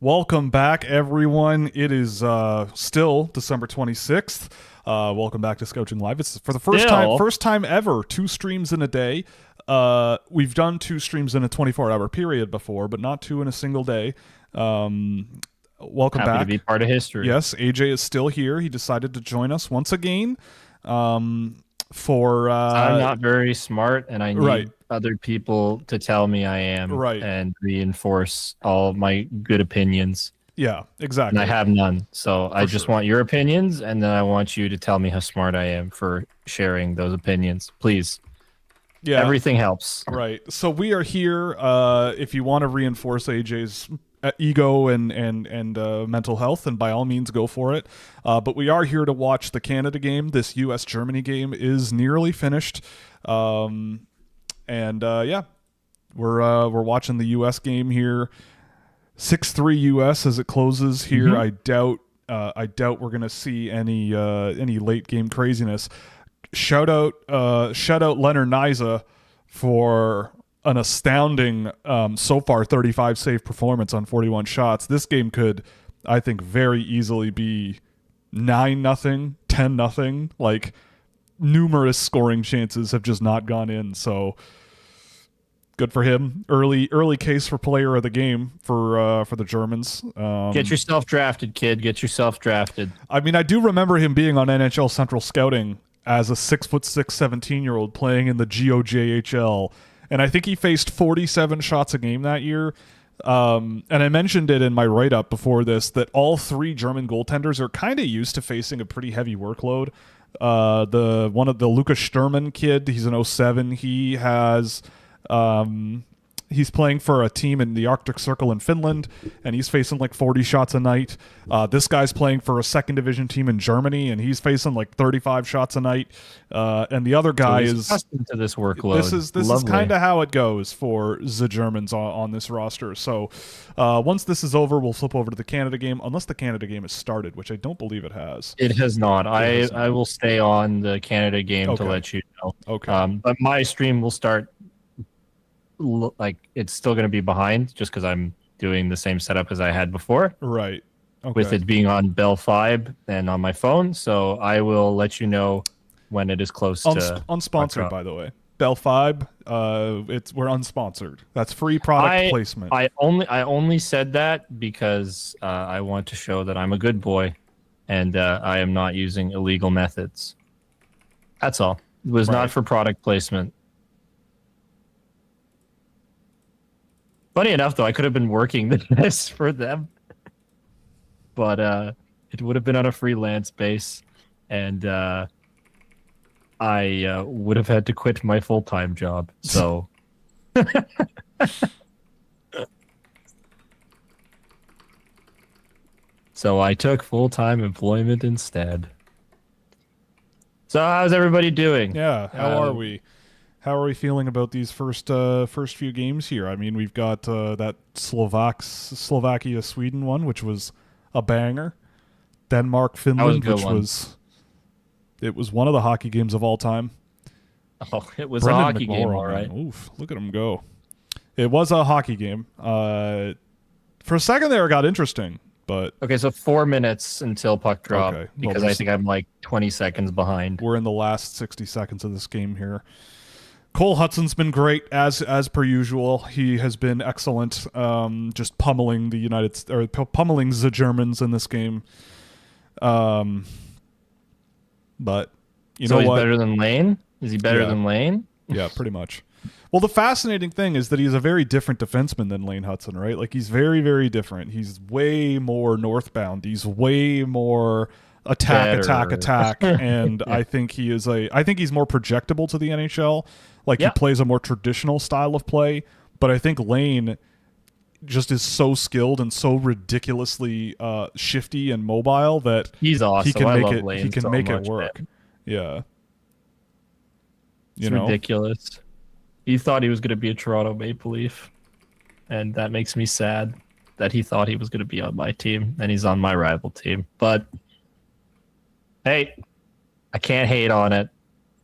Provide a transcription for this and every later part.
Welcome back, everyone. It is still December 26th. Welcome back to Scouching Live. It's for the first time ever, 2 streams in a day. We've done 2 streams in a 24-hour period before, but not 2 in a single day. Welcome back. Happy to be part of history. Yes, AJ is still here. He decided to join us once again. I'm not very smart, and I need other people to tell me I am and reinforce all my good opinions. Yeah, exactly. And I have none. So I just want your opinions, and then I want you to tell me how smart I am for sharing those opinions. Please. Yeah. Everything helps. Right. So we are here if you want to reinforce AJ's ego and mental health, and by all means go for it. But we are here to watch the Canada game. This US-Germany game is nearly finished. We're watching the US game here. 6-3 US as it closes here. Mm-hmm. I doubt we're gonna see any late game craziness. Shout out Leonard Nyza for an astounding so far 35 save performance on 41 shots. This game could, I think, very easily be 9-0, 10-0. Like, numerous scoring chances have just not gone in. So good for him. Early case for player of the game for the Germans. Get yourself drafted, kid. Get yourself drafted. I mean, I do remember him being on NHL Central Scouting as a 6'6", 17-year-old playing in the GOJHL. And I think he faced 47 shots a game that year. And I mentioned it in my write-up before this that all 3 German goaltenders are kind of used to facing a pretty heavy workload. The Lucas Sturman kid, he's an 07. He has he's playing for a team in the Arctic Circle in Finland, and he's facing like 40 shots a night. This guy's playing for a second division team in Germany, and he's facing like 35 shots a night. And the other guy is accustomed to this workload. This is kind of how it goes for the Germans on this roster. So once this is over, we'll flip over to the Canada game, unless the Canada game has started, which I don't believe it has. It has not. I will stay on the Canada game to let you know. Okay. But my stream will start. Like, it's still going to be behind just because I'm doing the same setup as I had before. Right. Okay. With it being on Bell 5 and on my phone. So I will let you know when it is close to unsponsored, by the way. Bell 5, we're unsponsored. That's free product placement. I only said that because I want to show that I'm a good boy and I am not using illegal methods. That's all. It was not for product placement. Funny enough, though, I could have been working this for them, but it would have been on a freelance base, and I would have had to quit my full-time job. So, so I took full-time employment instead. So, how's everybody doing? Yeah, how are we? How are we feeling about these first few games here? I mean, we've got that Slovakia-Sweden one, which was a banger. Denmark-Finland, which was one of the hockey games of all time. Oh, it was a hockey game, all right. Oof, look at him go. It was a hockey game. For a second there, it got interesting, but... Okay, so 4 minutes until puck drop, because I think I'm like 20 seconds behind. We're in the last 60 seconds of this game here. Cole Hudson's been great as per usual. He has been excellent, just pummeling pummeling the Germans in this game. But you know what? So he's better than Lane? Is he better than Lane? Yeah, pretty much. Well, the fascinating thing is that he's a very different defenseman than Lane Hudson, right? Like, he's very, very different. He's way more northbound. He's way more attack, and I think he's more projectable to the NHL. Like, he plays a more traditional style of play, but I think Lane just is so skilled and so ridiculously shifty and mobile that he's awesome. He can make it work. Man. Yeah. It's ridiculous. He thought he was going to be a Toronto Maple Leaf, and that makes me sad that he thought he was going to be on my team, and he's on my rival team. But hey, I can't hate on it.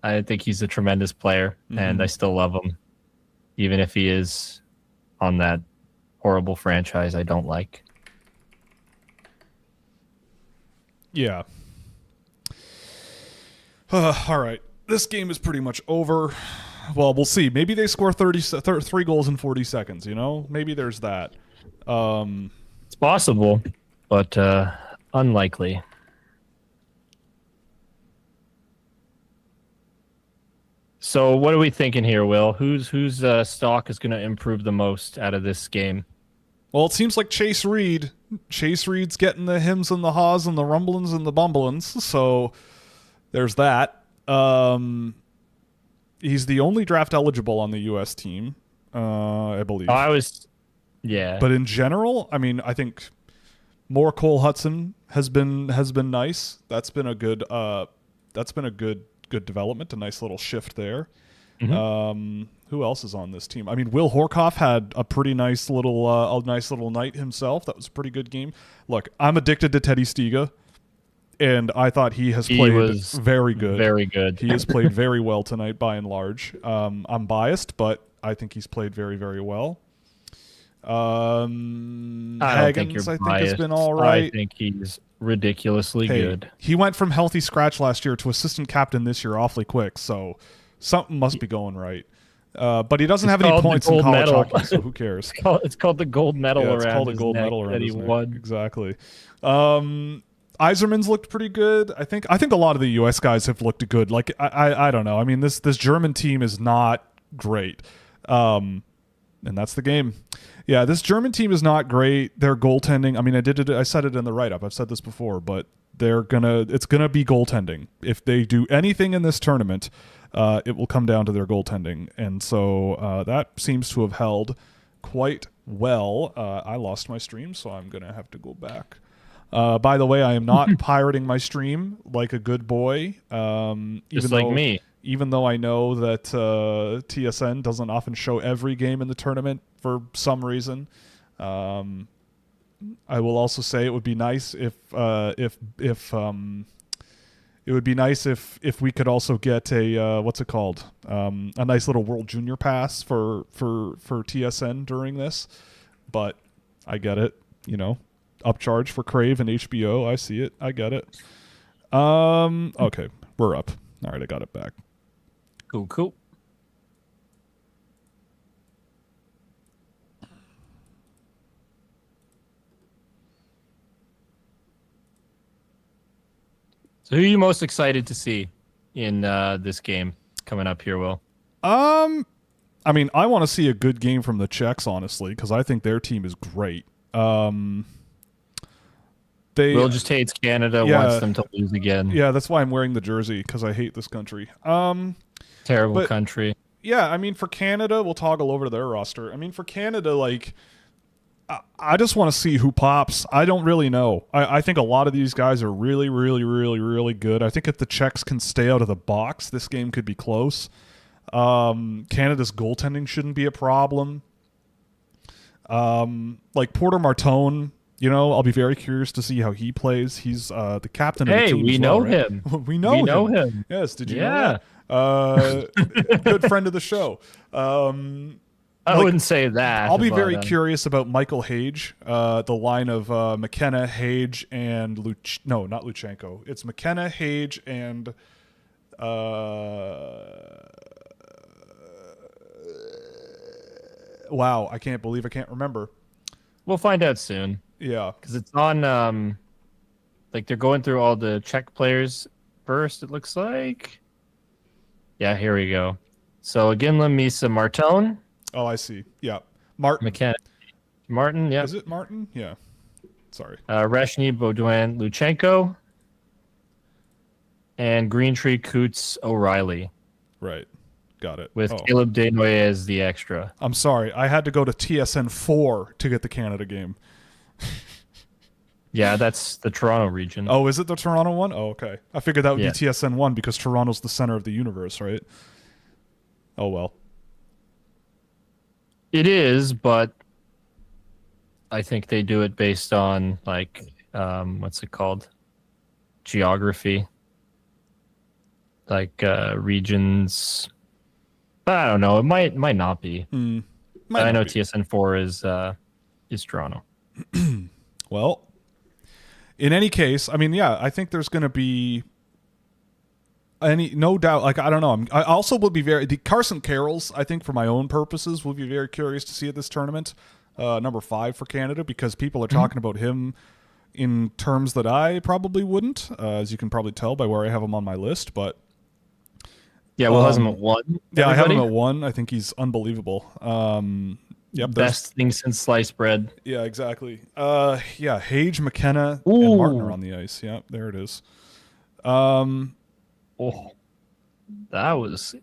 I think he's a tremendous player, and I still love him, even if he is on that horrible franchise I don't like. Yeah. All right. This game is pretty much over. Well, we'll see. Maybe they score 3 goals in 40 seconds, you know? Maybe there's that. It's possible, but unlikely. So what are we thinking here, Will? Whose stock is going to improve the most out of this game? Well, it seems like Chase Reed. Chase Reed's getting the hims and the haws and the rumblings and the bumblings. So there's that. He's the only draft eligible on the U.S. team, I believe. Yeah. But in general, I mean, I think more Cole Hudson has been nice. That's been a good development, a nice little shift there. Mm-hmm. Who else is on this team? I mean, Will Horkoff had a pretty nice little night himself. That was a pretty good game. Look, I'm addicted to Teddy Stiga, and I thought he played very good. Very good. He has played very well tonight, by and large. I'm biased, but I think he's played very, very well. Haggins, I think has been all right. I think he's ridiculously good. He went from healthy scratch last year to assistant captain this year awfully quick, so something must be going right. But he doesn't have any points in college hockey, so who cares? It's called the gold medal around his neck. It's called the gold medal around his neck. Exactly. Iserman's looked pretty good. I think a lot of the U.S. guys have looked good. Like I don't know. I mean, this German team is not great, and that's the game. Yeah, this German team is not great. Their goaltending. I mean, I said it in the write-up. I've said this before, but it's gonna be goaltending. If they do anything in this tournament, it will come down to their goaltending, and so that seems to have held quite well. I lost my stream, so I'm gonna have to go back. By the way, I am not pirating my stream like a good boy. Just like me. Even though I know that TSN doesn't often show every game in the tournament for some reason. I will also say it would be nice if we could also get a what's it called? A nice little World Junior Pass for TSN during this. But I get it, you know. Upcharge for Crave and HBO. I see it. I get it. Okay, we're up. All right, I got it back. Cool. So who are you most excited to see in this game coming up here, Will? I mean, I want to see a good game from the Czechs, honestly, because I think their team is great. Will just hates Canada, wants them to lose again. Yeah, that's why I'm wearing the jersey, because I hate this country. Terrible country. Yeah, I mean, for Canada, we'll toggle over to their roster. I mean, for Canada, like, I just want to see who pops. I don't really know. I think a lot of these guys are really, really, really, really good. I think if the Czechs can stay out of the box, this game could be close. Canada's goaltending shouldn't be a problem. Like Porter Martone, you know, I'll be very curious to see how he plays. He's the captain of the team. We know him. We know him. Yes, did you know that? Good friend of the show. I wouldn't say that. I'll be very curious about Michael Hage, the line of McKenna, Hage, and not Luchenko. It's McKenna, Hage, and wow, I can't believe I can't remember. We'll find out soon. Yeah, because it's on. Like they're going through all the Czech players first. It looks like. Yeah, here we go. So Ginla, Misa, Martone. Oh, I see. Yeah, Martin. McKenna. Martin. Yeah. Is it Martin? Yeah. Sorry. Reshny, Baudouin, Luchenko, and Greentree, Coots, O'Reilly. Right. Got it. With Caleb Desnoyers as the extra. I'm sorry. I had to go to TSN 4 to get the Canada game. Yeah, that's the Toronto region. Oh, is it the Toronto one? Oh, okay. I figured that would be TSN 1 because Toronto's the center of the universe, right? Oh, well. It is, but I think they do it based on, like, what's it called? Geography. Like, regions. But I don't know. It might not be. I know TSN 4 is Toronto. Well, In any case, I mean, yeah, I think there's going to be no doubt. Like, I don't know. I also will be the Carson Carrolls, I think for my own purposes, will be very curious to see at this tournament. Number 5 for Canada, because people are talking about him in terms that I probably wouldn't, as you can probably tell by where I have him on my list. But yeah, Will has him at 1. Yeah, I have him at 1. I think he's unbelievable. Yep, best thing since sliced bread. Yeah, exactly. Yeah, Hage, McKenna, and Martin are on the ice. Yeah, there it is. Oh, that was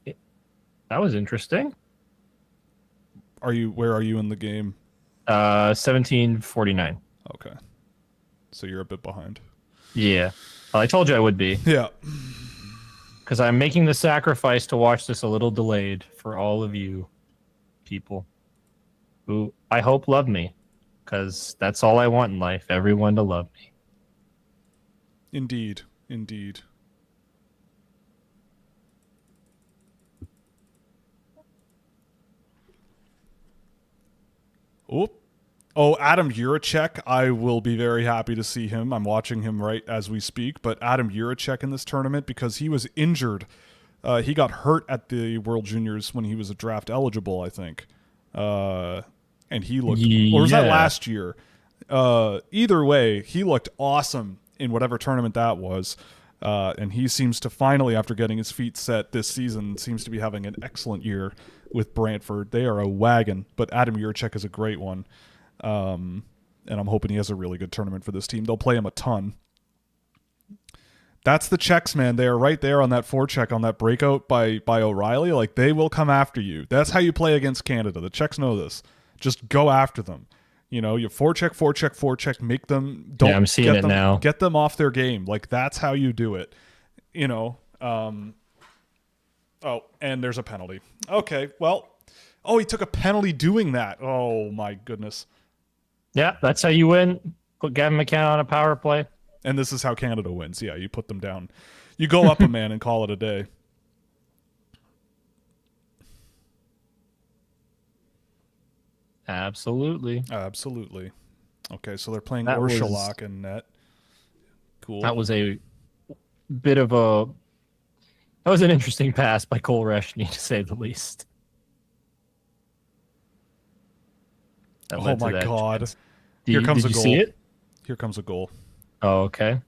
interesting. Where are you in the game? 17:49. Okay, so you're a bit behind. Yeah, I told you I would be. Yeah, because I'm making the sacrifice to watch this a little delayed for all of you people who I hope love me, because that's all I want in life, everyone to love me. Indeed. Indeed. Oh, Adam Juracek, I will be very happy to see him. I'm watching him right as we speak, but Adam Juracek in this tournament, because he was injured. He got hurt at the World Juniors when he was draft eligible, I think. And he looked, or was that last year? Either way, he looked awesome in whatever tournament that was. And he seems to finally, after getting his feet set this season, seems to be having an excellent year with Brantford. They are a wagon, but Adam Juracek is a great one. And I'm hoping he has a really good tournament for this team. They'll play him a ton. That's the Czechs, man. They are right there on that forecheck, on that breakout by O'Reilly. Like, they will come after you. That's how you play against Canada. The Czechs know this. Just go after them. You know, you forecheck, make them. Don't I'm seeing it now. Get them off their game. Like, that's how you do it. You know. Oh, and there's a penalty. Okay, well. Oh, he took a penalty doing that. Oh, my goodness. Yeah, that's how you win. Put Gavin McCann on a power play. And this is how Canada wins. Yeah, you put them down. You go up a man and call it a day. Absolutely. Absolutely. Okay, so they're playing Orshalak in net. Cool. That was a bit of a... That was an interesting pass by Cole Reshny, to say the least. Oh, my God. Chance. Here comes a goal. Did you see it? Here comes a goal. Oh, okay.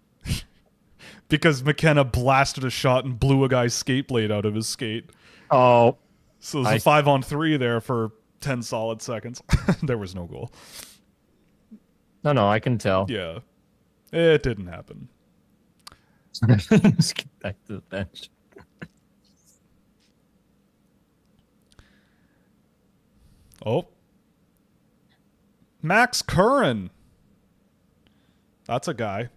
Because McKenna blasted a shot and blew a guy's skate blade out of his skate. Oh. So there's a 5-on-3 there for 10 solid seconds. There was no goal. No, I can tell. Yeah. It didn't happen. Let's get back to the bench. Oh. Max Curran. That's a guy.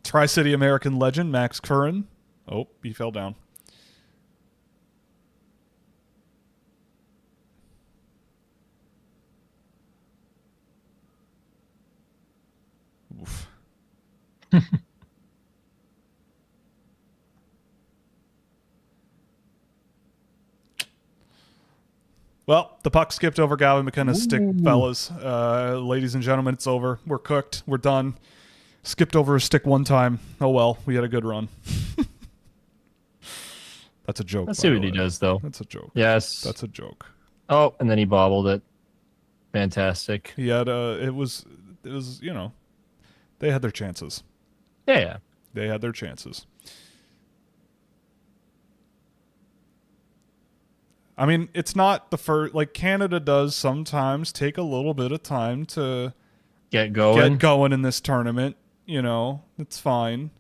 Tri-City American legend, Max Curran. Oh, he fell down. Oof. Well, the puck skipped over Gavin McKenna's stick, fellas. Ladies and gentlemen, it's over. We're cooked. We're done. Skipped over his stick one time. Oh, well. We had a good run. That's a joke. Let's see what he does, though. That's a joke. Yes. That's a joke. Oh, and then he bobbled it. Fantastic. He had it was, you know, they had their chances. Yeah. They had their chances. I mean, it's not the first, like, Canada does sometimes take a little bit of time to get going in this tournament. You know, it's fine.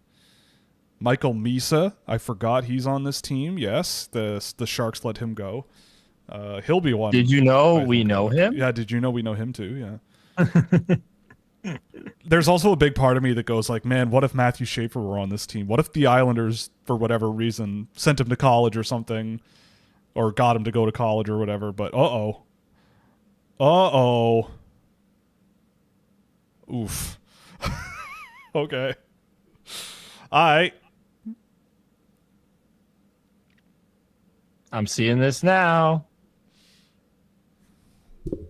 Michael Misa, I forgot he's on this team. Yes, the Sharks let him go. He'll be one. Did you know we know him? Yeah, did you know we know him too? Yeah. There's also a big part of me that goes like, man, what if Matthew Schaefer were on this team? What if the Islanders, for whatever reason, sent him to college or something? Or got him to go to college or whatever, but oof. Okay. I'm seeing this now.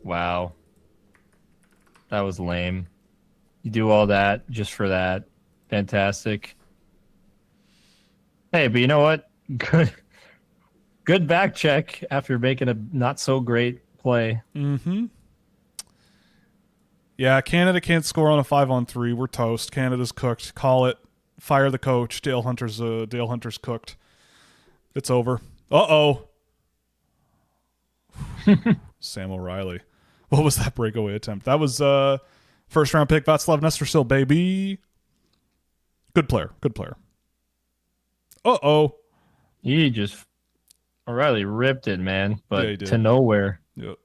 Wow. That was lame. You do all that just for that. Fantastic. Hey, but you know what? Good back check after making a not so great play. Mm-hmm. Yeah, Canada can't score on a 5-on-3. We're toast. Canada's cooked. Call it. Fire the coach. Dale Hunter's cooked. It's over. Uh-oh. Sam O'Reilly. What was that breakaway attempt? That was first round pick Václav Nestersil, baby. Good player. Good player. Uh-oh. O'Reilly ripped it, man, but Yeah, to nowhere. Yep.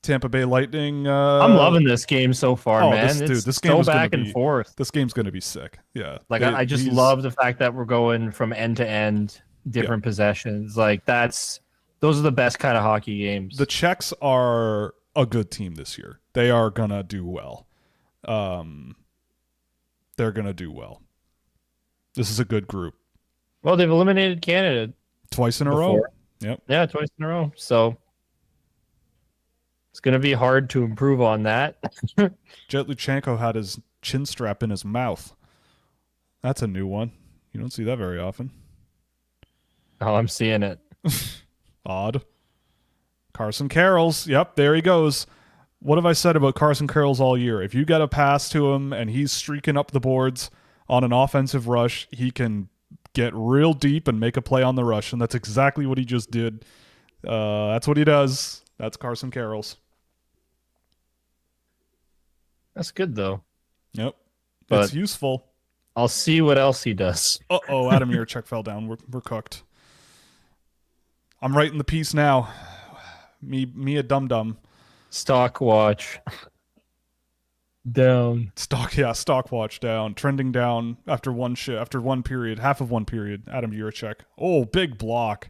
Tampa Bay Lightning. I'm loving this game so far, man. This game is back and forth. This game's going to be sick. Yeah. Like I just love the fact that we're going from end to end, different possessions. Like those are the best kind of hockey games. The Czechs are a good team this year. They are going to do well. They're going to do well. This is a good group. Well, they've eliminated Canada twice in a row. Yep. Yeah, twice in a row. So it's going to be hard to improve on that. Jet Luchenko had his chin strap in his mouth. That's a new one. You don't see that very often. Oh, I'm seeing it. Odd. Carson Carrolls. Yep, there he goes. What have I said about Carson Carrolls all year? If you get a pass to him and he's streaking up the boards on an offensive rush, he can get real deep and make a play on the rush, and that's exactly what he just did. That's what he does. That's Carson Carrolls. That's good, though. Yep. But it's useful. I'll see what else he does. Uh-oh, Adam Yurchek fell down. We're cooked. I'm writing the piece now. Me a dum-dum. Stock watch. Down. Stock watch down. Trending down after one period, half of one period. Adam Yurchek. Oh, big block.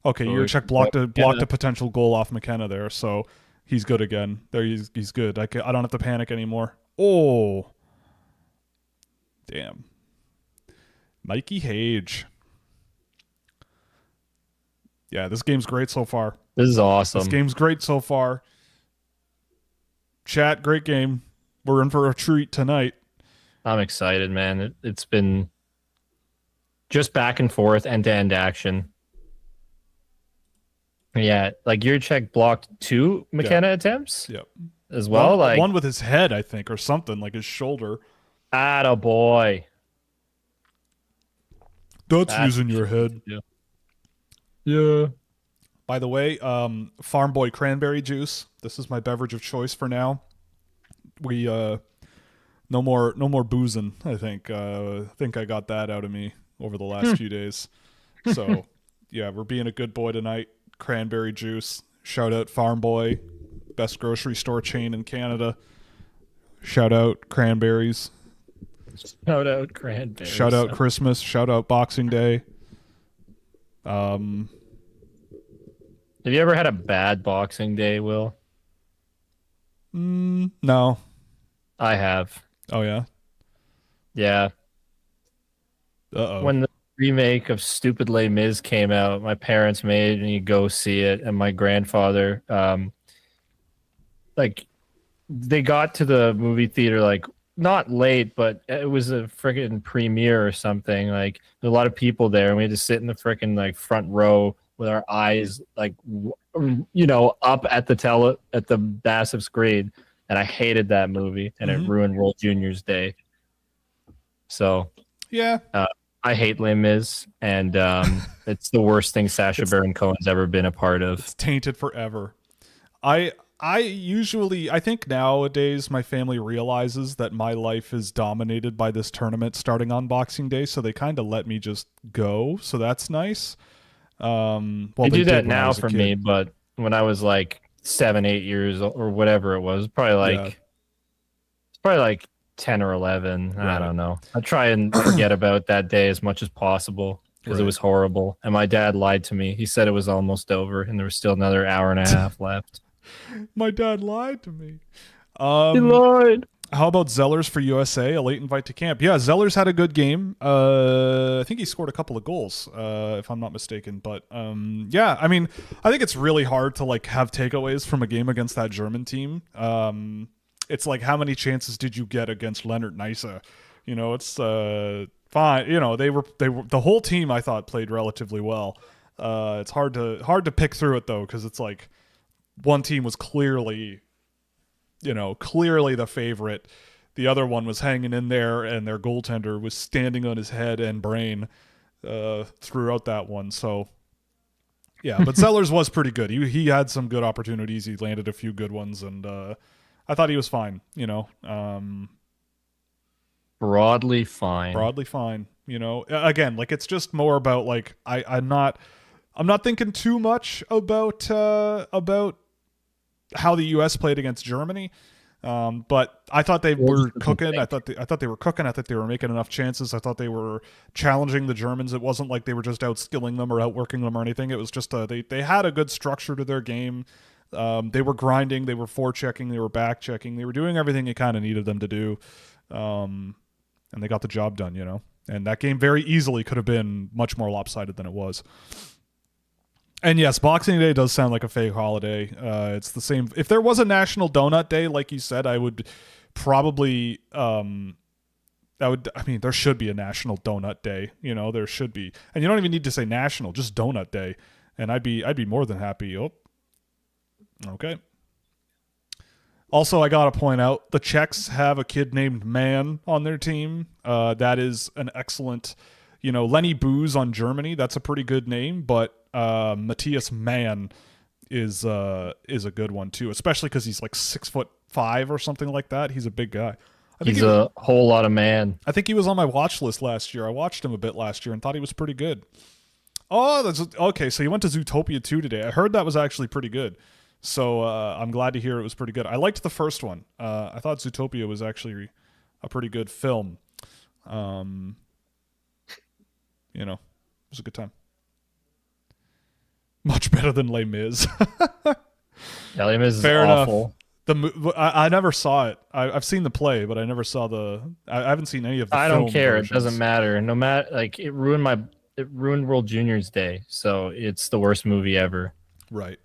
Okay, Yurchek blocked a potential goal off McKenna there, so he's good again. There he's good. I don't have to panic anymore. Oh. Damn. Mikey Hage. Yeah, this game's great so far. This is awesome. This game's great so far. Chat, great game. We're in for a treat tonight. I'm excited, man. It's been just back and forth, end-to-end action. Yeah, like Yurchek blocked 2 McKenna attempts as well. One with his head, I think, or something, like his shoulder. Attaboy. That's using your head. Yeah. By the way, Farm Boy cranberry juice. This is my beverage of choice for now. We no more boozing. I think I got that out of me over the last few days. So yeah, we're being a good boy tonight. Cranberry juice. Shout out Farm Boy, best grocery store chain in Canada. Shout out cranberries. Shout out cranberries. Shout out Christmas. Shout out Boxing Day. Have you ever had a bad Boxing Day, Will? No. I have. Oh, yeah? Yeah. Uh-oh. When the remake of Stupid Les Mis came out, my parents made me go see it, and my grandfather, they got to the movie theater, like, not late, but it was a freaking premiere or something. Like, there were a lot of people there, and we had to sit in the freaking, like, front row with our eyes, like, up at the massive screen. And I hated that movie, and it ruined World Juniors Day. So, yeah, I hate Les Mis, and it's the worst thing Sacha Baron Cohen's ever been a part of. It's tainted forever. I think nowadays my family realizes that my life is dominated by this tournament starting on Boxing Day, so they kind of let me just go. So that's nice. They do that now for me, but when I was like 7-8 years or whatever it was, probably like 10 or 11. Right. I don't know. I try and forget about that day as much as possible because it was horrible. And my dad lied to me. He said it was almost over and there was still another hour and a half left. My dad lied to me. He lied. How about Zellers for USA? A late invite to camp. Yeah, Zellers had a good game. I think he scored a couple of goals, if I'm not mistaken. But yeah, I mean, I think it's really hard to like have takeaways from a game against that German team. it's like, how many chances did you get against Leonard Nysa? You know, it's fine. You know, they were the whole team I thought played relatively well. It's hard to pick through it though, because it's like one team was clearly the favorite. The other one was hanging in there, and their goaltender was standing on his head and brain throughout that one. So, yeah, but Zellers was pretty good. He had some good opportunities. He landed a few good ones, and I thought he was fine. You know, broadly fine. Broadly fine. You know, again, like it's just more about like I'm not thinking too much about how the U.S. played against Germany. But I thought they were cooking. I thought they were cooking. I thought they were making enough chances. I thought they were challenging the Germans. It wasn't like they were just outskilling them or outworking them or anything. It was just they had a good structure to their game. They were grinding. They were forechecking. They were backchecking. They were doing everything you kind of needed them to do. And they got the job done, you know. And that game very easily could have been much more lopsided than it was. And yes, Boxing Day does sound like a fake holiday. It's the same. If there was a National Donut Day, like you said, I would probably. I mean, there should be a National Donut Day. You know, there should be, and you don't even need to say national, just Donut Day, and I'd be more than happy. Oh, okay. Also, I gotta point out the Czechs have a kid named Man on their team. That is an excellent. You know, Lenny Booz on Germany. That's a pretty good name, but. Matthias Mann is a good one too, especially because he's like 6'5" or something like that. He's a big guy. He's a whole lot of man. I think he was on my watch list last year. I watched him a bit last year and thought he was pretty good. Oh, that's okay. So he went to Zootopia 2 today. I heard that was actually pretty good. So I'm glad to hear it was pretty good. I liked the first one. I thought Zootopia was actually a pretty good film. You know, it was a good time. Much better than Les Mis. Yeah, Les Mis is awful. I never saw it. I've seen the play, but I never saw I haven't seen any of the. I don't care. Versions. It doesn't matter. No matter, like it ruined World Junior's Day. So it's the worst movie ever. Right.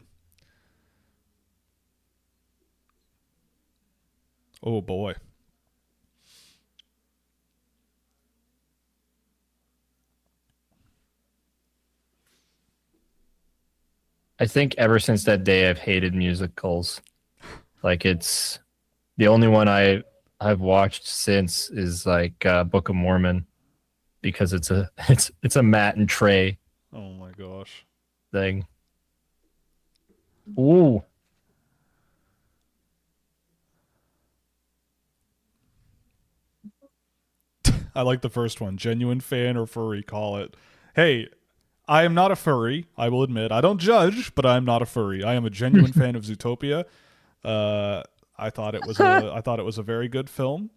Oh boy. I think ever since that day, I've hated musicals. Like it's the only one I've watched since is like Book of Mormon, because it's a Matt and Trey. Oh my gosh. Thing. Ooh. I like the first one. Genuine fan or furry, call it. Hey. I am not a furry, I will admit. I don't judge, but I am not a furry. I am a genuine fan of Zootopia. I thought it was a very good film.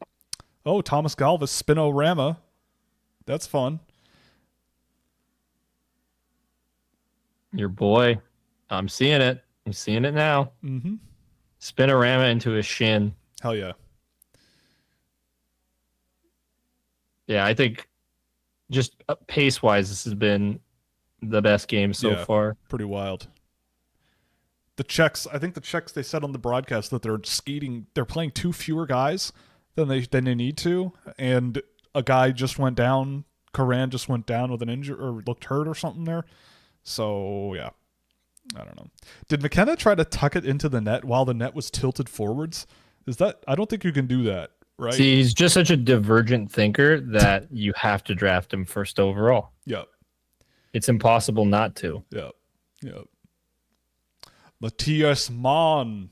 Oh, Thomas Galvis, Spinorama. That's fun. Your boy. I'm seeing it. I'm seeing it now. Mm-hmm. Spinorama into a shin. Hell yeah. Yeah, I think just pace-wise, this has been the best game so far. Pretty wild. The Czechs, they said on the broadcast that they're playing 2 fewer guys than they need to, and a guy just went down. Karan just went down with an injury or looked hurt or something there. So yeah, I don't know. Did McKenna try to tuck it into the net while the net was tilted forwards? I don't think you can do that, right? See, he's just such a divergent thinker that you have to draft him first overall. Yep. It's impossible not to. Yep. Matthias Mann.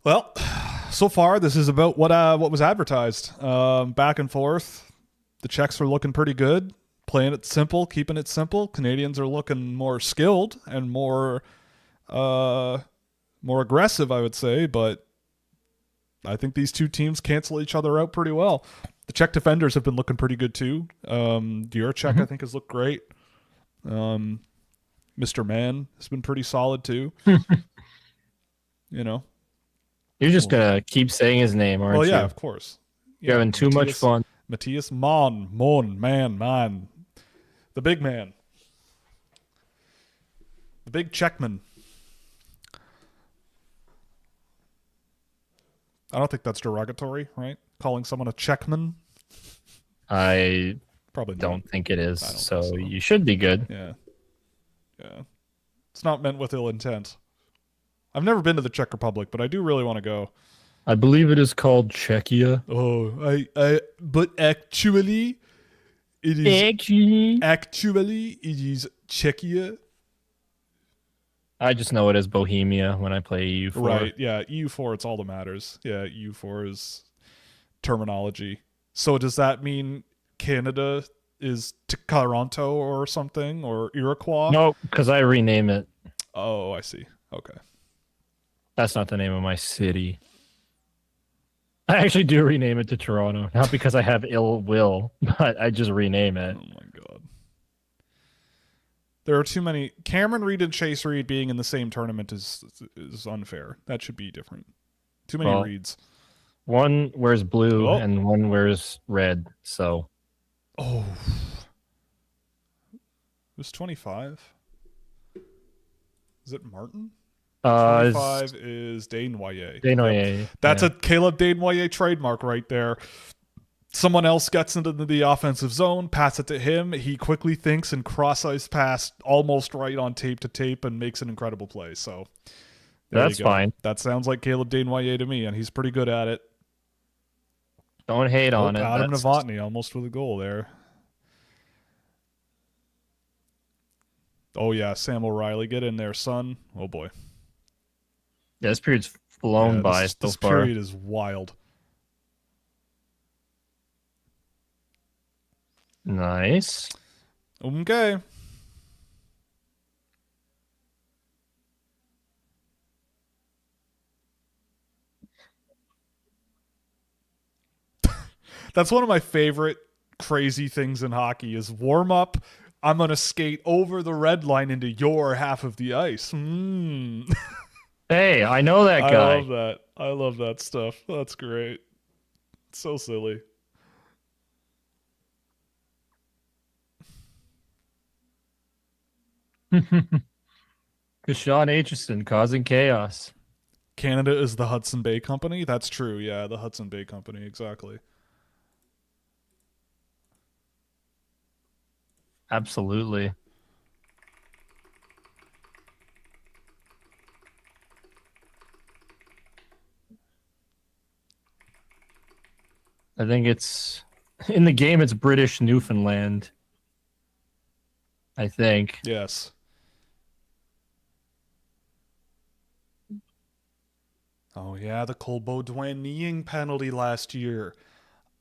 Well, so far this is about what was advertised. Back and forth. The Czechs are looking pretty good. Playing it simple, keeping it simple. Canadians are looking more skilled and more aggressive, I would say, but I think these two teams cancel each other out pretty well. The Czech defenders have been looking pretty good too. Jurček, I think, has looked great. Mr. Man has been pretty solid too. You know, You're just gonna keep saying his name, aren't you? Well, yeah, of course. You're having too much fun. Matthias man. The big man. The big Czechman. I don't think that's derogatory, right? Calling someone a Czechman? I probably don't think it is. So so. You should be good. Yeah. Yeah. It's not meant with ill intent. I've never been to the Czech Republic, but I do really want to go. I believe it is called Czechia. Oh, but actually, it is Czechia. I just know it as Bohemia when I play EU4. Right, yeah, EU4, it's all that matters. Yeah, EU4 is terminology. So does that mean Canada is Toronto or something, or Iroquois? No, because I rename it. Oh, I see. Okay. That's not the name of my city. I actually do rename it to Toronto, not because I have ill will, but I just rename it. Oh my god. There are too many. Cameron Reed and Chase Reed being in the same tournament is unfair. That should be different. Too many Reeds. One wears blue and one wears red, so. Oh. Who's 25? Is it Martin? 25 is Desnoyers. Desnoyers. Yep. That's a Caleb Desnoyers trademark right there. Someone else gets into the offensive zone, pass it to him. He quickly thinks and cross-ice pass almost right on tape to tape and makes an incredible play. So that's fine. That sounds like Caleb Desnoyers to me, and he's pretty good at it. Don't hate on it. Adam Novotny almost with a goal there. Oh, yeah, Sam O'Reilly, get in there, son. Oh, boy. Yeah, this period's flown by so this far. This period is wild. Nice. Okay. That's one of my favorite crazy things in hockey is warm up. I'm going to skate over the red line into your half of the ice. Hey, I know that guy. I love that. I love that stuff. That's great. It's so silly. Sean Aitchison causing chaos. Canada is the Hudson Bay Company? That's true. Yeah, the Hudson Bay Company. Exactly. Absolutely. I think it's in the game. It's British Newfoundland. I think. Yes. Oh yeah, the Cole Baudouin kneeing penalty last year.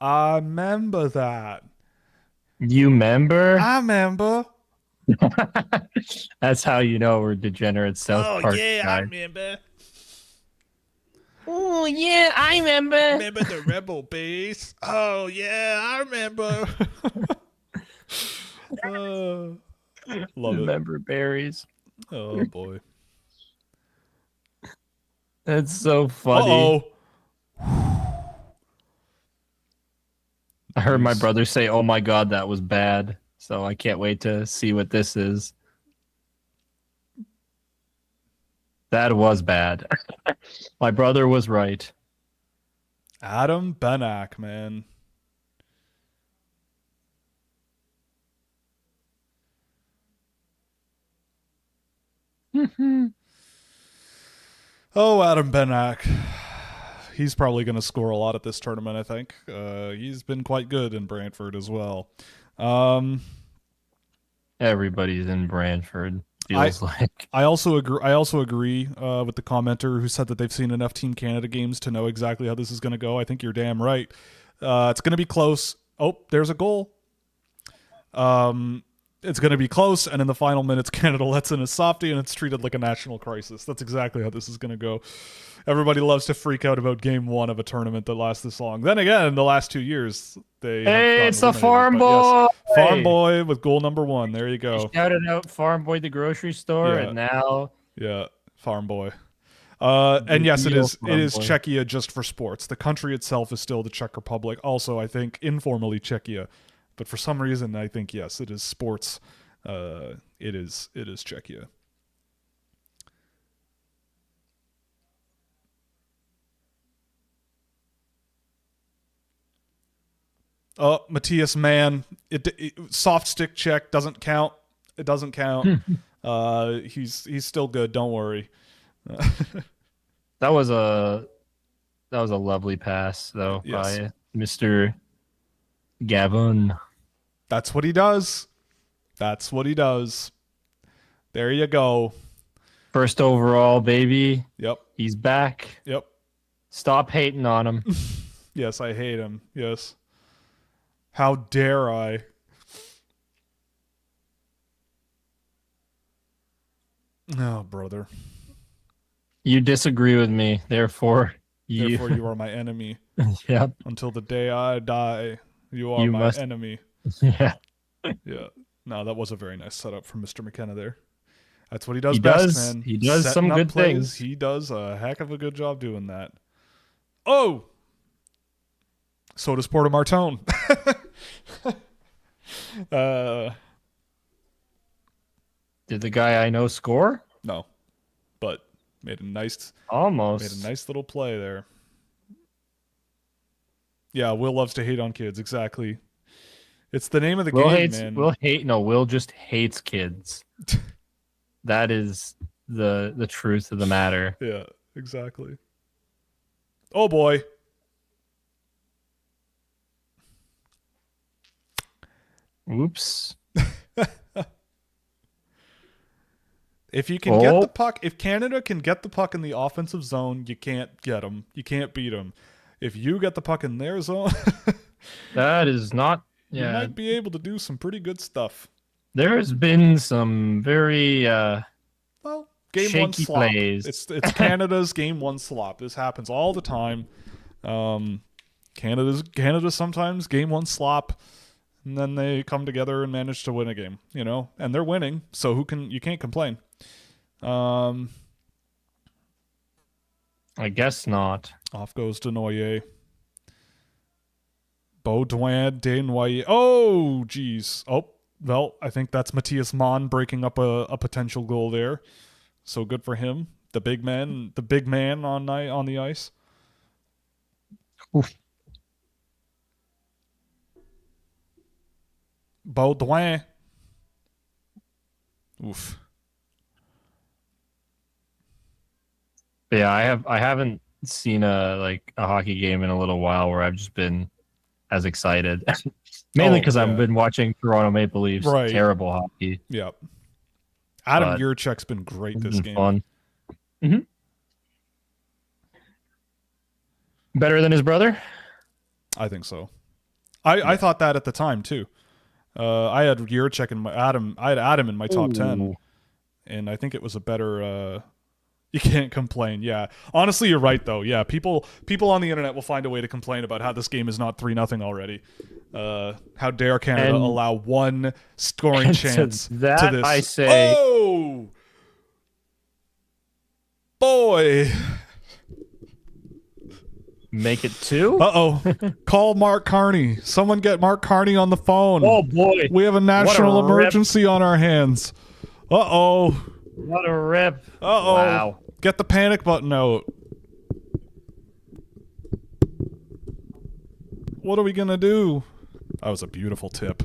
I remember that. You remember? I remember. That's how you know we're degenerate South Park. Oh yeah, guy. I remember. Oh yeah, I remember. Remember the Rebel base? Oh yeah, I remember. Love it. Remember berries? Oh boy, that's so funny. I heard my brother say, "Oh my god, that was bad." So I can't wait to see what this is. That was bad. My brother was right. Adam Benak, man. Oh, Adam Benak. He's probably going to score a lot at this tournament, I think. He's been quite good in Brantford as well. Everybody's in Brantford. Feels like. I also agree with the commenter who said that they've seen enough Team Canada games to know exactly how this is going to go. I think you're damn right. It's going to be close. Oh, there's a goal. It's going to be close, and in the final minutes, Canada lets in a softie, and it's treated like a national crisis. That's exactly how this is going to go. Everybody loves to freak out about game one of a tournament that lasts this long. Then again, the last 2 years, it's a farm boy. Yes, farm boy with goal number 1. There you go. He shouted out farm boy at the grocery store, and now farm boy. And yes, it is Deal, boy. Czechia just for sports. The country itself is still the Czech Republic. Also, I think informally Czechia, but for some reason, I think yes, it is sports. It is Czechia. Oh, Matthias Mann. Soft stick check doesn't count. It doesn't count. He's still good. Don't worry. That was a lovely pass though by Mr. Gavin. That's what he does. That's what he does. There you go. First overall, baby. Yep. He's back. Yep. Stop hating on him. Yes, I hate him. Yes. How dare I? Oh, brother. You disagree with me, therefore you are my enemy. Yep. Until the day I die, you are my enemy. Yeah. Yeah. No, that was a very nice setup from Mr. McKenna there. That's what he does best, man. He does Setting some up good plays. things. He does a heck of a good job doing that. Oh! So does Porto Martone. Did the guy I know score? No. But made a nice little play there. Yeah, Will loves to hate on kids, exactly. It's the name of the game, man. Will just hates kids. That is the truth of the matter. Yeah, exactly. Oh boy. Oops. If you can get the puck, if Canada can get the puck in the offensive zone, you can't get them. You can't beat them. If you get the puck in their zone, that is not. Yeah, you might be able to do some pretty good stuff. There has been some very game shaky one slop. Plays. It's Canada's game one slop. This happens all the time. Canada sometimes game one slop, and then they come together and manage to win a game. You know, and they're winning, so you can't complain. I guess not. Off goes to Noyer. Baudouin, Desnoyers. Oh, geez. Oh, well, I think that's Matthias Mann breaking up a potential goal there. So good for him. The big man on the ice. Oof. Baudouin. Oof. Yeah, I haven't seen a hockey game in a little while where I've just been as excited. Mainly because I've been watching Toronto Maple Leafs terrible hockey. Yep. Adam Jurchek's been great this game. Fun. Mm-hmm. Better than his brother? I think so. I thought that at the time too. I had Jurchek and I had Adam in my top 10, and I think it was a better. You can't complain. Yeah, honestly, you're right though. Yeah, people on the internet will find a way to complain about how this game is not 3-0 already. How dare Canada allow one scoring chance to this? I say, oh boy. Make it 2? Uh-oh. Call Mark Carney. Someone get Mark Carney on the phone. Oh, boy. We have a national emergency on our hands. Uh-oh. What a rip. Uh-oh. Wow. Get the panic button out. What are we going to do? That was a beautiful tip.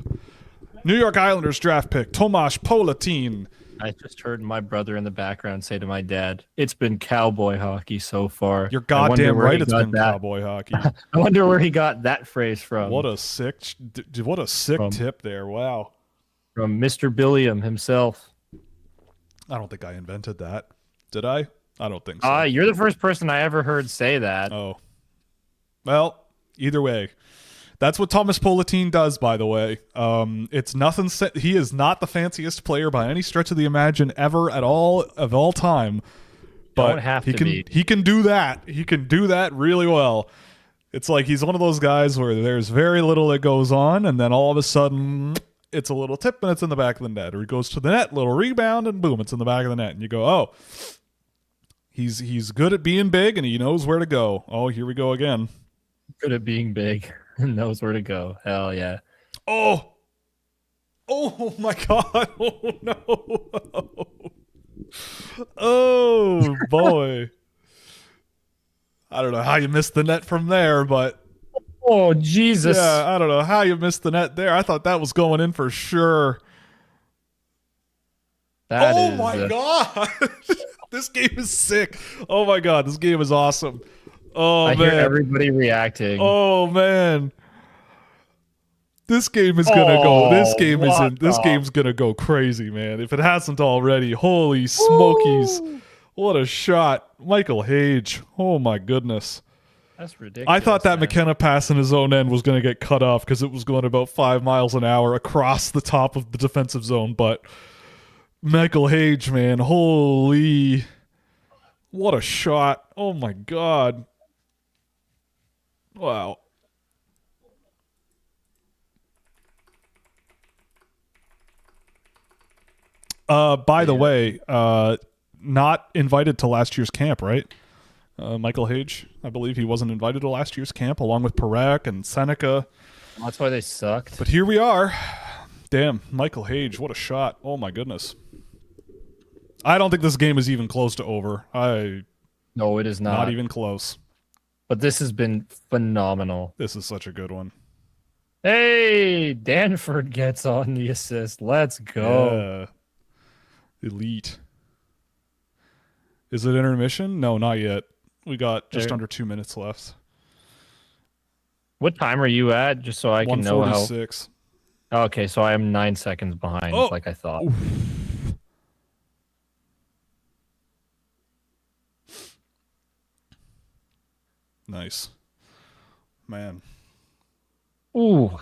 New York Islanders draft pick, Tomasz Polatin. I just heard my brother in the background say to my dad, it's been cowboy hockey so far. You're goddamn right it's been cowboy hockey. I wonder where he got that phrase from. What a sick tip there. Wow. From Mr. Billiam himself. I don't think I invented that. Did I? I don't think so. You're the first person I ever heard say that. Oh. Well, either way. That's what Tomasz Polatin does, by the way. It's nothing. He is not the fanciest player by any stretch of the imagination ever of all time. But he can do that. He can do that really well. It's like he's one of those guys where there's very little that goes on, and then all of a sudden it's a little tip and it's in the back of the net, or he goes to the net, little rebound, and boom, it's in the back of the net, and you go, oh, He's good at being big, and he knows where to go. Oh, here we go again. Good at being big and knows where to go. Hell yeah. Oh, oh my God! Oh no! Oh boy! I don't know how you missed the net from there, but Oh Jesus! yeah, I don't know how you missed the net there. I thought that was going in for sure. That my God! This game is sick. Oh my God, this game is awesome. Oh I man, hear everybody reacting. oh man, this game is gonna go. This game is in. This the- game's gonna go crazy, man. If it hasn't already, holy smokies! Woo! What a shot, Michael Hage. Oh my goodness. That's ridiculous. I thought that man. McKenna pass in his own end was going to get cut off because it was going about 5 miles an hour across the top of the defensive zone. But Michael Hage, man, holy, what a shot. Oh my God. Wow. By the way, not invited to last year's camp, right? Michael Hage, I believe he wasn't invited to last year's camp, along with Perek and Seneca. That's why they sucked. But here we are. Damn, Michael Hage, what a shot. Oh my goodness. I don't think this game is even close to over. No, it is Not even close. But this has been phenomenal. This is such a good one. Hey, Danford gets on the assist. Let's go. Yeah. Elite. Is it intermission? No, not yet. We got just under 2 minutes left. What time are you at? Just so I can know how. 146. Okay, so I am 9 seconds behind, like I thought. Oof. Nice. Man. Ooh.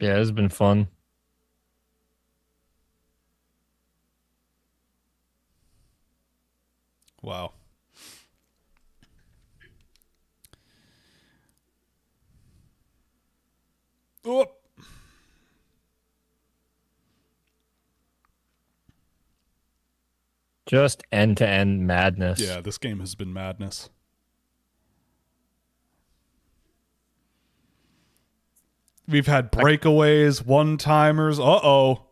Yeah, it's been fun. Wow. Oh. Just end-to-end madness. Yeah, this game has been madness. We've had breakaways, one-timers. Uh-oh.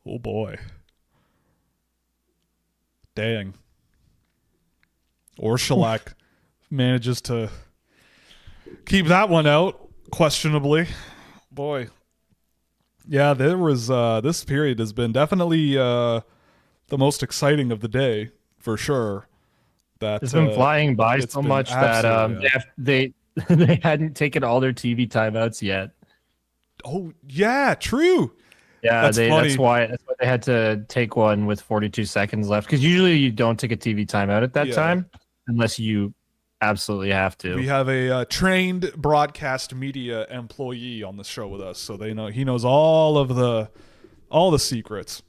Oh, boy. Dang. Orszalak manages to keep that one out, questionably. Boy. Yeah, there was this period has been definitely the most exciting of the day, for sure. That It's been flying by so been much that they they hadn't taken all their TV timeouts yet. Oh, yeah, true. Yeah, That's funny. that's why they had to take one with 42 seconds left. Because usually you don't take a TV timeout at that time unless you absolutely have to. We have a trained broadcast media employee on the show with us, so he knows all the secrets.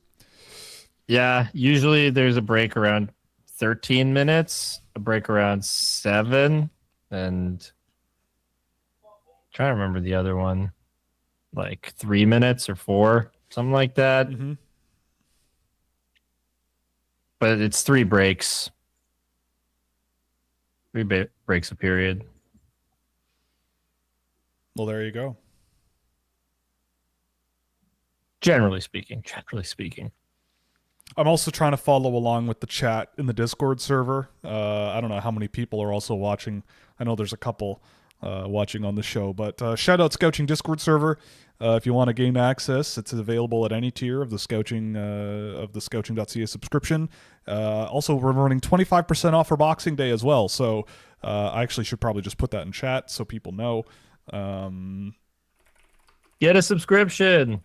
Yeah, usually there's a break around 13 minutes, a break around 7, and I'm trying to remember the other one, like 3 minutes or 4, something like that. Mm-hmm. But it's 3 breaks. 3 breaks a period. Well, there you go. Generally speaking. I'm also trying to follow along with the chat in the Discord server. I don't know how many people are also watching. I know there's a couple watching on the show, but shout out Scouching Discord server. If you want to gain access, it's available at any tier of the Scouching.ca subscription. Also, we're running 25% off for Boxing Day as well. So I actually should probably just put that in chat so people know. Get a subscription.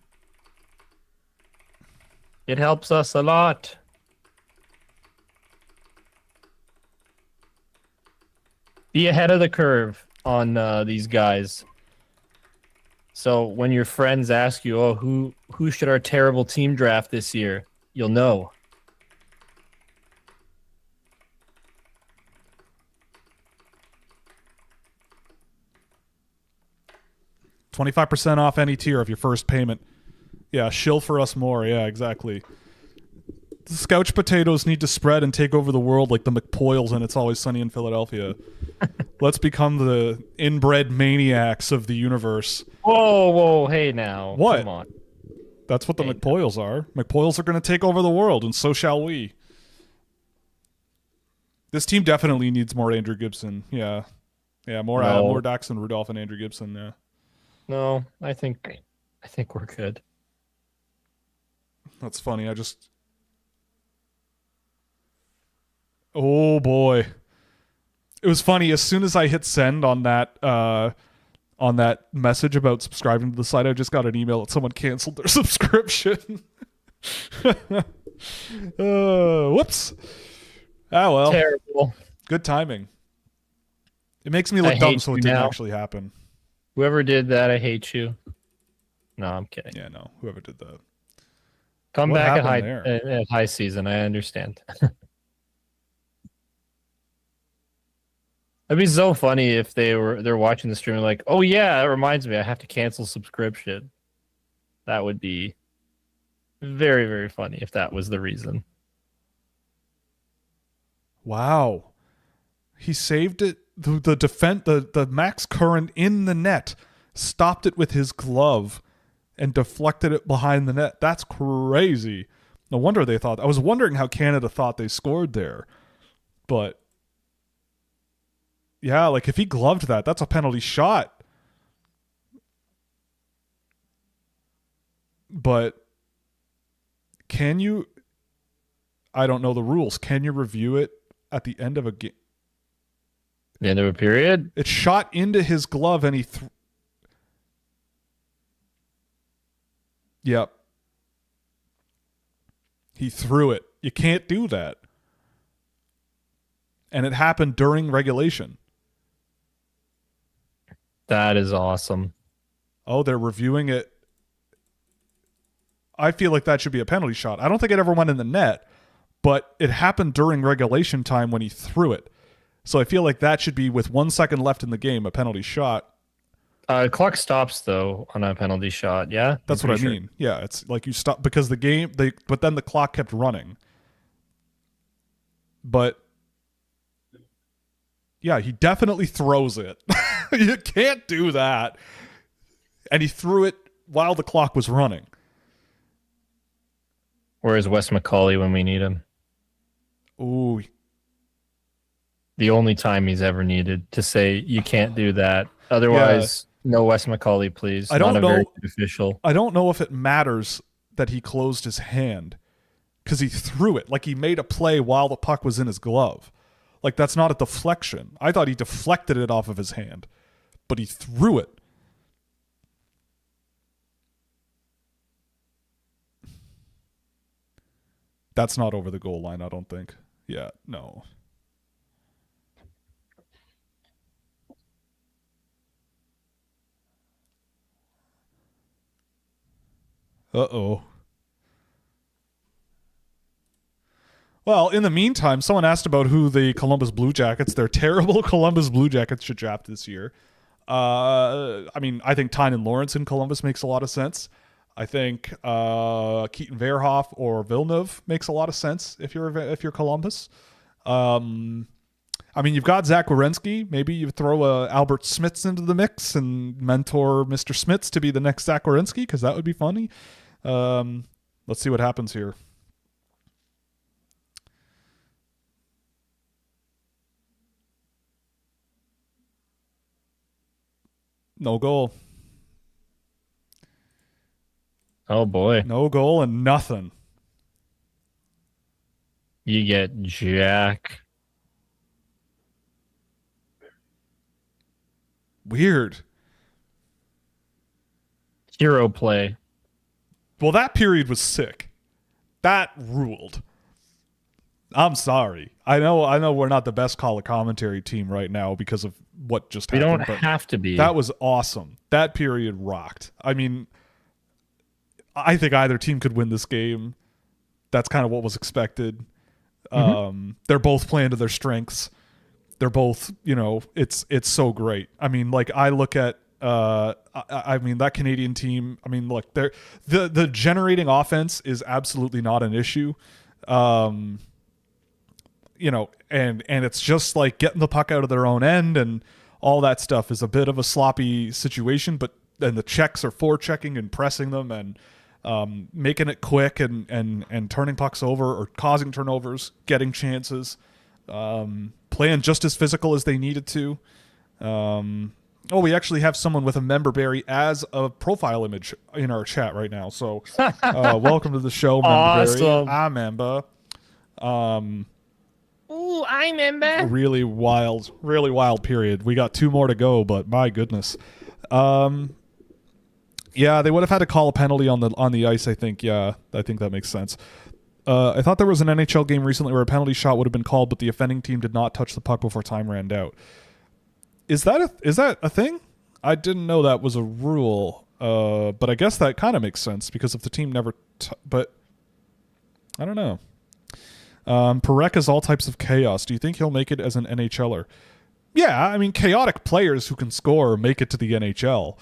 It helps us a lot. Be ahead of the curve on these guys. So when your friends ask you, "Oh, who should our terrible team draft this year?" You'll know. 25% off any tier of your first payment. Yeah, shill for us more. Yeah, exactly. The Scouch potatoes need to spread and take over the world like the McPoyles and It's Always Sunny in Philadelphia. Let's become the inbred maniacs of the universe. Whoa, hey now. What? Come on. That's what the McPoyles are. McPoyles are going to take over the world, and so shall we. This team definitely needs more Andrew Gibson. Yeah. Yeah, more Daxon Rudolph and Andrew Gibson, yeah. No, I think we're good. That's funny. Oh boy. It was funny as soon as I hit send on that message about subscribing to the site, I just got an email that someone canceled their subscription. Whoops. Ah well. Terrible. Good timing. It makes me look dumb so it didn't actually happen. Whoever did that, I hate you. No, I'm kidding. Yeah, no. Whoever did that. Come back at high season. I understand. It'd be so funny if they're watching the stream and like, oh yeah, that reminds me, I have to cancel subscription. That would be very, very funny if that was the reason. Wow. He saved it. The Max Curran in the net stopped it with his glove and deflected it behind the net. That's crazy. No wonder they thought. I was wondering how Canada thought they scored there. But yeah, like if he gloved that, that's a penalty shot. But can you, I don't know the rules. Can you review it at the end of a game? The end of a period? It shot into his glove and he Yep. He threw it. You can't do that. And it happened during regulation. That is awesome. Oh, they're reviewing it. I feel like that should be a penalty shot. I don't think it ever went in the net, but it happened during regulation time when he threw it. So I feel like that should be, with 1 second left in the game, a penalty shot. Clock stops though on a penalty shot. Yeah, that's what I mean. Yeah, it's like you stop because but then the clock kept running. But yeah, he definitely throws it. You can't do that. And he threw it while the clock was running. Where's Wes McCauley when we need him? Ooh. The only time he's ever needed to say you can't do that. Otherwise, no Wes McCauley, please. I don't know. Very official. I don't know if it matters that he closed his hand because he threw it. Like he made a play while the puck was in his glove. Like that's not a deflection. I thought he deflected it off of his hand, but he threw it. That's not over the goal line, I don't think. Yeah, no. Uh-oh. Well, in the meantime, someone asked about who the Columbus Blue Jackets, their terrible Columbus Blue Jackets, should draft this year. I mean, I think Tynan Lawrence in Columbus makes a lot of sense. I think Keaton Verhoff or Villeneuve makes a lot of sense if you're Columbus. I mean, you've got Zach Werenski. Maybe you throw Albert Smits into the mix and mentor Mr. Smits to be the next Zach Werenski, because that would be funny. Let's see what happens here. No goal. Oh, boy. No goal and nothing. You get Jack. Weird. Hero play. Well, that period was sick. That ruled. I'm sorry. I know we're not the best color commentary team right now because of what just We happened. don't have to be. That was awesome. That period rocked. I mean, I think either team could win this game. That's kind of what was expected. They're both playing to their strengths. They're both, it's so great. I mean, like I look at I mean that Canadian team, I mean, look, the generating offense is absolutely not an issue. And it's just like getting the puck out of their own end and all that stuff is a bit of a sloppy situation, but then the Czechs are forechecking and pressing them and making it quick and turning pucks over or causing turnovers, getting chances, playing just as physical as they needed to. We actually have someone with a member berry as a profile image in our chat right now. So welcome to the show, member berry. Awesome. I member. Ooh, I remember. Really wild period. We got 2 more to go, but my goodness. Yeah, they would have had to call a penalty on the ice, I think. Yeah, I think that makes sense. I thought there was an NHL game recently where a penalty shot would have been called, but the offending team did not touch the puck before time ran out. Is that a thing? I didn't know that was a rule. But I guess that kind of makes sense because if the team never but I don't know. Parekh is all types of chaos. Do you think he'll make it as an NHLer? Yeah, I mean, chaotic players who can score make it to the NHL.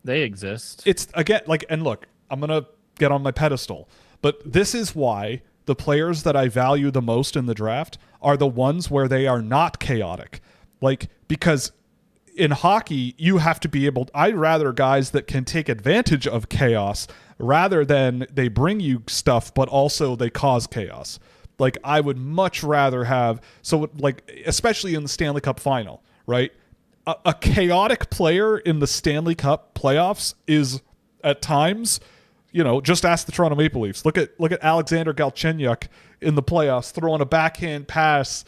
They exist. It's again and look, I'm gonna get on my pedestal, but this is why the players that I value the most in the draft are the ones where they are not chaotic. Like, because in hockey, you have to be able. I'd rather guys that can take advantage of chaos rather than they bring you stuff, but also they cause chaos. Like, I would much rather have, especially in the Stanley Cup final, right? A chaotic player in the Stanley Cup playoffs is at times, just ask the Toronto Maple Leafs. Look at Alexander Galchenyuk in the playoffs throwing a backhand pass,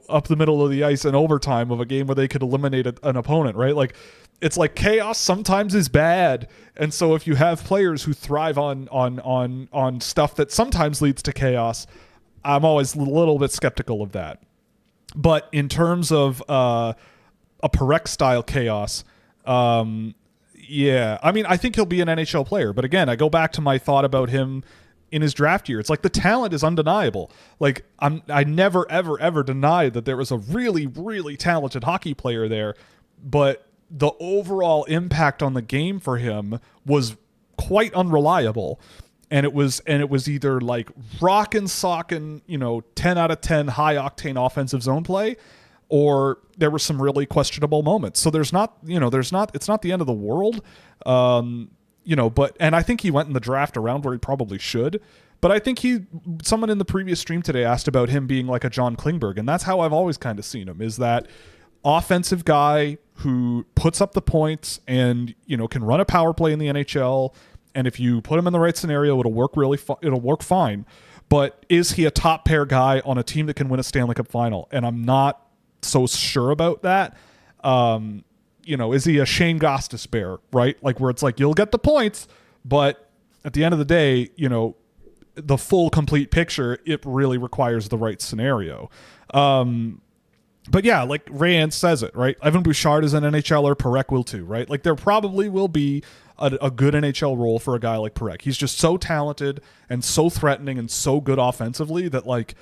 up the middle of the ice in overtime of a game where they could eliminate an opponent, right? Like, it's like chaos sometimes is bad. And so if you have players who thrive on stuff that sometimes leads to chaos, I'm always a little bit skeptical of that. But in terms of a Parekh style chaos, yeah, I mean, I think he'll be an NHL player. But again, I go back to my thought about him in his draft year. It's like the talent is undeniable. Like, I never, ever, ever denied that there was a really, really talented hockey player there, but the overall impact on the game for him was quite unreliable. And it was either like rockin' sockin', 10 out of 10 high octane offensive zone play, or there were some really questionable moments. So it's not the end of the world. And I think he went in the draft around where he probably should. But I think someone in the previous stream today asked about him being like a John Klingberg, and that's how I've always kind of seen him, is that offensive guy who puts up the points and, can run a power play in the NHL. And if you put him in the right scenario, it'll work fine. But is he a top pair guy on a team that can win a Stanley Cup final? And I'm not so sure about that. Is he a Shane Gostisbehere, right? Like, where it's like, you'll get the points, but at the end of the day, the full complete picture, it really requires the right scenario. But yeah, like Rayanne says it, right? Evan Bouchard is an NHLer, Parekh will too, right? Like, there probably will be a good NHL role for a guy like Parekh. He's just so talented and so threatening and so good offensively that, like,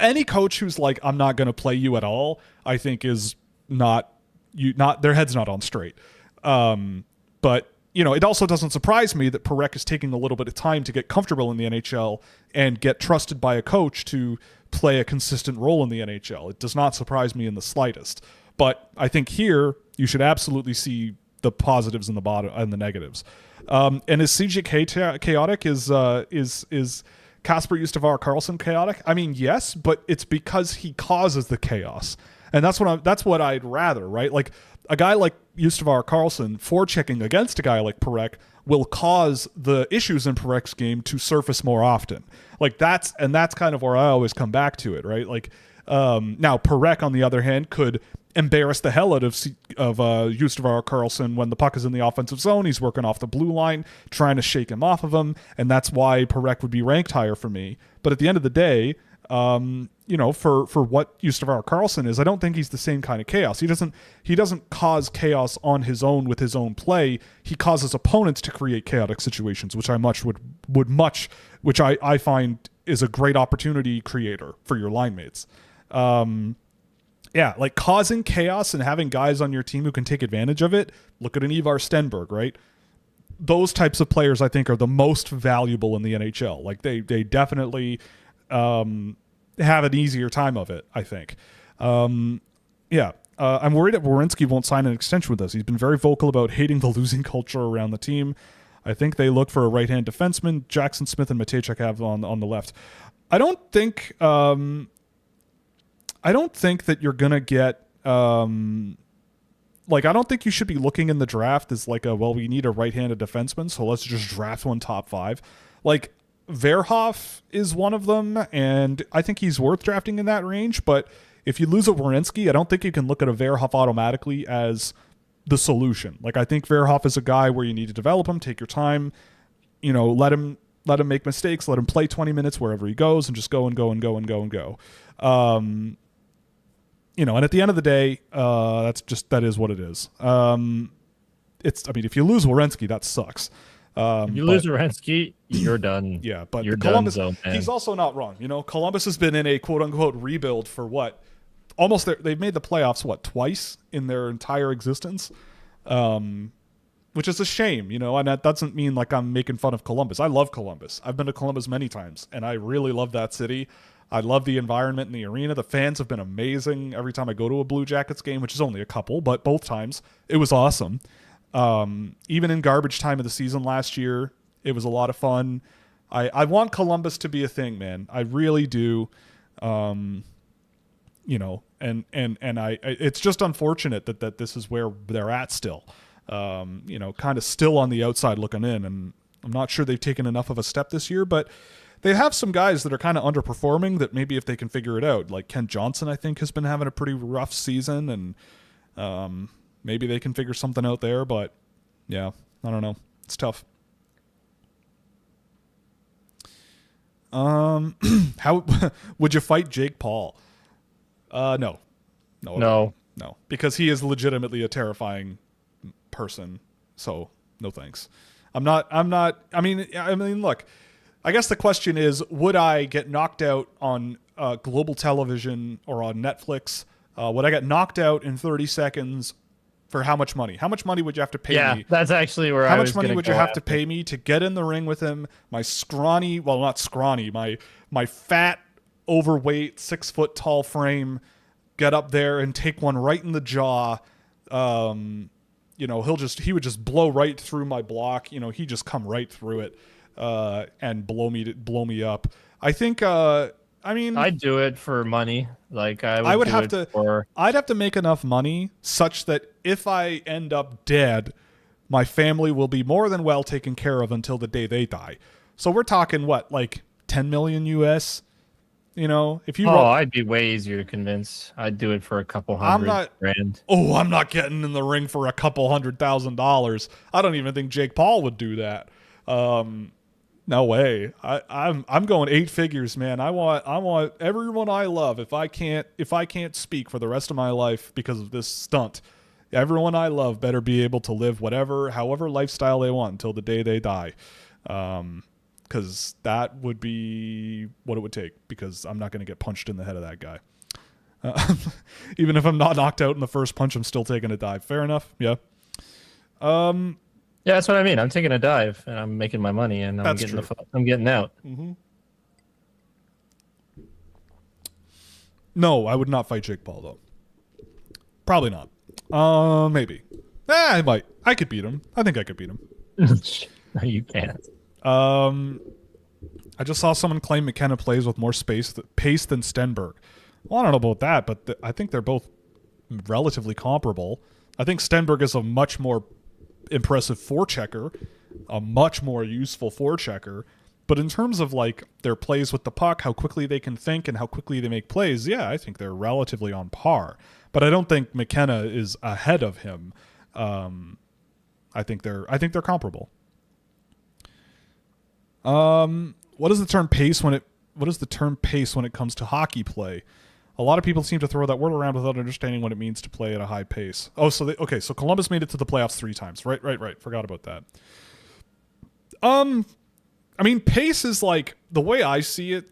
any coach who's like, I'm not going to play you at all, I think is their head's not on straight. But it also doesn't surprise me that Parekh is taking a little bit of time to get comfortable in the NHL and get trusted by a coach to play a consistent role in the NHL. It does not surprise me in the slightest. But I think here you should absolutely see the positives and the negatives. And is CJ chaotic? Is Kasper Justavar Karlsson chaotic? I mean, yes, but it's because he causes the chaos. And that's what I'd rather, right? Like, a guy like Justavar Karlsson forechecking against a guy like Parekh will cause the issues in Parech's game to surface more often. Like, that's kind of where I always come back to it, right? Like, now Parekh, on the other hand, could embarrass the hell out of Gustav Karlsson when the puck is in the offensive zone. He's working off the blue line, trying to shake him off of him, and that's why Parekh would be ranked higher for me. But at the end of the day, for what Gustav Karlsson is, I don't think he's the same kind of chaos. He doesn't cause chaos on his own with his own play. He causes opponents to create chaotic situations, which I find is a great opportunity creator for your line mates. Like causing chaos and having guys on your team who can take advantage of it. Look at an Ivar Stenberg, right? Those types of players, I think, are the most valuable in the NHL. Like they definitely have an easier time of it, I think. I'm worried that Werenski won't sign an extension with us. He's been very vocal about hating the losing culture around the team. I think they look for a right-hand defenseman. Jackson Smith and Matejchuk have on the left. I don't think that you're gonna get I don't think you should be looking in the draft as like we need a right-handed defenseman, so let's just draft one top 5. Like Verhoff is one of them, and I think he's worth drafting in that range. But if you lose a Werenski, I don't think you can look at a Verhoff automatically as the solution. Like I think Verhoff is a guy where you need to develop him, take your time, let him make mistakes, let him play 20 minutes wherever he goes, and just go and go and go and go and go. And at the end of the day, that is what it is. If you lose Werenski, that sucks. If you lose Werenski, you're done. Yeah, but you're Columbus, done, he's also not wrong. Columbus has been in a quote-unquote rebuild for what? Almost they've made the playoffs, twice in their entire existence, which is a shame, and that doesn't mean like I'm making fun of Columbus. I love Columbus. I've been to Columbus many times, and I really love that city. I love the environment in the arena. The fans have been amazing every time I go to a Blue Jackets game, which is only a couple, but both times it was awesome. Even in garbage time of the season last year, it was a lot of fun. I want Columbus to be a thing, man. I really do. It's just unfortunate that this is where they're at still. Kind of still on the outside looking in, and I'm not sure they've taken enough of a step this year, but they have some guys that are kind of underperforming that maybe if they can figure it out, like Kent Johnson, I think has been having a pretty rough season, and maybe they can figure something out there, but yeah, I don't know. It's tough. How would you fight Jake Paul? No, because he is legitimately a terrifying person. So no thanks. I'm not. I mean, look. I guess the question is, would I get knocked out on global television or on Netflix? Would I get knocked out in 30 seconds? For how much money? How much money would you have to pay me? Yeah, that's actually where How much money would you have to pay me to get in the ring with him? My scrawny, well, not scrawny, my fat, overweight, 6 foot tall frame, get up there and take one right in the jaw. He would just blow right through my block. He just come right through it and blow me up. I think. I'd do it for money. Like I'd have to make enough money such that if I end up dead, my family will be more than well taken care of until the day they die. So we're talking what, like 10 million US? If you I'd be way easier to convince. I'd do it for a couple $100,000. I'm not getting in the ring for a couple $100,000. I don't even think Jake Paul would do that. No way. I'm going 8 figures, man. I want everyone I love. If I can't speak for the rest of my life because of this stunt, everyone I love better be able to live however lifestyle they want until the day they die. Because that would be what it would take, because I'm not going to get punched in the head of that guy. Even if I'm not knocked out in the first punch, I'm still taking a dive. Fair enough. Yeah. Yeah, that's what I mean. I'm taking a dive and I'm making my money, and I'm getting out. Mm-hmm. No, I would not fight Jake Paul though. Probably not. Maybe. I might. I could beat him. I think I could beat him. No, you can't. I just saw someone claim McKenna plays with more pace than Stenberg. Well, I don't know about that, but I think they're both relatively comparable. I think Stenberg is a much more impressive forechecker, a much more useful forechecker. But in terms of like their plays with the puck, how quickly they can think and how quickly they make plays, yeah, I think they're relatively on par. but I don't think McKenna is ahead of him. I think they're comparable. What is the term pace when it comes to hockey play? A lot of people seem to throw that word around without understanding what it means to play at a high pace. Oh, so Columbus made it to the playoffs 3 times. Right. Forgot about that. I mean, pace is like, the way I see it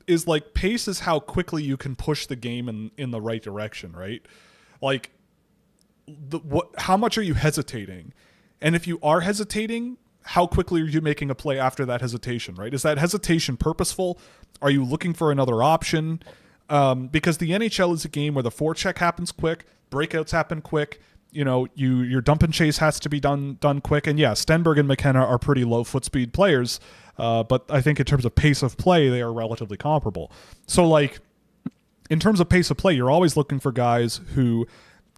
is like, pace is how quickly you can push the game in the right direction, right? Like, how much are you hesitating? And if you are hesitating, how quickly are you making a play after that hesitation, right? Is that hesitation purposeful? Are you looking for another option? Because the NHL is a game where the forecheck happens quick, breakouts happen quick. You know, your dump and chase has to be done quick. And yeah, Stenberg and McKenna are pretty low foot speed players, but I think in terms of pace of play, they are relatively comparable. So, like, in terms of pace of play, you're always looking for guys who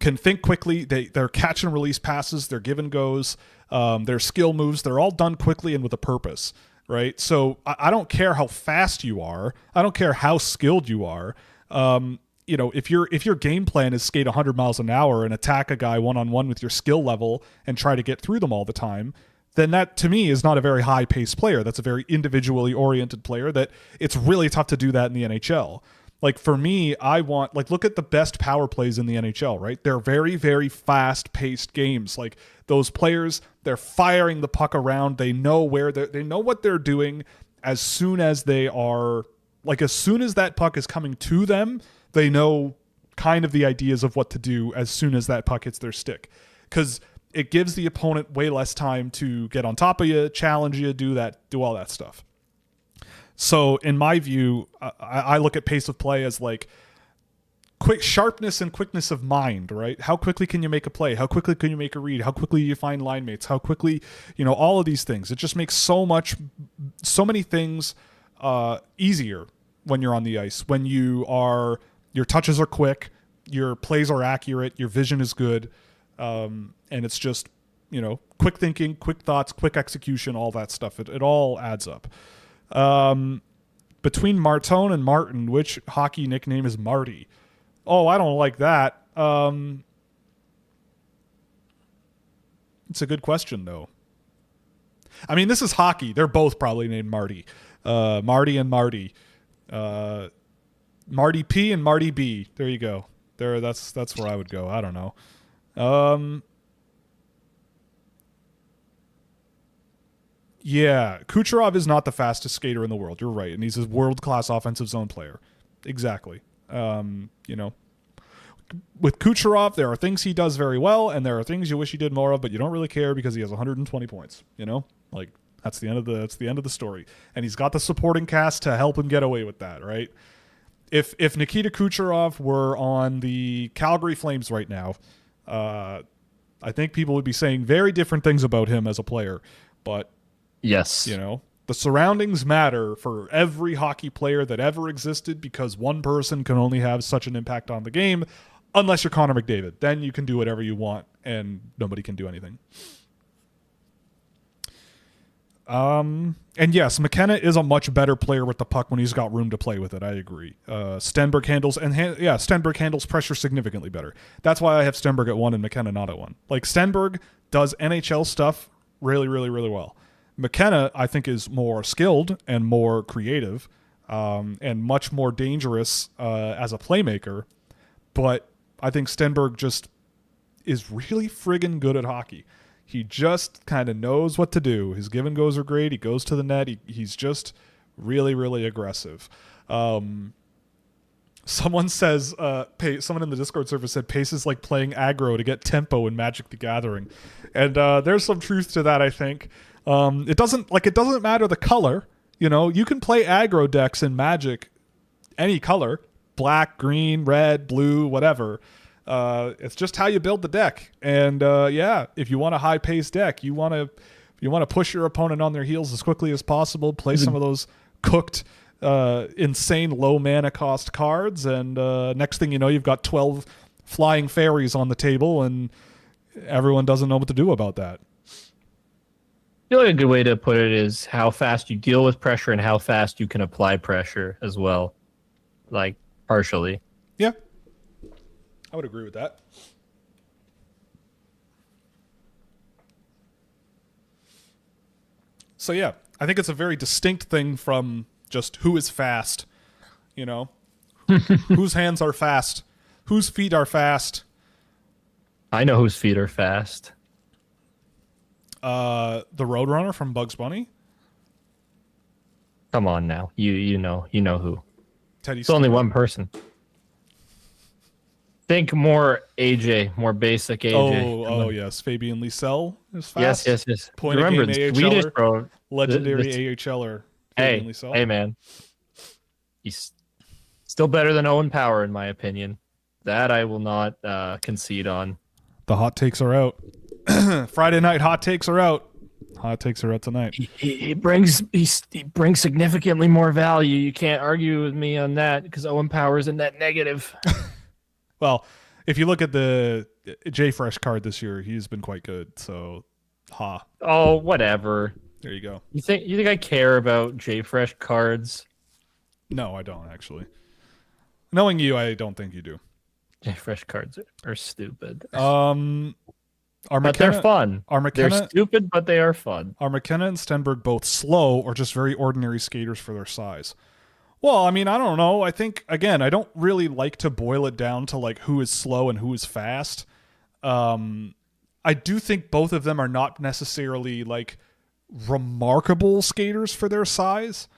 can think quickly. Their catch and release passes, their give and goes, their skill moves, they're all done quickly and with a purpose, right? So I don't care how fast you are. I don't care how skilled you are. You know, if your game plan is skate 100 miles an hour and attack a guy one-on-one with your skill level and try to get through them all the time, then that, to me, is not a very high-paced player. That's a very individually oriented player that it's really tough to do that in the NHL. Like, for me, I want, like, look at the best power plays in the NHL, right? They're very, very fast-paced games. Like, those players, they're firing the puck around. They know they know what they're doing as soon as as soon as that puck is coming to them, they know kind of the ideas of what to do as soon as that puck hits their stick. Because it gives the opponent way less time to get on top of you, challenge you, do all that stuff. So in my view, I look at pace of play as like quick sharpness and quickness of mind, right? How quickly can you make a play? How quickly can you make a read? How quickly you find line mates? How quickly, all of these things. It just makes so many things easier when you're on the ice. When your touches are quick, your plays are accurate, your vision is good, and it's just, quick thinking, quick thoughts, quick execution, all that stuff. It all adds up. Between Martone and Martin, which hockey nickname is Marty? Oh, I don't like that. It's a good question, though. I mean, this is hockey. They're both probably named Marty. Marty and Marty. Marty P and Marty B. There you go. That's where I would go. I don't know. Yeah, Kucherov is not the fastest skater in the world. You're right, and he's a world-class offensive zone player. Exactly. With Kucherov, there are things he does very well, and there are things you wish he did more of, but you don't really care because he has 120 points. Like that's the end of the story, and he's got the supporting cast to help him get away with that, right? If Nikita Kucherov were on the Calgary Flames right now, I think people would be saying very different things about him as a player, but. Yes. The surroundings matter for every hockey player that ever existed because one person can only have such an impact on the game unless you're Connor McDavid. Then you can do whatever you want and nobody can do anything. And yes, McKenna is a much better player with the puck when he's got room to play with it. I agree. Stenberg handles pressure significantly better. That's why I have Stenberg at 1 and McKenna not at 1. Like, Stenberg does NHL stuff really, really, really well. McKenna, I think, is more skilled and more creative and much more dangerous as a playmaker. But I think Stenberg just is really friggin' good at hockey. He just kind of knows what to do. His give and goes are great. He goes to the net. He's just really, really aggressive. Someone says, someone in the Discord server said pace is like playing aggro to get tempo in Magic the Gathering. And there's some truth to that, I think. It doesn't matter the color. You can play aggro decks in Magic any color, black, green, red, blue, whatever. It's just how you build the deck. And if you want a high-paced deck, you want to push your opponent on their heels as quickly as possible, play some of those cooked, insane low mana cost cards, and next thing you know, you've got 12 flying fairies on the table, and everyone doesn't know what to do about that. I feel like a good way to put it is how fast you deal with pressure and how fast you can apply pressure as well, like partially. Yeah, I would agree with that. So yeah, I think it's a very distinct thing from just who is fast, you know, whose hands are fast, whose feet are fast. I know whose feet are fast. The Roadrunner from Bugs Bunny, Come on now, you know who. Teddy. It's only one person. Think more AJ, more basic AJ. Oh yes, Fabian Liesel is fast. Yes. Point Remember, game the AHLer, Swedish bro. legendary AHLer. Fabian Liesel. Hey, man. He's still better than Owen Power, in my opinion. That I will not concede on. The hot takes are out. Friday night hot takes are out. Hot takes are out tonight. He brings significantly more value. You can't argue with me on that because Owen Power is a net negative. Well, if you look at the J Fresh card this year, he's been quite good. So, Oh, whatever. There you go. You think I care about J Fresh cards? No, I don't actually. Knowing you, I don't think you do. J Fresh cards are stupid. But they're fun. They're stupid, but they are fun. Are McKenna and Stenberg both slow or just very ordinary skaters for their size? Well, I mean, I don't know. I think, again, I don't really like to boil it down to like who is slow and who is fast. I do think both of them are not necessarily like remarkable skaters for their size.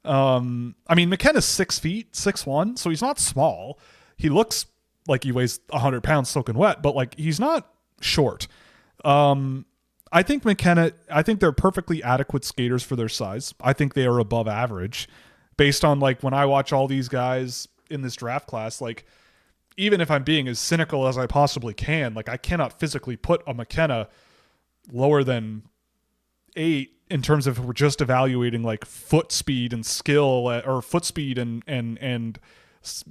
I mean, McKenna's 6 feet, 6'1", so he's not small. He looks like he weighs 100 pounds soaking wet, but like he's not short. I think they're perfectly adequate skaters for their size. I think they are above average based on like when I watch all these guys in this draft class, like even if I'm being as cynical as I possibly can, like I cannot physically put a McKenna lower than 8 in terms of if we're just evaluating like foot speed and skill or foot speed and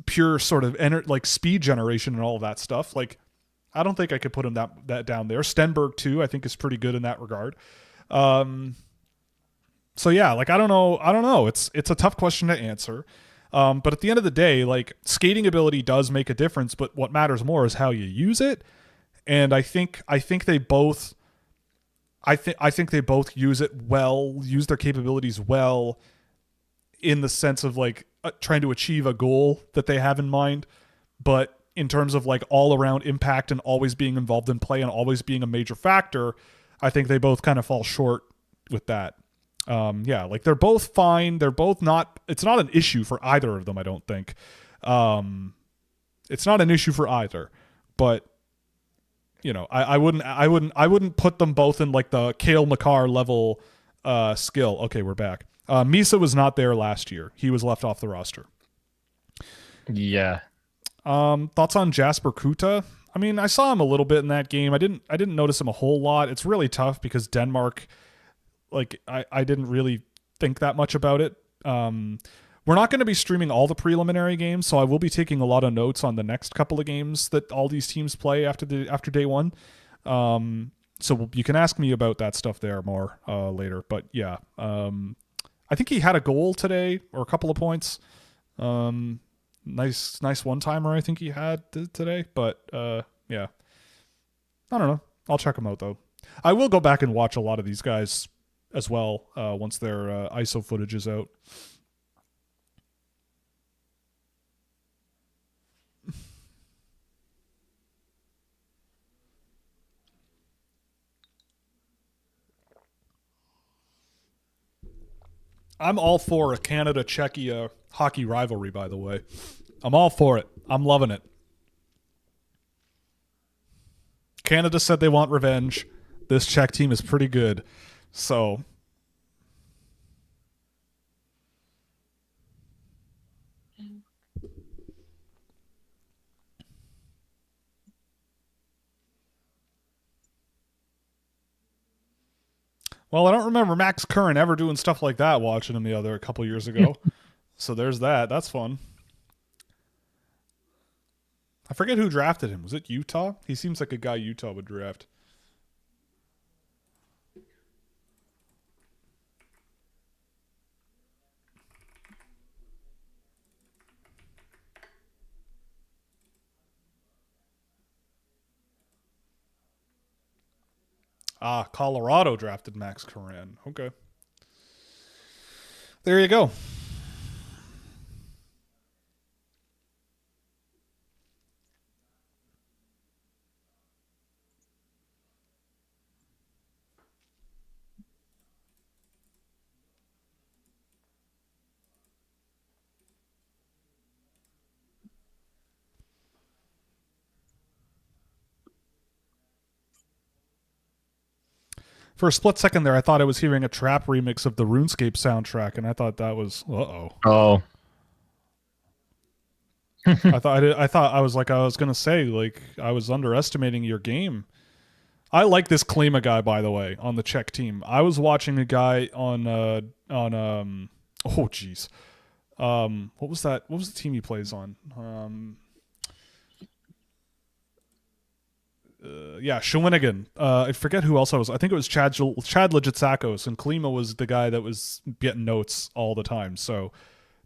pure sort of like speed generation and all of that stuff. Like, I don't think I could put him that down there. Stenberg too, I think is pretty good in that regard. So yeah, like I don't know. It's a tough question to answer. But at the end of the day, like skating ability does make a difference, but what matters more is how you use it. And I think they both use it well, use their capabilities well in the sense of like trying to achieve a goal that they have in mind, but in terms of like all around impact and always being involved in play and always being a major factor, I think they both kind of fall short with that. Yeah, like they're both fine. They're both not, it's not an issue for either of them, I don't think. It's not an issue for either, but you know, I wouldn't put them both in like the Cale Makar level skill. Okay, we're back. Misa was not there last year. He was left off the roster. Yeah. Thoughts on Jasper Kuta? I mean, I saw him a little bit in that game. I didn't notice him a whole lot. It's really tough because Denmark, like I didn't really think that much about it. We're not going to be streaming all the preliminary games, so I will be taking a lot of notes on the next couple of games that all these teams play after day one. So you can ask me about that stuff there more later. But yeah, I think he had a goal today or a couple of points. Nice one-timer I think he had today. But yeah, I don't know. I'll check him out though. I will go back and watch a lot of these guys as well once their ISO footage is out. I'm all for a Canada-Czechia hockey rivalry, by the way. I'm all for it. I'm loving it. Canada said they want revenge. This Czech team is pretty good. So well, I don't remember Max Curran ever doing stuff like that watching him a couple years ago. So there's that. That's fun. I forget who drafted him. Was it Utah? He seems like a guy Utah would draft. Colorado drafted Max Coran. Okay. There you go. For a split second there, I thought I was hearing a trap remix of the RuneScape soundtrack, and I thought that was Oh. I was gonna say, like, I was underestimating your game. I like this Klima guy, by the way, on the Czech team. I was watching a guy on what was that? What was the team he plays on? Shawinigan. I forget who else I was. I think it was Chad Legitsakos, and Klima was the guy that was getting notes all the time. So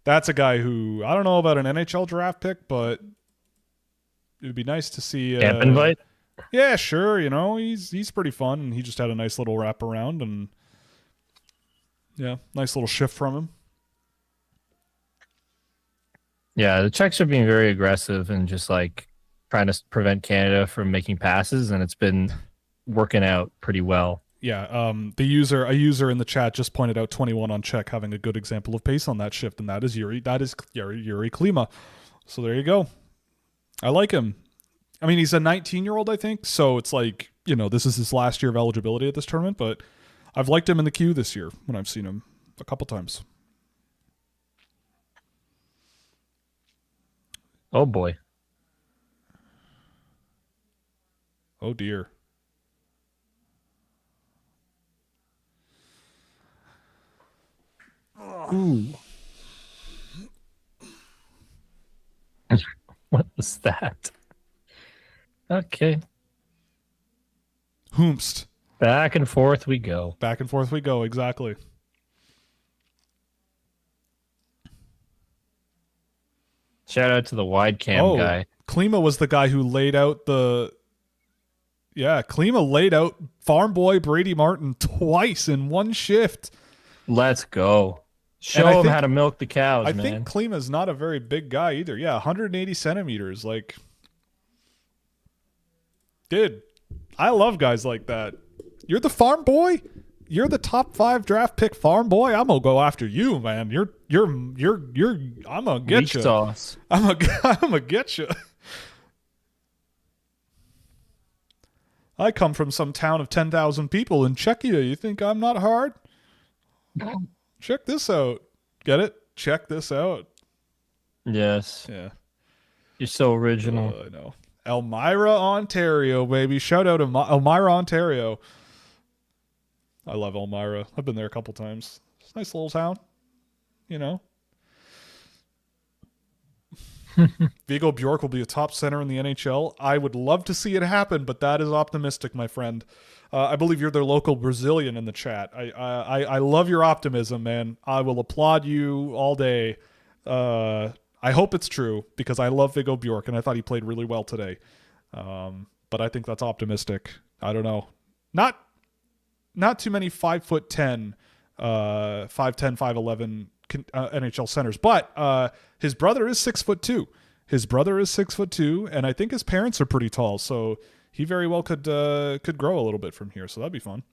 that's a guy who, I don't know about an NHL draft pick, but it would be nice to see. Camp invite? Yeah, sure. You know, he's pretty fun, and he just had a nice little wrap around, and yeah, nice little shift from him. Yeah, the Czechs are being very aggressive and just like trying to prevent Canada from making passes, and it's been working out pretty well. Yeah, a user in the chat just pointed out 21 on Czech having a good example of pace on that shift, and that is Yuri Klima. So there you go. I like him. I mean, he's a 19-year-old, I think, so it's like, you know, this is his last year of eligibility at this tournament, but I've liked him in the queue this year when I've seen him a couple times. Oh, boy. Oh, dear. Ooh. What was that? Okay. Hoomst. Back and forth we go. Back and forth we go, exactly. Shout out to the wide cam guy. Klima was the guy who laid out the... Yeah, Klima laid out Farm Boy Brady Martin twice in one shift. Let's go. Show him how to milk the cows, man. I think Klima's not a very big guy either. Yeah, 180 centimeters. Like, dude, I love guys like that. You're the farm boy. You're the top 5 draft pick farm boy. I'm gonna go after you, man. I'm gonna get you. Sauce. I'm gonna get you. I come from some town of 10,000 people in Czechia. You think I'm not hard? Check this out. Get it? Check this out. Yes. Yeah. You're so original. I know. Elmira, Ontario, baby. Shout out to Elmira, Ontario. I love Elmira. I've been there a couple times. It's a nice little town. You know. Viggo Bjork will be a top center in the NHL. I would love to see it happen, but that is optimistic, my friend. I believe you're their local Brazilian in the chat. I love your optimism, man. I will applaud you all day. I hope it's true because I love Viggo Bjork and I thought he played really well today. But I think that's optimistic. I don't know. Not too many 5'10", 5'10", 5'11" NHL centers, but his brother is 6'2". His brother is 6'2", and I think his parents are pretty tall, so he very well could grow a little bit from here. So that'd be fun.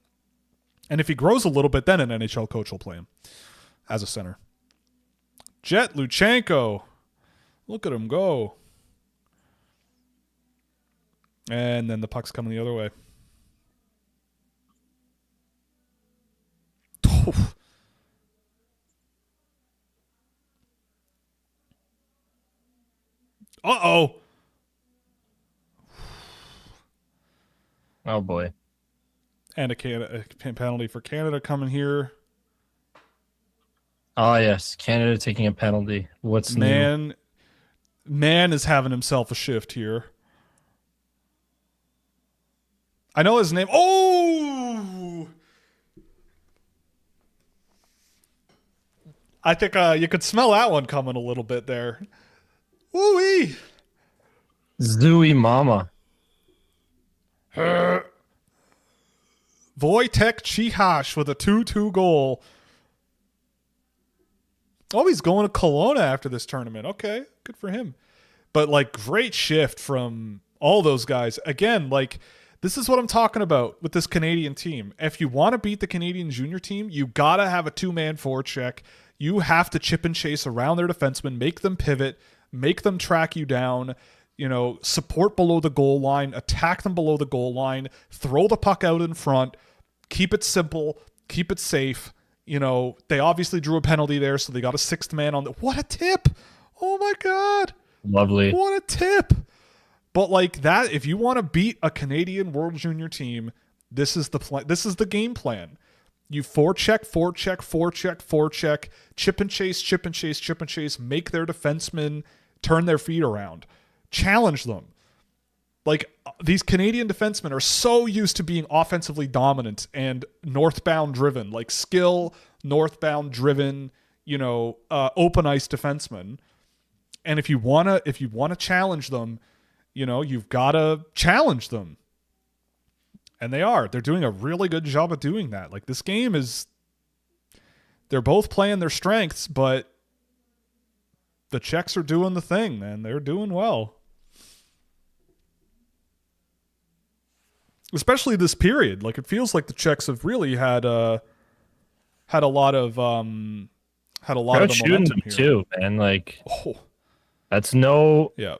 And if he grows a little bit, then an NHL coach will play him as a center. Jet Luchenko, look at him go. And then the puck's coming the other way. Uh-oh. Oh, boy. And a penalty for Canada coming here. Oh, yes. Canada taking a penalty. What's new? Man is having himself a shift here. I know his name. Oh! I think you could smell that one coming a little bit there. Woo-wee! Zooey Mama. Wojtek Cichasz with a 2-2 goal. Oh, he's going to Kelowna after this tournament. Okay, good for him. But, like, great shift from all those guys. Again, like, this is what I'm talking about with this Canadian team. If you want to beat the Canadian junior team, you got to have a two-man forecheck. You have to chip and chase around their defensemen, make them pivot, make them track you down, support below the goal line, attack them below the goal line, throw the puck out in front, keep it simple, keep it safe. They obviously drew a penalty there, so they got a sixth man on the... What a tip! Oh my God! Lovely. What a tip! But like that, if you want to beat a Canadian World Junior team, this is the plan. This is the game plan. You forecheck, chip and chase, make their defensemen turn their feet around, challenge them. Like, these Canadian defensemen are so used to being offensively dominant and northbound driven, like skill, northbound driven, open ice defensemen. And if you wanna challenge them, you've got to challenge them. And they're doing a really good job of doing that. Like, this game they're both playing their strengths, but the Czechs are doing the thing, man. They're doing well. Especially this period. Like, it feels like the Czechs have really had a lot of the momentum here too, man. Like, that's no... Yeah.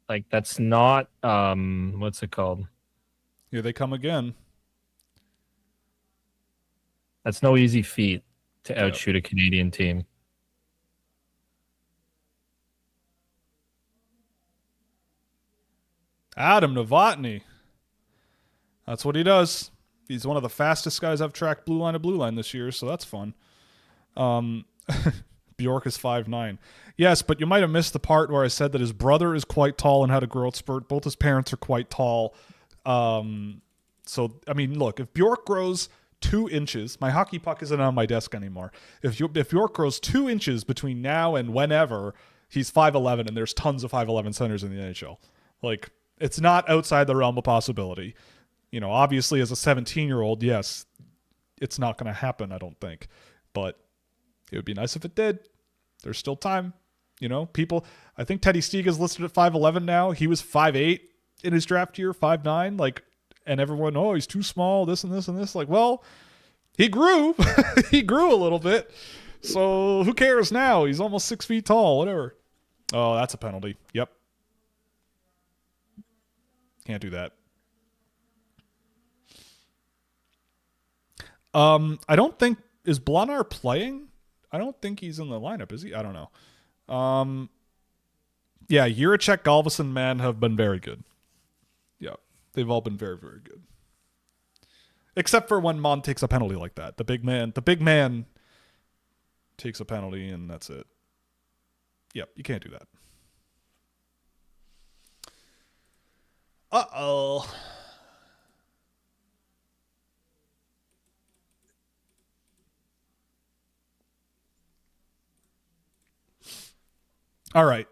Like, that's not, what's it called? Here they come again. That's no easy feat to outshoot a Canadian team. Adam Novotny. That's what he does. He's one of the fastest guys I've tracked blue line to blue line this year, so that's fun. Bjork is 5'9". Yes, but you might have missed the part where I said that his brother is quite tall and had a growth spurt. Both his parents are quite tall. So, I mean, look, if Bjork grows 2 inches, my hockey puck isn't on my desk anymore. If Bjork grows 2 inches between now and whenever, he's 5'11", and there's tons of 5'11" centers in the NHL. Like, it's not outside the realm of possibility. Obviously, as a 17-year-old, yes, it's not going to happen, I don't think. But it would be nice if it did. There's still time. People, I think Teddy Stiga is listed at 5'11" now. He was 5'8" in his draft year, 5'9", like, and everyone, he's too small, this and this and this. Like, well, he grew. He grew a little bit. So who cares now? He's almost 6 feet tall, whatever. Oh, that's a penalty. Yep. Can't do that. I don't think, is Blanar playing? I don't think he's in the lineup, is he? I don't know. Yeah, Juracek, Galveston, man, have been very good. Yeah, they've all been very, very good. Except for when Mon takes a penalty like that. The big man takes a penalty, and that's it. Yep, you can't do that. Uh-oh. All right.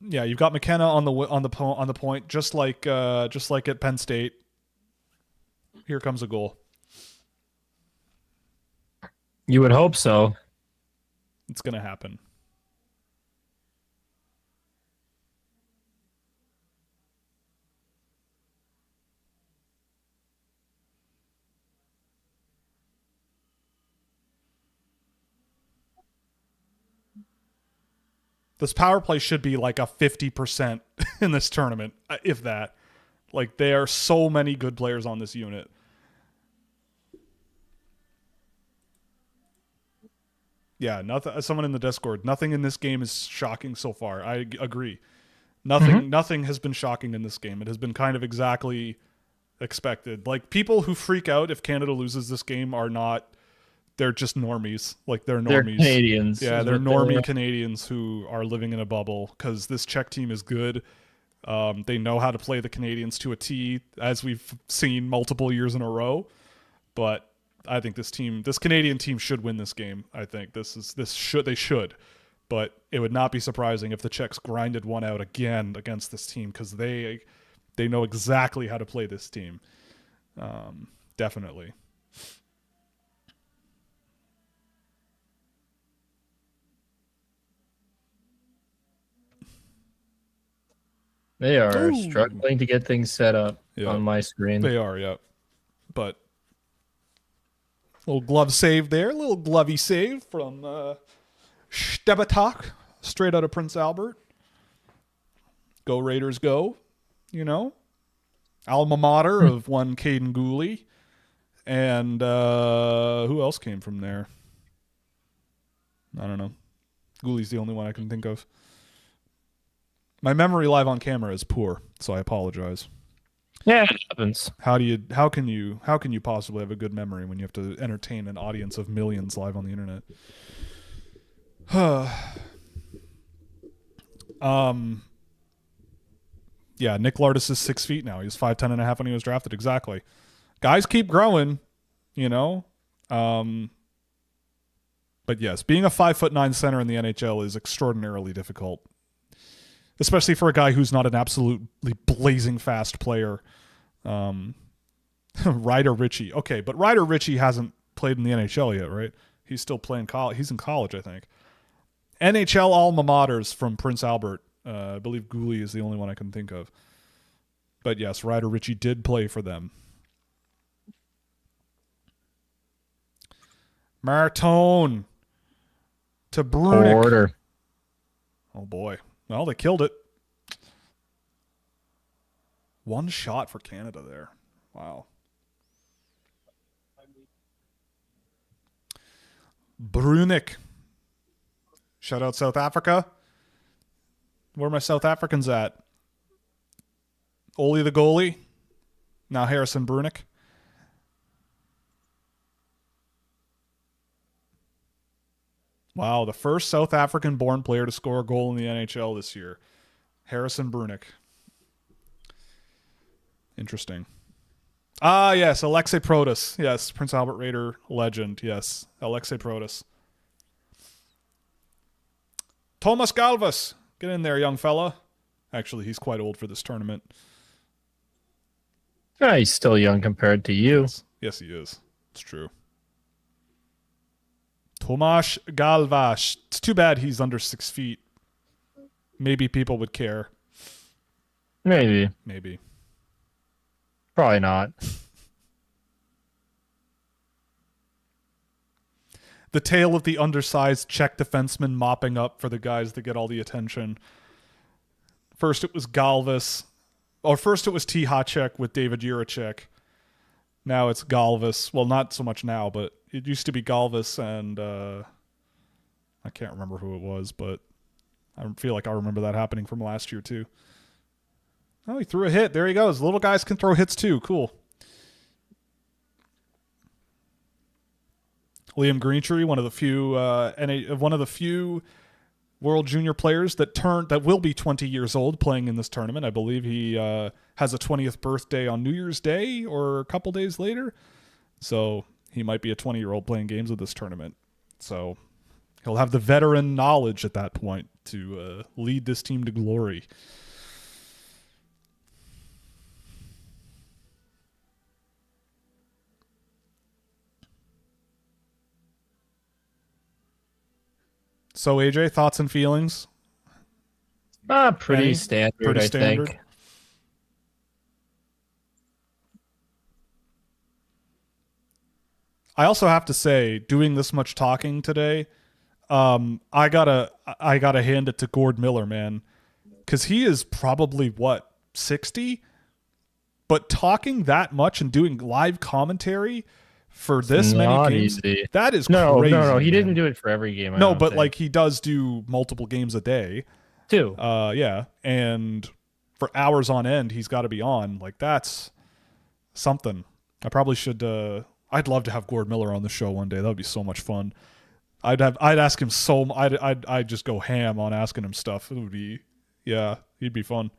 Yeah, you've got McKenna on the point, just like at Penn State. Here comes a goal. You would hope so. It's going to happen. This power play should be like a 50% in this tournament, if that. Like, there are so many good players on this unit. Yeah, nothing. Someone in the Discord. Nothing in this game is shocking so far. I agree. Nothing has been shocking in this game. It has been kind of exactly expected. Like, people who freak out if Canada loses this game are not. They're just normies. Like, they're normies. They're Canadians. Yeah, they're normie Canadians who are living in a bubble because this Czech team is good. They know how to play the Canadians to a T, as we've seen multiple years in a row. But I think this Canadian team should win this game. I think they should. But it would not be surprising if the Czechs grinded one out again against this team because they They know exactly how to play this team. Definitely. They are struggling to get things set up on my screen. They are, yeah. But little glove save there. Little glovey save from Stebatok, straight out of Prince Albert. Go Raiders, go. You know. Alma mater of one Caden Gooley. And who else came from there? I don't know. Gooley's the only one I can think of. My memory live on camera is poor, so I apologize. Yeah, it happens. How can you possibly have a good memory when you have to entertain an audience of millions live on the internet? Yeah, Nick Lardis is 6 feet now. He was 5'10" and a half when he was drafted. Exactly. Guys keep growing, you know. But yes, being a 5'9" center in the NHL is extraordinarily difficult. Especially for a guy who's not an absolutely blazing fast player. Ryder Ritchie. Okay, but Ryder Ritchie hasn't played in the NHL yet, right? He's still playing college. He's in college, I think. NHL alma maters from Prince Albert. I believe Gooley is the only one I can think of. But yes, Ryder Ritchie did play for them. Martone to Brunick. Order. Oh, boy. Well, they killed it. One shot for Canada there. Wow. Brunick. Shout out South Africa. Where are my South Africans at? Oli the goalie. Now Harrison Brunick. Wow, the first South African-born player to score a goal in the NHL this year. Harrison Brunick. Interesting. Ah, yes, Alexei Protas. Yes, Prince Albert Raider legend. Yes, Alexei Protas. Thomas Galvas. Get in there, young fella. Actually, he's quite old for this tournament. Yeah, he's still young compared to you. Yes, he is. It's true. Tomas Galvas. It's too bad he's under 6 feet. Maybe people would care. Maybe. Probably not. The tale of the undersized Czech defenseman mopping up for the guys that get all the attention. First it was Galvas. Or first it was T. Hacek with David Juracek. Now it's Galvas. Well, not so much now, but it used to be Galvas and I can't remember who it was, but I feel like I remember that happening from last year too. Oh, he threw a hit. There he goes. Little guys can throw hits too. Cool. Liam Greentree, one of the few World Junior players that will be 20 years old playing in this tournament. I believe he has a 20th birthday on New Year's Day or a couple days later. So he might be a 20-year-old playing games of this tournament. So he'll have the veteran knowledge at that point to lead this team to glory. So, AJ, thoughts and feelings? Pretty standard, I think. I also have to say, doing this much talking today, I gotta hand it to Gord Miller, man, because he is probably 60, but talking that much and doing live commentary for this many games, easy. That is crazy. No, he man. didn't do it for every game. But like he does do multiple games a day too. Yeah, and for hours on end, he's got to be on. Like that's something. I probably should. I'd love to have Gord Miller on the show one day. That would be so much fun. I'd ask him I'd just go ham on asking him stuff. It would be, yeah, he'd be fun.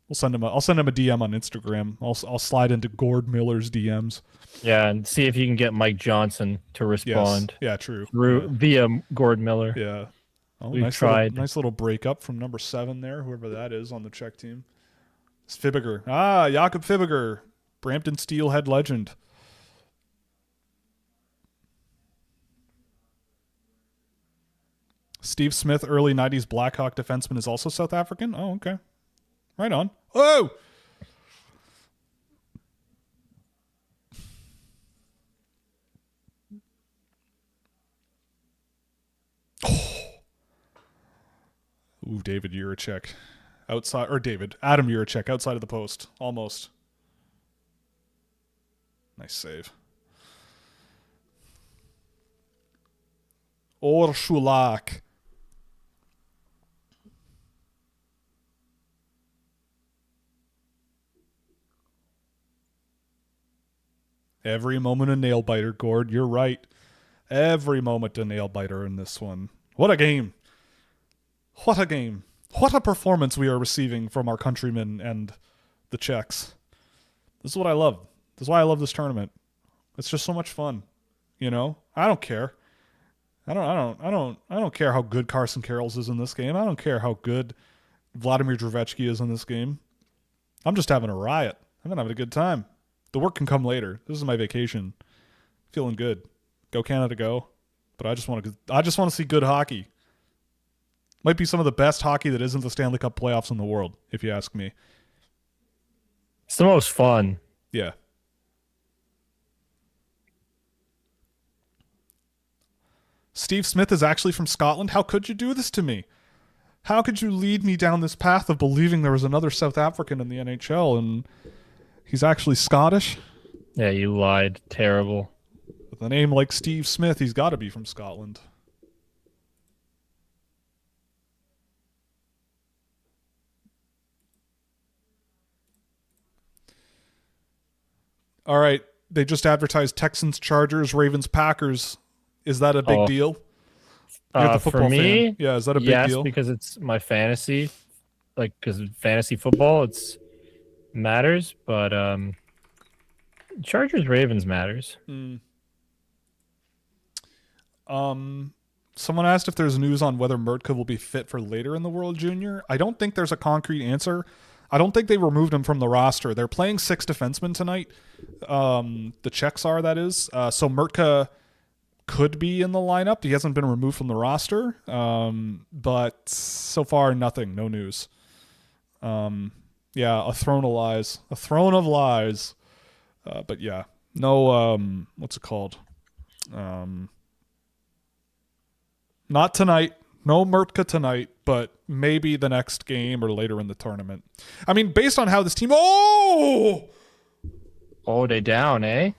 I'll send him a DM on Instagram. I'll slide into Gord Miller's DMs. Yeah, and see if you can get Mike Johnson to respond. Yes. Yeah, true. Via Gord Miller. Yeah. Oh, We've tried. Nice little breakup from number 7 there, whoever that is on the Czech team. It's Fibiger. Jakob Fibiger. Brampton Steelhead legend. Steve Smith, early 90s Blackhawk defenseman, is also South African? Oh, okay. Right on. Oh! Ooh, David Juracek. Adam Juracek, outside of the post. Almost. Nice save. Orshulak. Every moment a nail biter, Gord. You're right. Every moment a nail biter in this one. What a game. What a game. What a performance we are receiving from our countrymen and the Czechs. This is what I love. This is why I love this tournament. It's just so much fun. You know? I don't care. I don't care how good Carson Karels is in this game. I don't care how good Vladimir Drevechky is in this game. I'm just having a riot. I'm having a good time. The work can come later. This is my vacation. Feeling good. Go Canada, go. But I just want to see good hockey. Might be some of the best hockey that isn't the Stanley Cup playoffs in the world, if you ask me. It's the most fun. Yeah. Steve Smith is actually from Scotland. How could you do this to me? How could you lead me down this path of believing there was another South African in the NHL and he's actually Scottish? Yeah, you lied. Terrible. With a name like Steve Smith, he's got to be from Scotland. All right. They just advertised Texans, Chargers, Ravens, Packers. Is that a big deal? You're the football for me, fan. Yeah, is that a big deal? Yes, because it's my fantasy. Like, because fantasy football, it's matters. But Chargers, Ravens matters. Someone asked if there's news on whether Murtka will be fit for later in the World Junior. I don't think there's a concrete answer. I don't think they removed him from the roster. They're playing 6 defensemen tonight. The Czechs are, that is. So Murtka could be in the lineup. He hasn't been removed from the roster. But so far, nothing. No news. Yeah, a throne of lies. A throne of lies. But yeah, no, what's it called? Not tonight. No Murtka tonight, but maybe the next game or later in the tournament. I mean, based on how this team... Oh, they down, eh?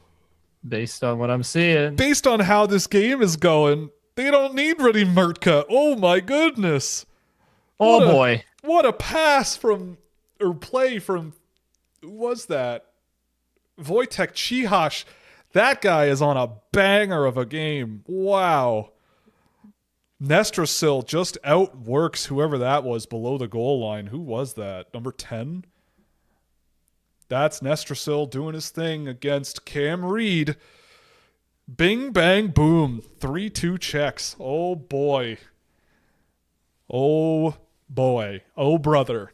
Based on what I'm seeing. Based on how this game is going, they don't need Ready Murtka. Oh, my goodness. Boy. What a pass play from... Who was that? Wojtek Cichasz. That guy is on a banger of a game. Wow. Nestrasil just outworks whoever that was below the goal line. Who was that? Number 10? That's Nestrasil doing his thing against Cam Reed. Bing, bang, boom. 3-2 Czechs. Oh, boy. Oh, boy. Oh, brother.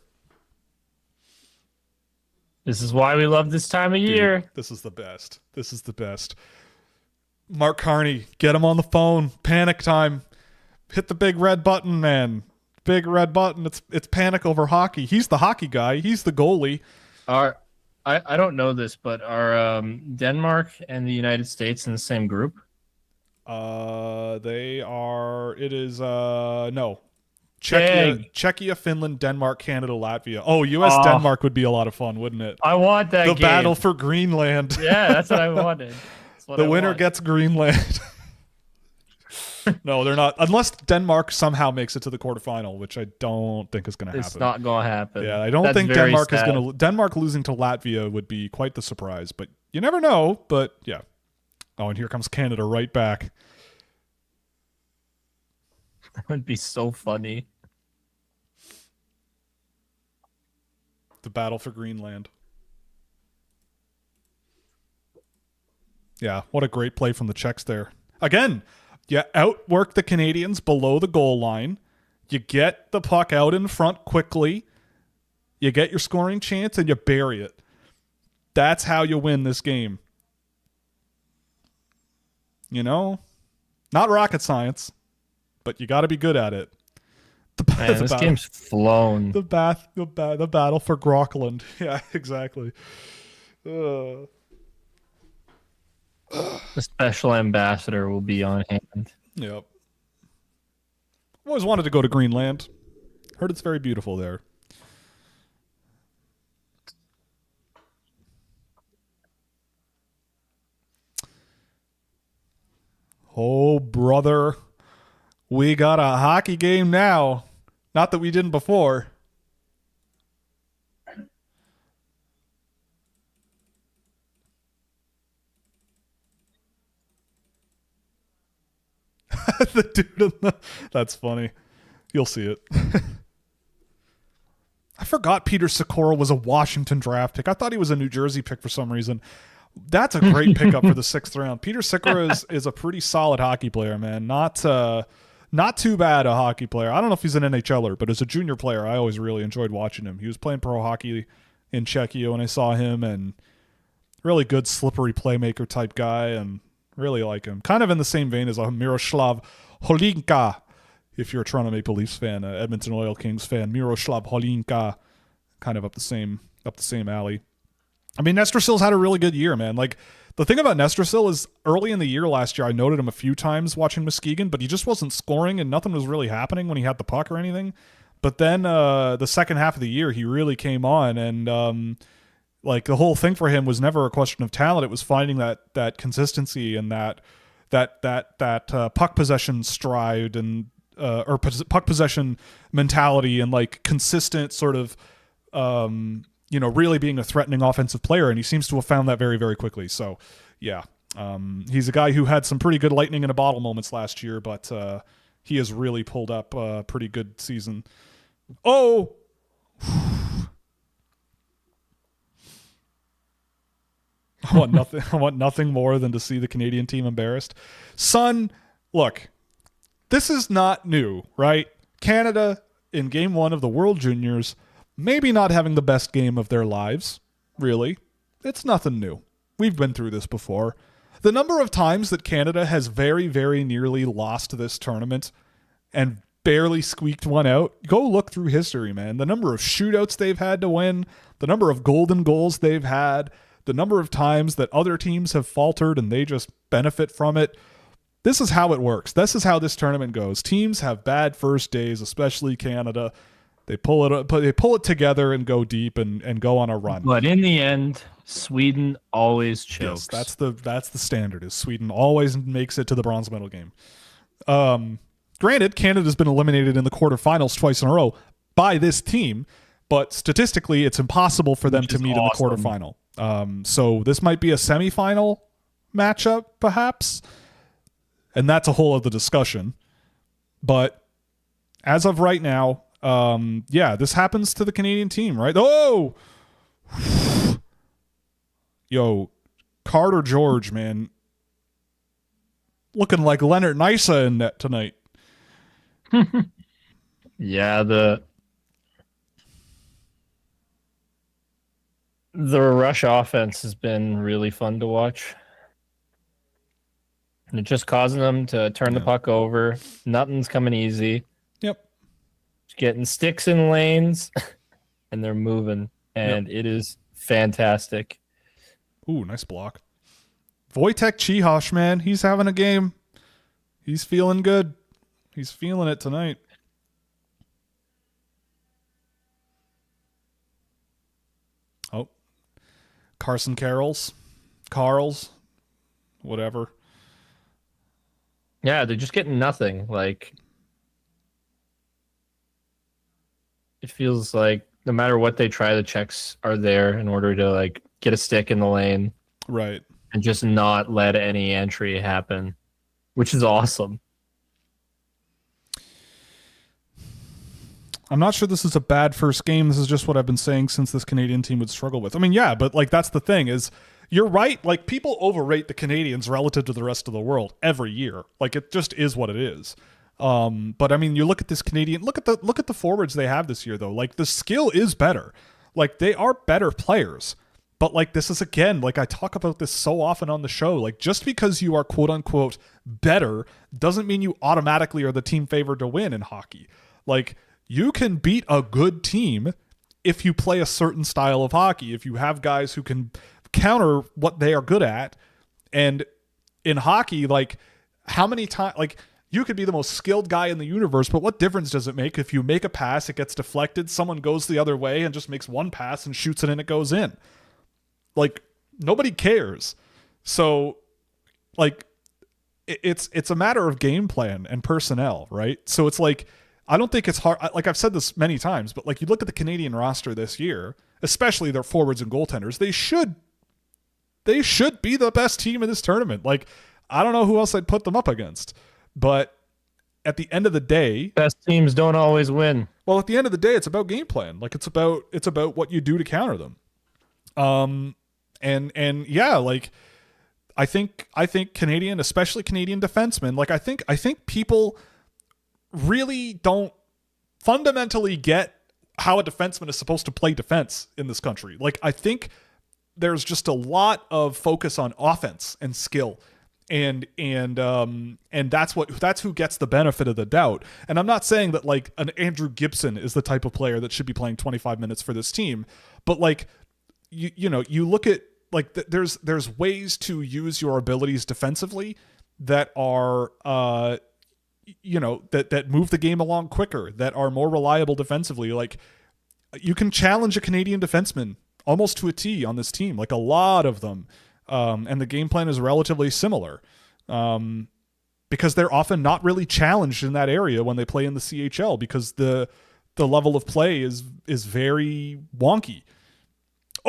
This is why we love this time of year. Dude, this is the best. This is the best. Mark Carney, get him on the phone. Panic time. Hit the big red button, man. Big red button. It's panic over hockey. He's the hockey guy. He's the goalie. I don't know this, but are Denmark and the United States in the same group? They are. It is no. Czechia, Finland, Denmark, Canada, Latvia. Oh, U.S.-Denmark would be a lot of fun, wouldn't it? I want that the game. battle for Greenland. Yeah, that's what I wanted. The winner gets Greenland. No, they're not. Unless Denmark somehow makes it to the quarterfinal, which I don't think is going to happen. It's not going to happen. Yeah, I don't think Denmark is going to. Denmark losing to Latvia would be quite the surprise, but you never know. But yeah. Oh, and here comes Canada right back. That would be so funny. The battle for Greenland. Yeah, what a great play from the Czechs there. Again, you outwork the Canadians below the goal line. You get the puck out in front quickly. You get your scoring chance and you bury it. That's how you win this game. You know? Not rocket science, but you got to be good at it. This game's flown. The battle for Grockland. Yeah, exactly. The special ambassador will be on hand. Yep. Always wanted to go to Greenland. Heard it's very beautiful there. Oh, brother. We got a hockey game now. Not that we didn't before. The dude in the... That's funny. You'll see it. I forgot Peter Sikora was a Washington draft pick. I thought he was a New Jersey pick for some reason. That's a great pickup for the 6th round. Peter Sikora is a pretty solid hockey player, man. Not too bad a hockey player. I don't know if he's an NHLer, but as a junior player, I always really enjoyed watching him. He was playing pro hockey in Czechia when I saw him, and really good slippery playmaker type guy, and really like him. Kind of in the same vein as a Miroslav Holinka, if you're a Toronto Maple Leafs fan, Edmonton Oil Kings fan. Miroslav Holinka, kind of up the same alley. I mean, Nestrasil's had a really good year, man. Like, the thing about Nestrasil is early in the year last year, I noted him a few times watching Muskegon, but he just wasn't scoring and nothing was really happening when he had the puck or anything. But then the second half of the year, he really came on, and like the whole thing for him was never a question of talent. It was finding that consistency and that puck possession stride and or puck possession mentality and like consistent sort of really being a threatening offensive player, and he seems to have found that very, very quickly. So, yeah, he's a guy who had some pretty good lightning in a bottle moments last year, but he has really pulled up a pretty good season. Oh! I want nothing more than to see the Canadian team embarrassed. Son, look, this is not new, right? Canada, in Game 1 of the World Juniors, maybe not having the best game of their lives, really. It's nothing new. We've been through this before. The number of times that Canada has very, very nearly lost this tournament and barely squeaked one out, go look through history, man. The number of shootouts they've had to win, the number of golden goals they've had, the number of times that other teams have faltered and they just benefit from it. This is how it works. This is how this tournament goes. Teams have bad first days, especially Canada. They pull it together and go deep and go on a run. But in the end, Sweden always chokes. Yes, that's the standard. Is Sweden always makes it to the bronze medal game. Granted, Canada's been eliminated in the quarterfinals twice in a row by this team, but statistically, it's impossible for them to meet in the quarterfinal. So this might be a semifinal matchup, perhaps, and that's a whole other discussion. But as of right now, this happens to the Canadian team, right? Oh, yo, Carter George, man, looking like Leonard Nysa in net tonight. Yeah, the rush offense has been really fun to watch. And it's just causing them to turn the puck over. Nothing's coming easy. Yep. Just getting sticks in lanes, and they're moving. And it is fantastic. Ooh, nice block. Wojtek Cichosz, man, he's having a game. He's feeling good. He's feeling it tonight. Oh. Carson Carls, whatever. Yeah, they're just getting nothing. Like, it feels like no matter what they try, the Czechs are there in order to like get a stick in the lane. Right. And just not let any entry happen, which is awesome. I'm not sure this is a bad first game. This is just what I've been saying since this Canadian team would struggle with. I mean, yeah, but like that's the thing is you're right. Like people overrate the Canadians relative to the rest of the world every year. Like it just is what it is. But I mean, you look at this Canadian, look at the forwards they have this year though. Like the skill is better. Like they are better players. But like this is again, like I talk about this so often on the show, like just because you are quote unquote better doesn't mean you automatically are the team favored to win in hockey. Like you can beat a good team if you play a certain style of hockey, if you have guys who can counter what they are good at. And in hockey, like how many times, like you could be the most skilled guy in the universe, but what difference does it make if you make a pass, it gets deflected, someone goes the other way and just makes one pass and shoots it and it goes in? Like nobody cares. So like it's a matter of game plan and personnel, right? So it's like I don't think it's hard. Like I've said this many times, but like you look at the Canadian roster this year, especially their forwards and goaltenders, they should be the best team in this tournament. Like I don't know who else I'd put them up against, but at the end of the day, best teams don't always win. Well, at the end of the day, it's about game plan. Like it's about what you do to counter them. And yeah, like I think Canadian, especially Canadian defensemen, like I think people really don't fundamentally get how a defenseman is supposed to play defense in this country. Like I think there's just a lot of focus on offense and skill. And that's who gets the benefit of the doubt. And I'm not saying that like an Andrew Gibson is the type of player that should be playing 25 minutes for this team, but like you know, you look at like there's ways to use your abilities defensively that are you know that move the game along quicker, that are more reliable defensively. Like you can challenge a Canadian defenseman almost to a T on this team, like a lot of them, and the game plan is relatively similar because they're often not really challenged in that area when they play in the CHL because the level of play is very wonky.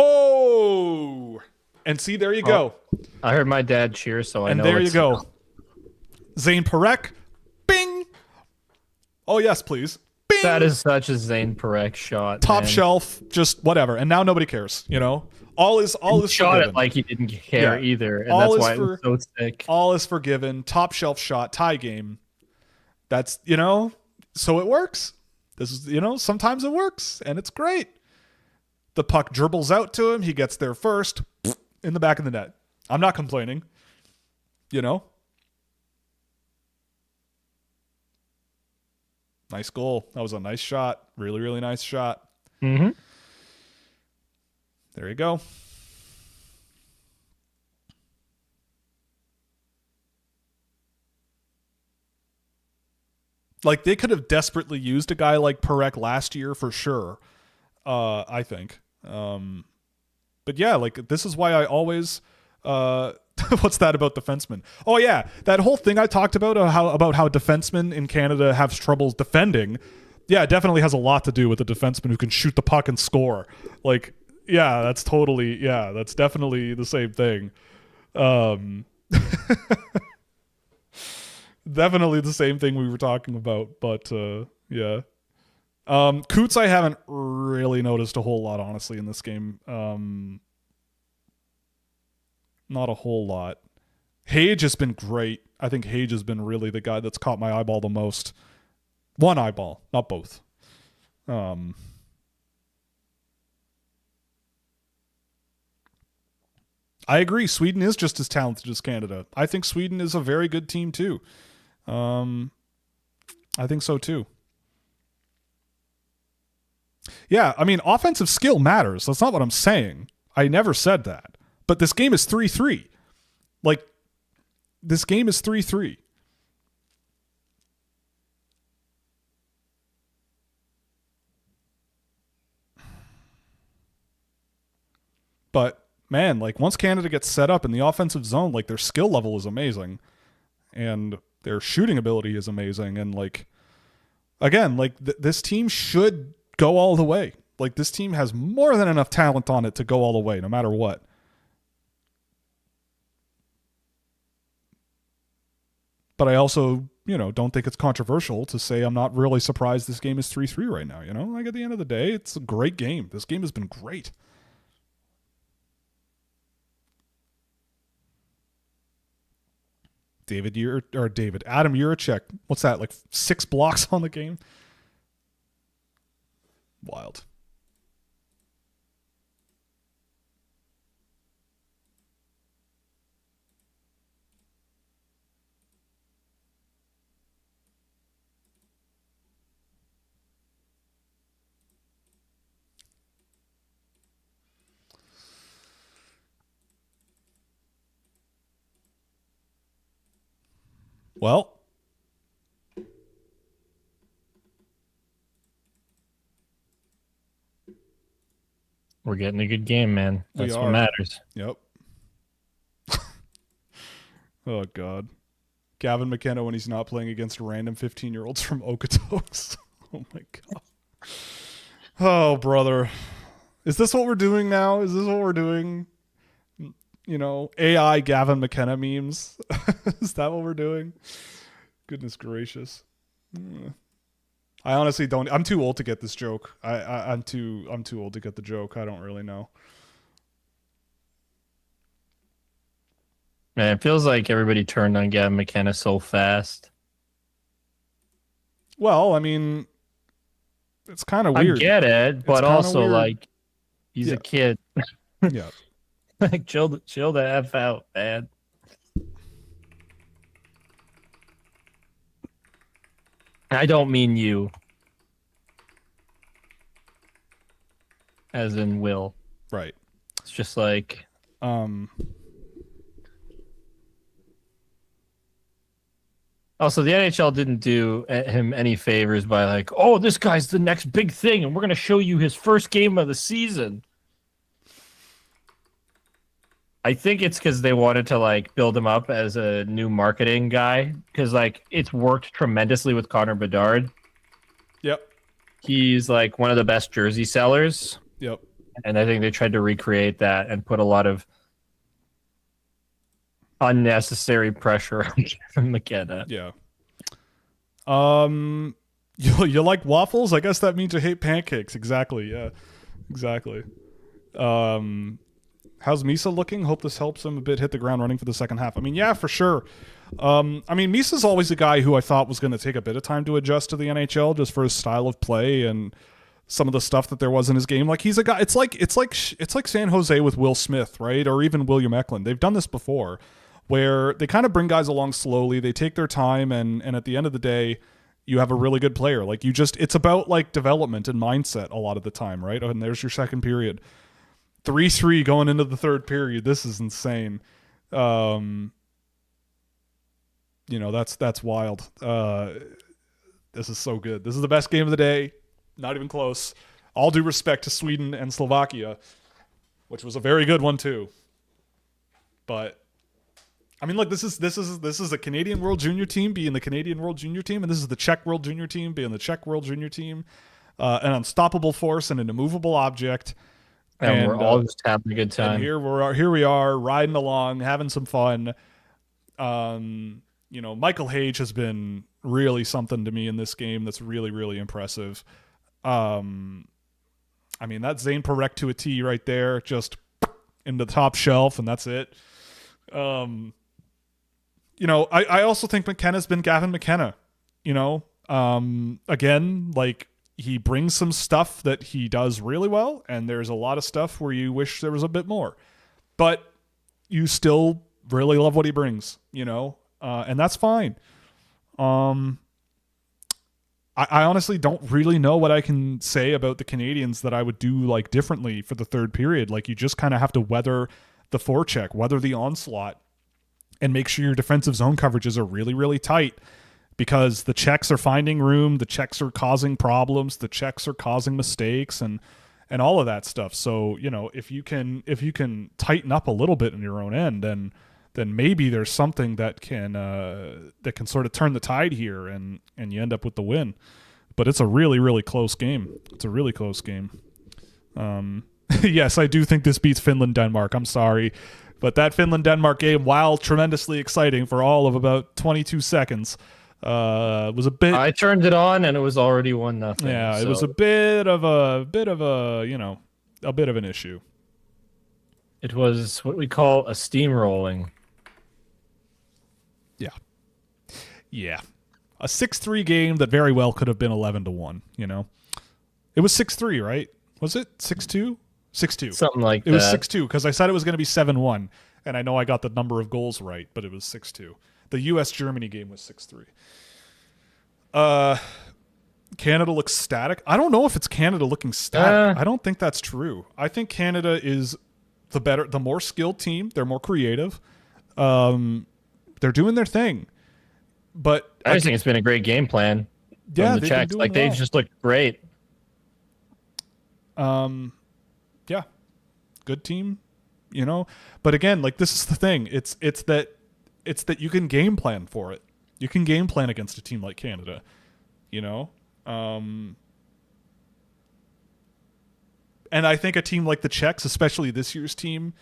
Oh, and see, there you go. I heard my dad cheer, so I know. And there you go. Zane Parekh, bing. Oh yes, please. Bing. That is such a Zane Parekh shot. Top shelf, just whatever. And now nobody cares. You know, all is shot forgiven. It like he didn't care either, and all that's why it was so sick. All is forgiven. Top shelf shot, tie game. That's so it works. This is sometimes it works, and it's great. The puck dribbles out to him. He gets there first in the back of the net. I'm not complaining. Nice goal. That was a nice shot. Really, really nice shot. Mm-hmm. There you go. Like they could have desperately used a guy like Parekh last year for sure. I think. But yeah, like this is why I always what's that about defensemen? Oh yeah, that whole thing I talked about how defensemen in Canada have troubles defending. Yeah, it definitely has a lot to do with the defenseman who can shoot the puck and score. Like, yeah, that's definitely the same thing. Definitely the same thing we were talking about, but yeah. Coots, I haven't really noticed a whole lot, honestly, in this game. Not a whole lot. Hage has been great. I think Hage has been really the guy that's caught my eyeball the most. One eyeball, not both. I agree. Sweden is just as talented as Canada. I think Sweden is a very good team too. I think so too. Yeah, I mean, offensive skill matters. That's not what I'm saying. I never said that. But this game is 3-3. Like, this game is 3-3. But, man, like, once Canada gets set up in the offensive zone, like, their skill level is amazing. And their shooting ability is amazing. And, like, again, like, this team should go all the way. Like, this team has more than enough talent on it to go all the way, no matter what. But I also, don't think it's controversial to say I'm not really surprised this game is 3-3 right now, Like, at the end of the day, it's a great game. This game has been great. Adam Juracek. What's that, like 6 blocks on the game? Wild. Well, We're getting a good game, man. That's what matters. Yep. Oh, God. Gavin McKenna when he's not playing against random 15-year-olds from Okotoks. Oh, my God. Oh, brother. Is this what we're doing now? Is this what we're doing? You know, AI Gavin McKenna memes? Is that what we're doing? Goodness gracious. I honestly don't. I'm too old to get this joke. I'm too old to get the joke. I don't really know. Man, it feels like everybody turned on Gavin McKenna so fast. Well, I mean, it's kind of weird. I get it, but also weird. Like he's a kid. Yeah. Like chill the F out, man. I don't mean you. As in Will. Right. It's just like Also, the NHL didn't do him any favors by like, oh, this guy's the next big thing, and we're going to show you his first game of the season. I think it's because they wanted to like build him up as a new marketing guy because like it's worked tremendously with Connor Bedard. Yep. He's like one of the best jersey sellers. Yep. And I think they tried to recreate that and put a lot of unnecessary pressure on McKenna. Yeah. You like waffles? I guess that means you hate pancakes. Exactly. Yeah. Exactly. How's Misa looking? Hope this helps him a bit hit the ground running for the second half. I mean, yeah, for sure. I mean, Misa's always a guy who I thought was going to take a bit of time to adjust to the NHL just for his style of play and some of the stuff that there was in his game. Like he's a guy. It's like San Jose with Will Smith, right? Or even William Eklund. They've done this before, where they kind of bring guys along slowly. They take their time, and at the end of the day, you have a really good player. Like it's about like development and mindset a lot of the time, right? And there's your second period. 3-3 going into the third period. This is insane. You know, that's wild. This is so good. This is the best game of the day. Not even close. All due respect to Sweden and Slovakia, which was a very good one too. But I mean, look, this is a Canadian World Junior team being the Canadian World Junior team, and this is the Czech World Junior team being the Czech World Junior team. An unstoppable force and an immovable object. And we're all just having a good time. And here we are riding along, having some fun. You know, Michael Hage has been really something to me in this game. That's really, really impressive. I mean, that's Zane Parekh to a T right there, just into the top shelf, and that's it. You know, I also think McKenna's been Gavin McKenna. You know, again, like. He brings some stuff that he does really well, and there's a lot of stuff where you wish there was a bit more. But you still really love what he brings, you know? And that's fine. I honestly don't really know what I can say about the Canadians that I would do like differently for the third period. Like you just kind of have to weather the forecheck, weather the onslaught, and make sure your defensive zone coverages are really, really tight. Because the Czechs are finding room, the Czechs are causing problems, the Czechs are causing mistakes, and all of that stuff. So you know, if you can tighten up a little bit in your own end, then maybe there's something that can sort of turn the tide here, and you end up with the win. But it's a really, really close game. It's a really close game. Yes, I do think this beats Finland-Denmark. I'm sorry, but that Finland-Denmark game, while tremendously exciting for all of about 22 seconds. Was a bit. I turned it on and it was already 1-0. Yeah, so. It was a bit of a you know, a bit of an issue. It was what we call a steamrolling. Yeah. Yeah. A 6-3 game that very well could have been 11-1, you know? It was 6-3, right? Was it 6-2? 6-2. Something like that. It was 6-2 because I said it was going to be 7-1, and I know I got the number of goals right, but it was 6-2. The U.S.-Germany game was 6-3. Canada looks static. I don't know if it's Canada looking static. I don't think that's true. I think Canada is the more skilled team. They're more creative. They're doing their thing. But I just think it's been a great game plan from the Czechs. Like, they've just looked great. Yeah, good team, you know. But again, like, this is the thing. It's that you can game plan for it. You can game plan against a team like Canada, you know. And I think a team like the Czechs, especially this year's team,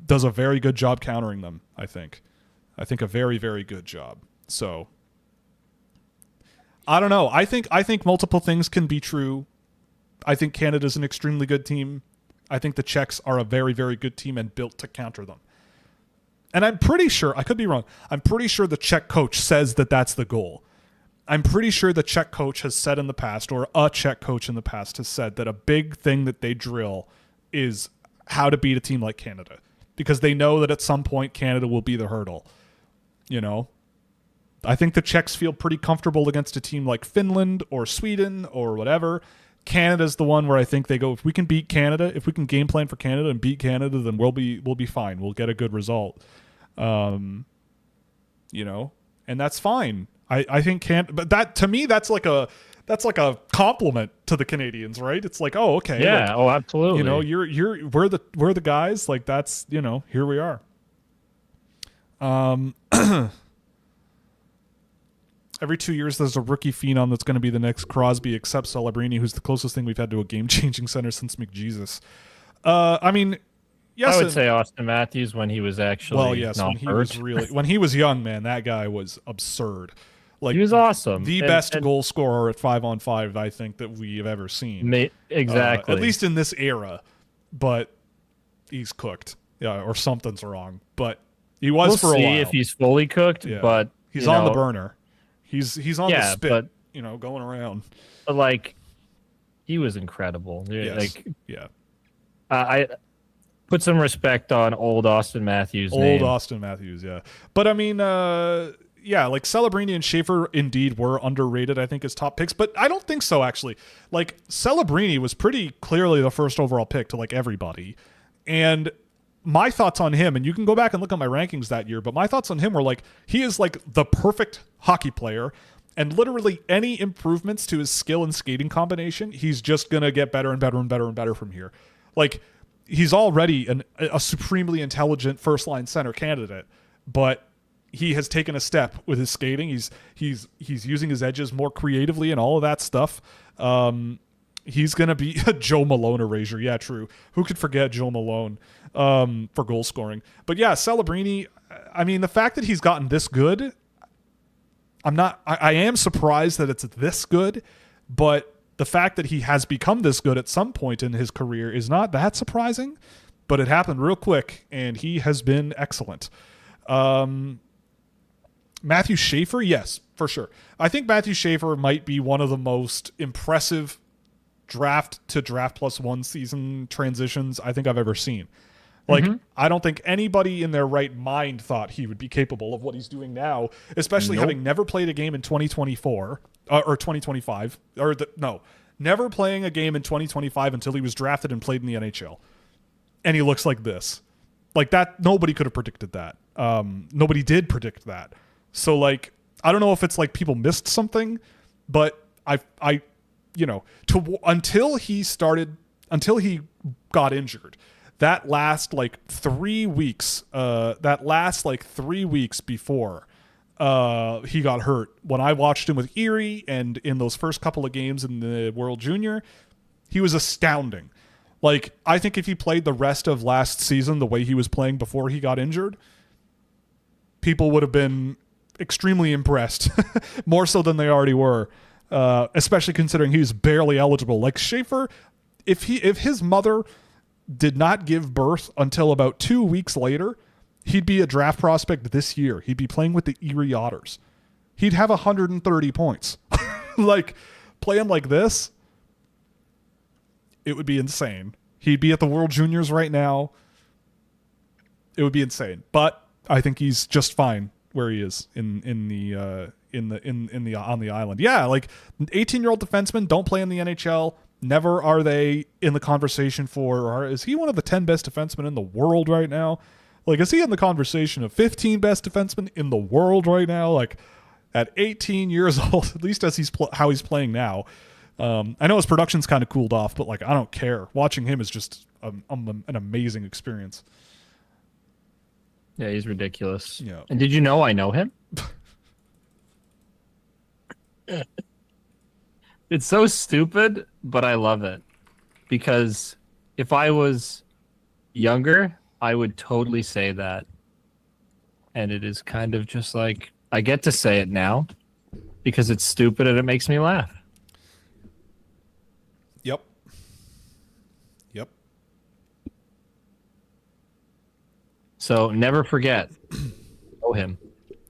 does a very good job countering them. I think a very, very good job. So I don't know. I think multiple things can be true. I think Canada's an extremely good team. I think the Czechs are a very, very good team and built to counter them. And I'm pretty sure, I could be wrong, I'm pretty sure the Czech coach says that that's the goal. I'm pretty sure the Czech coach has said in the past, or a Czech coach in the past has said, that a big thing that they drill is how to beat a team like Canada. Because they know that at some point Canada will be the hurdle. You know? I think the Czechs feel pretty comfortable against a team like Finland or Sweden or whatever. Canada's the one where I think they go, if we can beat Canada, if we can game plan for Canada and beat Canada, then we'll be fine. We'll get a good result. You know, and that's fine. I think but that, to me, that's like a compliment to the Canadians, right? It's like, oh, okay. Yeah. Like, Absolutely. you know, we're the guys, like, that's, you know, here we are. Every 2 years, there's a rookie phenom that's going to be the next Crosby, except Celebrini, who's the closest thing we've had to a game-changing center since McJesus. I mean, yes, I would say Austin Matthews when he was actually not hurt. When he was young, man, that guy was absurd. Like, he was awesome. The best goal scorer at 5-on-5, I think, that we have ever seen. Exactly. At least in this era. But he's cooked. Yeah, or something's wrong. But he was for a while. We'll see if he's fully cooked, but he's on the burner. He's on the spit, but, you know, going around. But, like, he was incredible. Yes. Like, yeah. I put some respect on old Austin Matthews' name. Old Austin Matthews, yeah. But, I mean, yeah, like, Celebrini and Schaefer indeed were underrated, I think, as top picks. But I don't think so, actually. Like, Celebrini was pretty clearly the first overall pick to, like, everybody. And my thoughts on him, and you can go back and look at my rankings that year, but my thoughts on him were like, he is like the perfect hockey player, and literally any improvements to his skill and skating combination, he's just going to get better and better and better and better from here. Like, he's already a supremely intelligent first-line center candidate, but he has taken a step with his skating. He's using his edges more creatively and all of that stuff. He's going to be a Joe Malone erasure. Yeah, true. Who could forget Joe Malone for goal scoring? But yeah, Celebrini, I mean, the fact that he's gotten this good, I am surprised that it's this good, but the fact that he has become this good at some point in his career is not that surprising, but it happened real quick, and he has been excellent. Matthew Schaefer, yes, for sure. I think Matthew Schaefer might be one of the most impressive draft to draft plus one season transitions I think I've ever seen. Like, I don't think anybody in their right mind thought he would be capable of what he's doing now, especially having never played a game in 2024 or 2025 never playing a game in 2025 until he was drafted and played in the NHL. And he looks like this. Like, that, nobody could have predicted that. Nobody did predict that. So, like, I don't know if it's like people missed something, but I you know, until he got injured, that last 3 weeks before he got hurt, when I watched him with Erie and in those first couple of games in the World Junior, he was astounding. Like, I think if he played the rest of last season the way he was playing before he got injured, people would have been extremely impressed, more so than they already were. Especially considering he was barely eligible. Like, Schaefer, if his mother did not give birth until about 2 weeks later, he'd be a draft prospect this year. He'd be playing with the Erie Otters. he'd have 130 points. Like, playing like this, it would be insane. He'd be at the World Juniors right now. It would be insane. But I think he's just fine where he is on the island. Yeah, like 18-year-old defensemen don't play in the NHL. Never are they in the conversation for, is he one of the 10 best defensemen in the world right now? Like, is he in the conversation of 15 best defensemen in the world right now? Like, at 18 years old, at least as how he's playing now. I know his production's kind of cooled off, but like, I don't care. Watching him is just an amazing experience. Yeah, he's ridiculous. Yeah. And did you know I know him? It's so stupid, but I love it. Because if I was younger, I would totally say that. And it is kind of just like, I get to say it now because it's stupid and it makes me laugh. Yep. So never know him.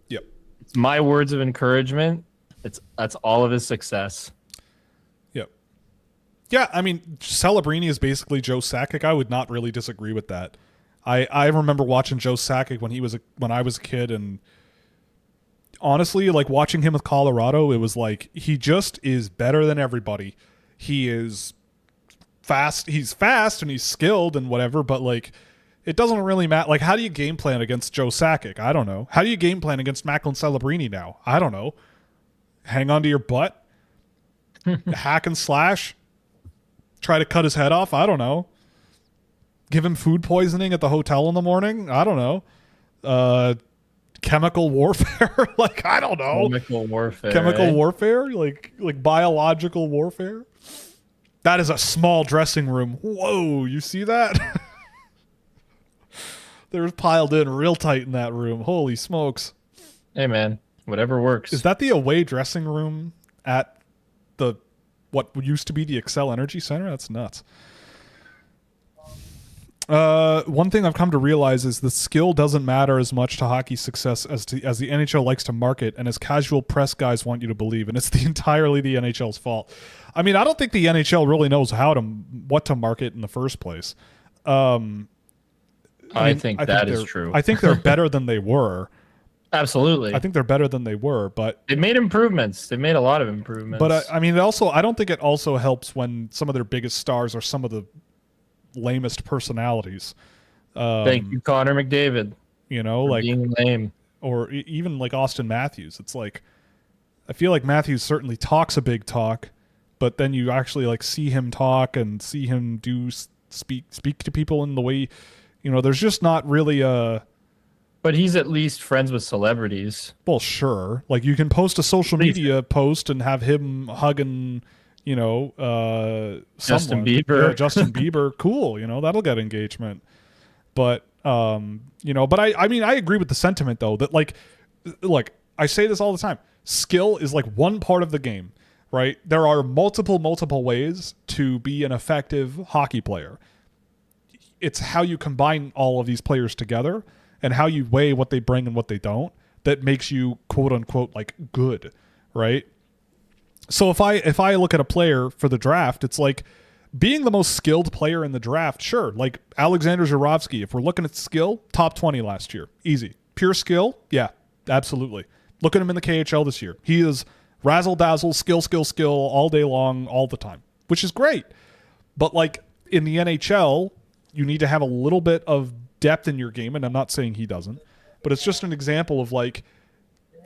Yep. It's my words of encouragement. That's all of his success. Yep. Yeah, I mean, Celebrini is basically Joe Sakic. I would not really disagree with that. I remember watching Joe Sakic when I was a kid, and honestly, like watching him with Colorado, it was like he just is better than everybody. He is fast. He's fast and he's skilled and whatever, but like it doesn't really matter. Like, how do you game plan against Joe Sakic? I don't know. How do you game plan against Macklin Celebrini now? I don't know. Hang on to your butt? Hack and slash? Try to cut his head off? I don't know. Give him food poisoning at the hotel in the morning? I don't know. Chemical warfare? Like, I don't know. Chemical warfare. Chemical warfare? Like biological warfare? That is a small dressing room. Whoa, you see that? They're piled in real tight in that room. Holy smokes. Hey, man. Whatever works. Is that the away dressing room at what used to be the Xcel Energy Center? That's nuts. One thing I've come to realize is the skill doesn't matter as much to hockey success as the NHL likes to market and as casual press guys want you to believe, and it's entirely the NHL's fault. I mean, I don't think the NHL really knows what to market in the first place. I think that is true. I think they're better than they were. Absolutely. I think they're better than they were, but they made improvements. They made a lot of improvements. But I mean, I don't think it also helps when some of their biggest stars are some of the lamest personalities. Thank you, Connor McDavid. You know, like being lame, or even like Austin Matthews. It's like I feel like Matthews certainly talks a big talk, but then you actually like see him talk and see him speak to people in the way, you know. There's just not really a. But he's at least friends with celebrities. Well, sure. Like you can post a social media post and have him hugging, you know, Justin Bieber. Yeah, Justin Bieber. Cool. You know, that'll get engagement. But, you know, but I mean, I agree with the sentiment though, that like, I say this all the time. Skill is like one part of the game, right? There are multiple ways to be an effective hockey player. It's how you combine all of these players together and how you weigh what they bring and what they don't that makes you quote unquote like good, right? So if I look at a player for the draft, it's like being the most skilled player in the draft, sure. Like Alexander Zhuravsky, if we're looking at skill, top 20 last year. Easy. Pure skill? Yeah, absolutely. Look at him in the KHL this year. He is razzle-dazzle, skill all day long, all the time, which is great. But like in the NHL, you need to have a little bit of depth in your game, and I'm not saying he doesn't, but it's just an example of like,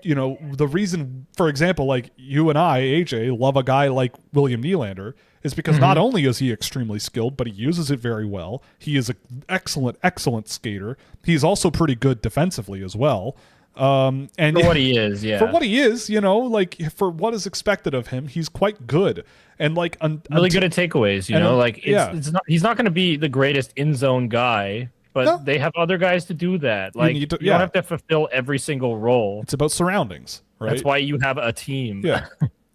you know, the reason, for example, like you and I, AJ, love a guy like William Nylander is because not only is he extremely skilled, but he uses it very well. He is an excellent skater. He's also pretty good defensively as well. And for what he is, yeah. For what he is, you know, like for what is expected of him, he's quite good. And like really good at takeaways, you know, like it's not, he's not going to be the greatest in zone guy, but they have other guys to do that. Like you don't have to fulfill every single role. It's about surroundings, right? That's why you have a team. Yeah.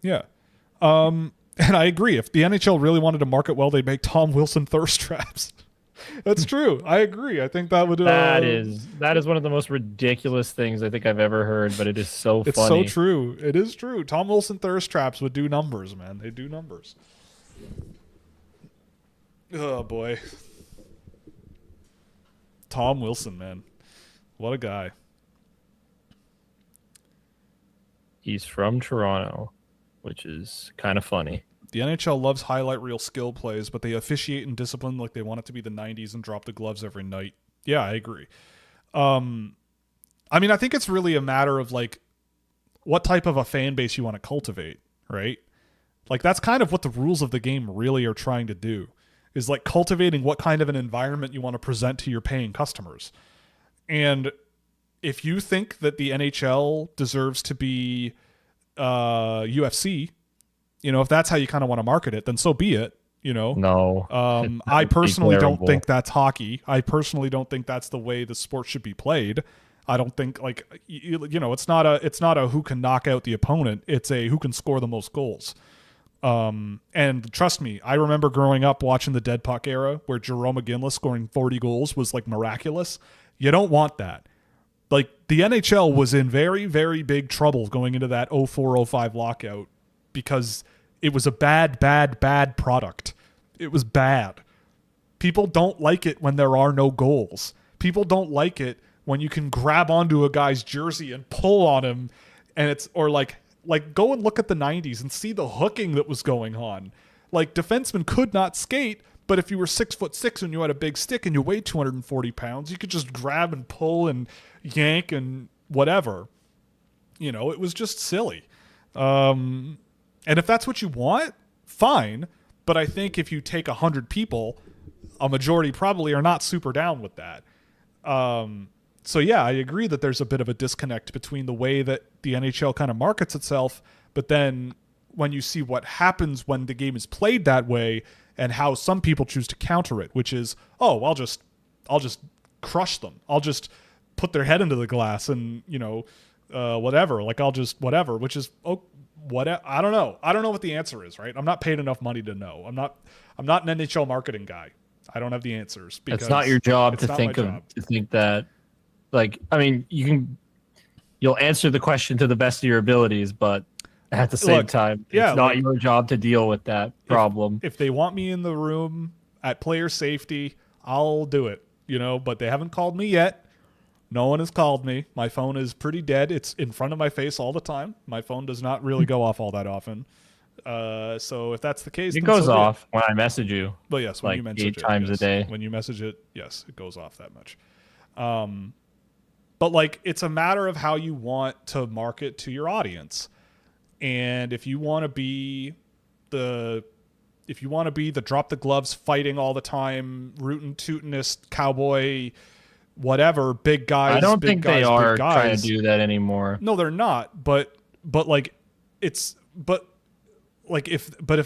Yeah. And I agree. If the NHL really wanted to market well, they'd make Tom Wilson thirst traps. That's true. I agree. I think that would. That is one of the most ridiculous things I think I've ever heard, but it is so It's funny. so true. It is true. Tom Wilson thirst traps would do numbers, man. They do numbers. Oh boy. Tom Wilson, man. What a guy. He's from Toronto, which is kind of funny. The NHL loves highlight reel skill plays, but they officiate and discipline like they want it to be the 90s and drop the gloves every night. Yeah, I agree. I mean, I think it's really a matter of like what type of a fan base you want to cultivate, right? Like that's kind of what the rules of the game really are trying to do, is like cultivating what kind of an environment you want to present to your paying customers. And if you think that the NHL deserves to be UFC, you know, if that's how you kind of want to market it, then so be it, you know. No. I personally don't think that's hockey. I personally don't think that's the way the sport should be played. I don't think like you know, it's not a who can knock out the opponent. It's a who can score the most goals. And trust me, I remember growing up watching the Dead Puck era where Jerome McGinley scoring 40 goals was like miraculous. You don't want that. Like the NHL was in very, very big trouble going into that 04-05 lockout because it was a bad product. It was bad. People don't like it when there are no goals. People don't like it when you can grab onto a guy's jersey and pull on him, and it's or like go and look at the 90s and see the hooking that was going on. Like defensemen could not skate, but if you were 6'6" and you had a big stick and you weighed 240 pounds, you could just grab and pull and yank and whatever. You know, it was just silly. And if that's what you want, fine. But I think if you take 100 people, a majority probably are not super down with that. So yeah, I agree that there's a bit of a disconnect between the way that the NHL kind of markets itself, but then when you see what happens when the game is played that way and how some people choose to counter it, which is, oh, I'll just crush them. I'll just put their head into the glass and, you know, whatever. Like I'll just whatever, which is I don't know. I don't know what the answer is, right? I'm not paid enough money to know. I'm not an NHL marketing guy. I don't have the answers because it's not your job to think that, like, I mean, you'll answer the question to the best of your abilities, but at the same time, it's not your job to deal with that problem. If they want me in the room at player safety, I'll do it, you know, but they haven't called me yet. No one has called me. My phone is pretty dead. It's in front of my face all the time. My phone does not really go off all that often. So if that's the case, it goes off when I message you. But yes, when like you message 8 times a day. When you message it, yes, it goes off that much. But like, it's a matter of how you want to market to your audience. And if you want to be the drop the gloves, fighting all the time, rootin' tootin'ist cowboy, whatever, big guys. I don't think they are trying to do that anymore. No, they're not. But if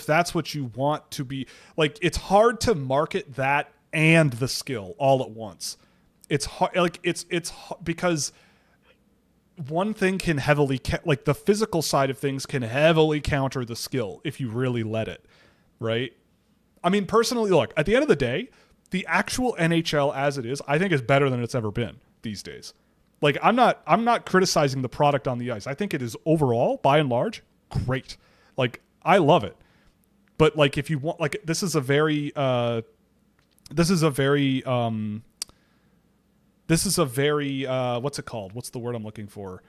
that's what you want to be, like, it's hard to market that and the skill all at once. It's hard, like it's because one thing can heavily like the physical side of things can heavily counter the skill if you really let it, right? I mean, personally, look, at the end of the day, the actual NHL as it is, I think is better than it's ever been these days. Like, I'm not criticizing the product on the ice. I think it is overall, by and large, great. Like, I love it. But like, if you want, like, this is a very what's it called? What's the word I'm looking for?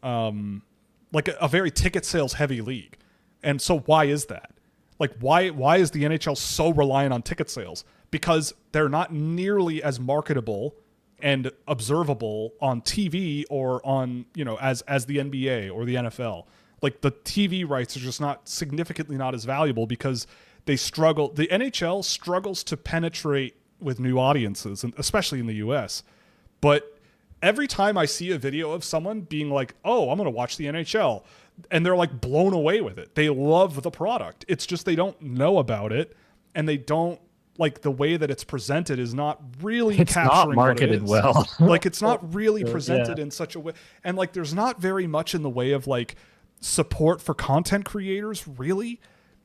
Like a very ticket sales heavy league. And so why is that? Like, why is the NHL so reliant on ticket sales? Because they're not nearly as marketable and observable on TV or on, you know, as the NBA or the NFL. Like, the TV rights are just significantly not as valuable because they struggle. The NHL struggles to penetrate with new audiences, and especially in the US. But every time I see a video of someone being like, oh, I'm going to watch the NHL, and they're like blown away with it. They love the product. It's just they don't know about it, and they don't, like, the way that it's presented is not really capturing what it is. Well. Like, it's not really presented in such a way. And like, there's not very much in the way of like support for content creators, really.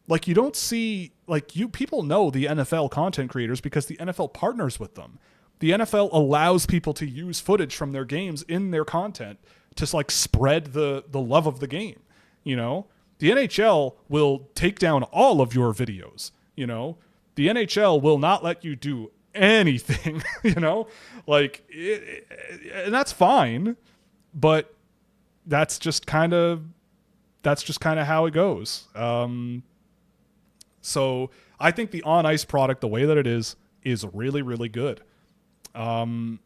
Like, you don't see, like, people know the NFL content creators because the NFL partners with them. The NFL allows people to use footage from their games in their content to, like, spread the love of the game. You know, the NHL will take down all of your videos. You know, the NHL will not let you do anything. You know, like, and that's fine, but that's just kind of how it goes. So I think the on ice product, the way that it is really, really good. The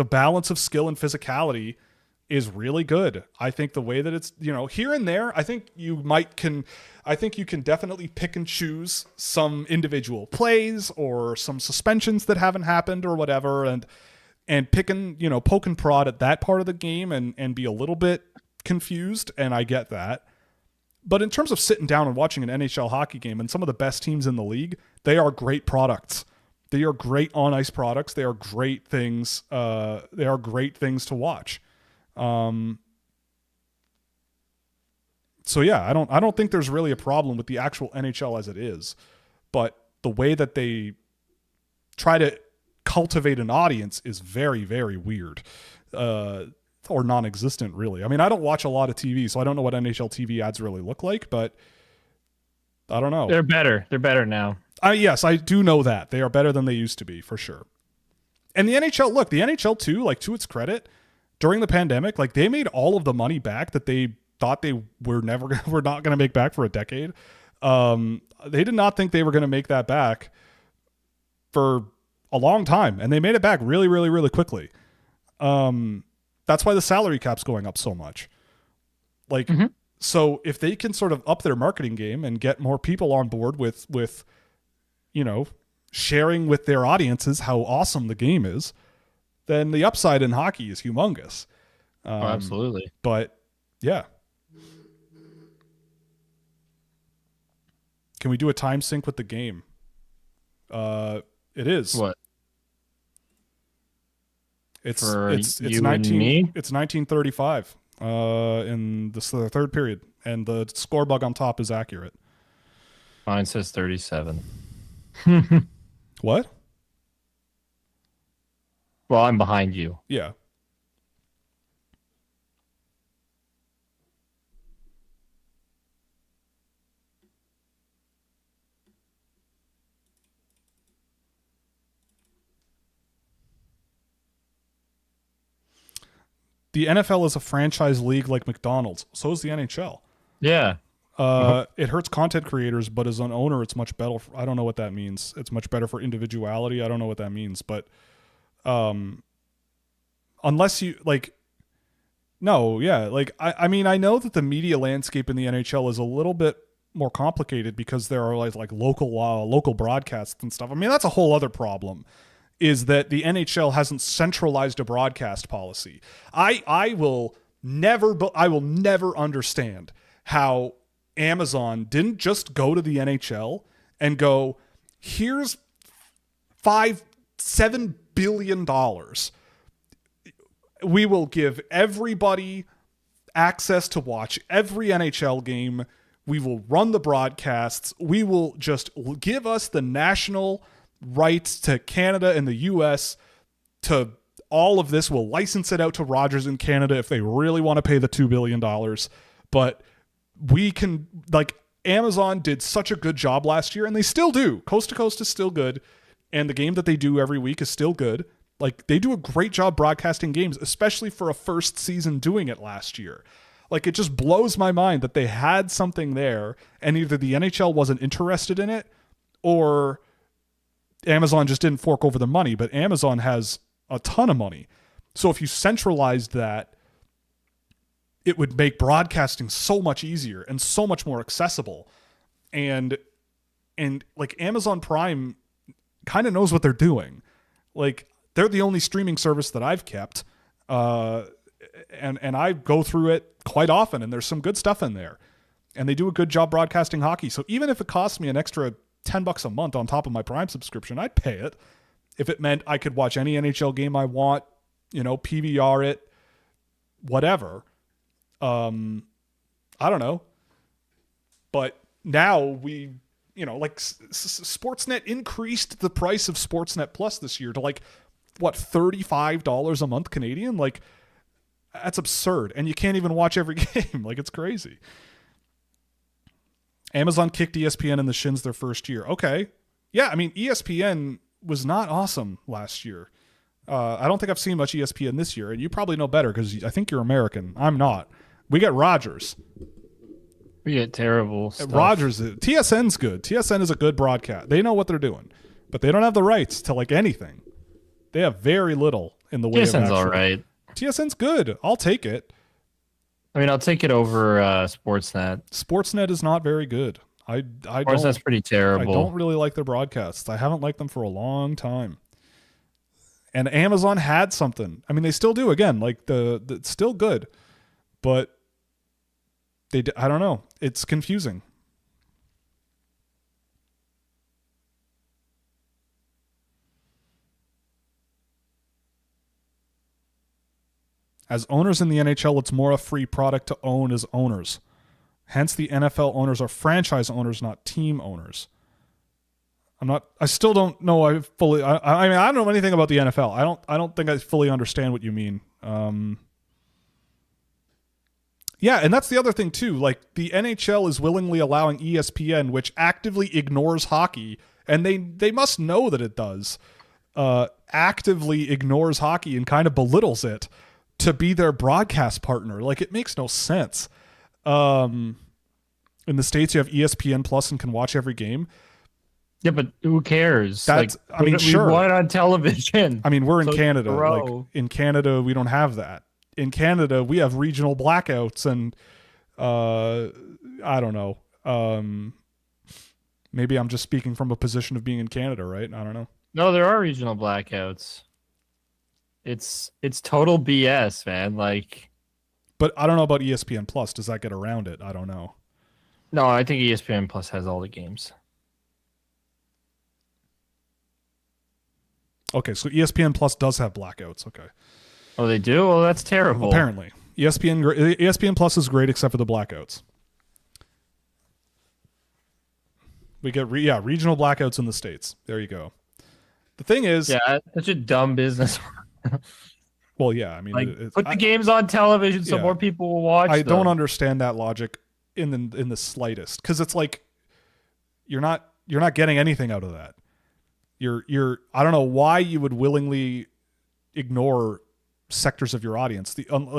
balance of skill and physicality is really good. I think the way that it's, you know, here and there, I think you can definitely pick and choose some individual plays or some suspensions that haven't happened or whatever, and pick and, you know, poke and prod at that part of the game and be a little bit confused, and I get that. But in terms of sitting down and watching an NHL hockey game and some of the best teams in the league, they are great products. They are great on ice products. They are great things. They are great things to watch. So yeah, I don't think there's really a problem with the actual NHL as it is, but the way that they try to cultivate an audience is very, very weird. Or non-existent, really. I mean, I don't watch a lot of TV, so I don't know what NHL TV ads really look like, but I don't know. They're better. They're better now. Yes, I do know that. They are better than they used to be, for sure. And the NHL too, like, to its credit, during the pandemic, like, they made all of the money back that they thought they were not going to make back for a decade. They did not think they were going to make that back for a long time, and they made it back really, really, really quickly. That's why the salary cap's going up so much. Like, So if they can sort of up their marketing game and get more people on board with, you know, sharing with their audiences how awesome the game is, then the upside in hockey is humongous. Absolutely. But yeah. Can we do a time sync with the game? It is. What? It's For it's you 19 and me? It's 1935 in the third period, and the score bug on top is accurate. Mine says 37. What? Well, I'm behind you. Yeah. The NFL is a franchise league like McDonald's. So is the NHL. Yeah. It hurts content creators, but as an owner, it's much better. I don't know what that means. It's much better for individuality. I don't know what that means, but unless you like, no, yeah, like I mean, I know that the media landscape in the NHL is a little bit more complicated because there are like local broadcasts and stuff. I mean, that's a whole other problem. Is that the NHL hasn't centralized a broadcast policy. I will never understand how Amazon didn't just go to the NHL and go, here's $7 billion. We will give everybody access to watch every NHL game. We will run the broadcasts. We will just give us the national rights to Canada and the US to all of this. We'll license it out to Rogers in Canada if they really want to pay the $2 billion. But we can, like, Amazon did such a good job last year, and they still do. Coast to Coast is still good, and the game that they do every week is still good. Like, they do a great job broadcasting games, especially for a first season doing it last year. Like, it just blows my mind that they had something there, and either the NHL wasn't interested in it, or Amazon just didn't fork over the money. But Amazon has a ton of money. So if you centralized that, it would make broadcasting so much easier and so much more accessible. And like, Amazon Prime kind of knows what they're doing. Like, they're the only streaming service that I've kept. And I go through it quite often, and there's some good stuff in there. And they do a good job broadcasting hockey. So even if it costs me an extra $10 a month on top of my Prime subscription, I'd pay it. If it meant I could watch any NHL game I want, you know, PVR it, whatever. I don't know. But now we, like Sportsnet increased the price of Sportsnet Plus this year to like, what, $35 a month Canadian? Like, that's absurd. And you can't even watch every game. Like, it's crazy. Amazon kicked ESPN in the shins their first year. Okay. Yeah, I mean, ESPN was not awesome last year. I don't think I've seen much ESPN this year, and you probably know better because I think you're American. I'm not. We get Rogers. We get terrible stuff. Rogers, TSN's good. TSN is a good broadcast. They know what they're doing, but they don't have the rights to like anything. They have very little in the way of TSN's all right. TSN's good. I'll take it. I mean, I'll take it over Sportsnet. Sportsnet is not very good. Sportsnet's pretty terrible. I don't really like their broadcasts. I haven't liked them for a long time. And Amazon had something. I mean, they still do. Again, like it's still good, but I don't know. It's confusing. As owners in the NHL, it's more a free product to own as owners. Hence, the NFL owners are franchise owners, not team owners. I still don't know. I mean, I don't know anything about the NFL. I don't think I fully understand what you mean. Yeah, and that's the other thing too. Like, the NHL is willingly allowing ESPN, which actively ignores hockey, and they must know that it does, actively ignores hockey and kind of belittles it, to be their broadcast partner. Like, it makes no sense. In the States, you have ESPN Plus and can watch every game. Yeah, but who cares? That's, like, I mean, sure. We want it on television. I mean, we're in Canada. Like, in Canada, we don't have that. In Canada, we have regional blackouts, and I don't know. Maybe I'm just speaking from a position of being in Canada, right? I don't know. No, there are regional blackouts. It's total BS, man. Like, but I don't know about ESPN Plus. Does that get around it? I don't know. No, I think ESPN Plus has all the games. Okay, so ESPN Plus does have blackouts. Okay. Oh, they do? Well, that's terrible. Apparently. ESPN Plus is great except for the blackouts. We get regional blackouts in the States. There you go. The thing is... Yeah, such a dumb business. Well, yeah, I mean... Like, put the games on television so more people will watch them. Don't understand that logic in the slightest, because it's like you're not getting anything out of that. I don't know why you would willingly ignore sectors of your audience. I don't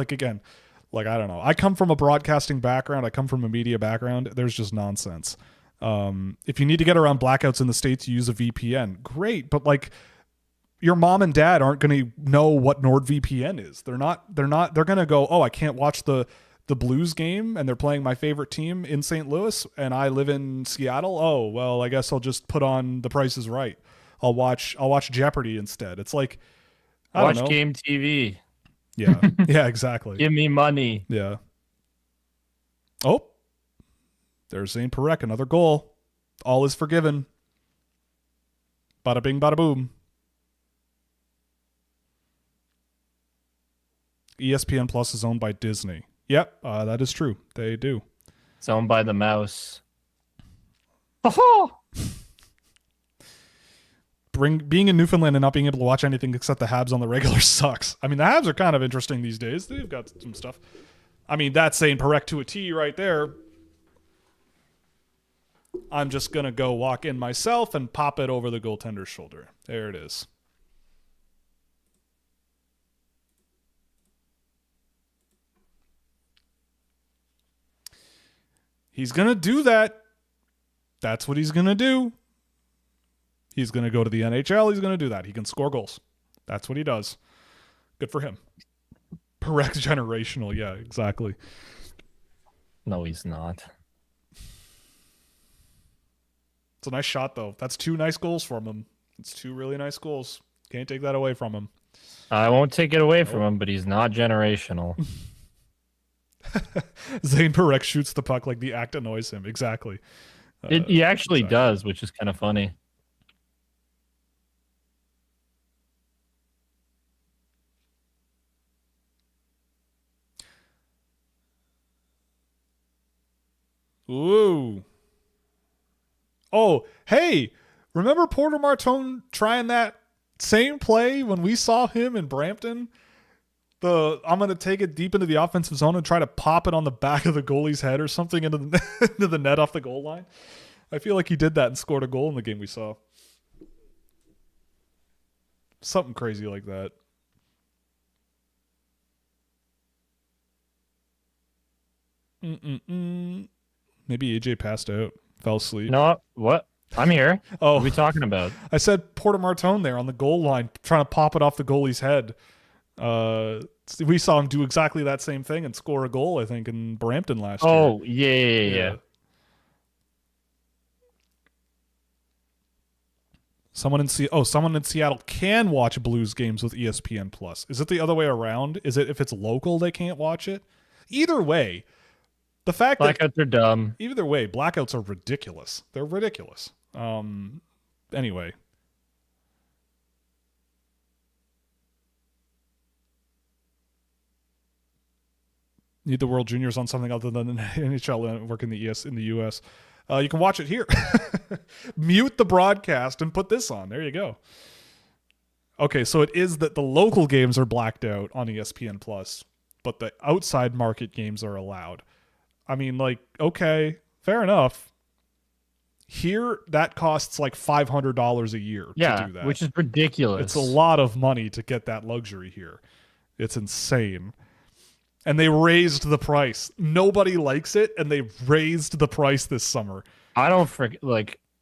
know. I come from a broadcasting background. I come from a media background. There's just nonsense. If you need to get around blackouts in the States, you use a VPN. Great, but like, your mom and dad aren't going to know what NordVPN is. They're going to go, oh, I can't watch the Blues game and they're playing my favorite team in St. Louis and I live in Seattle. Oh, well, I guess I'll just put on The Price is Right. I'll watch Jeopardy instead. It's like, I don't know. Watch Game TV. Yeah. Yeah, exactly. Give me money. Yeah. Oh, there's Zane Parekh, another goal. All is forgiven. Bada bing, bada boom. ESPN Plus is owned by Disney. Yep, that is true. They do. It's owned by the mouse. Oh! Being in Newfoundland and not being able to watch anything except the Habs on the regular sucks. I mean, the Habs are kind of interesting these days. They've got some stuff. I mean, that's saying Parekh to a T right there. I'm just going to go walk in myself and pop it over the goaltender's shoulder. There it is. He's going to do that. That's what he's going to do. He's going to go to the NHL. He's going to do that. He can score goals. That's what he does. Good for him. Parekh's generational. Yeah, exactly. No, he's not. It's a nice shot, though. That's 2 nice goals from him. It's 2 really nice goals. Can't take that away from him. I won't take it away from him, but he's not generational. Zane Parekh shoots the puck like the act annoys him. Exactly. He actually does, which is kind of funny. Ooh. Oh, hey, remember Porter Martone trying that same play when we saw him in Brampton? I'm going to take it deep into the offensive zone and try to pop it on the back of the goalie's head or something into the net off the goal line. I feel like he did that and scored a goal in the game we saw. Something crazy like that. Maybe AJ passed out, fell asleep. No, what? I'm here. Oh, what are we talking about? I said Porter Martone there on the goal line trying to pop it off the goalie's head. We saw him do exactly that same thing and score a goal, I think, in Brampton last year. Oh, yeah. Someone in Seattle can watch Blues games with ESPN Plus. Is it the other way around? Is it if it's local they can't watch it? Either way, the fact blackouts are dumb. Either way, blackouts are ridiculous. They're ridiculous. Anyway. Need the World Juniors on something other than NHL work in the US. You can watch it here. Mute the broadcast and put this on. There you go. Okay, so it is that the local games are blacked out on ESPN Plus, but the outside market games are allowed. I mean, like, okay, fair enough. Here, that costs like $500 a year to do that. Which is ridiculous. It's a lot of money to get that luxury here. It's insane. And they raised the price. Nobody likes it, and they raised the price this summer. I don't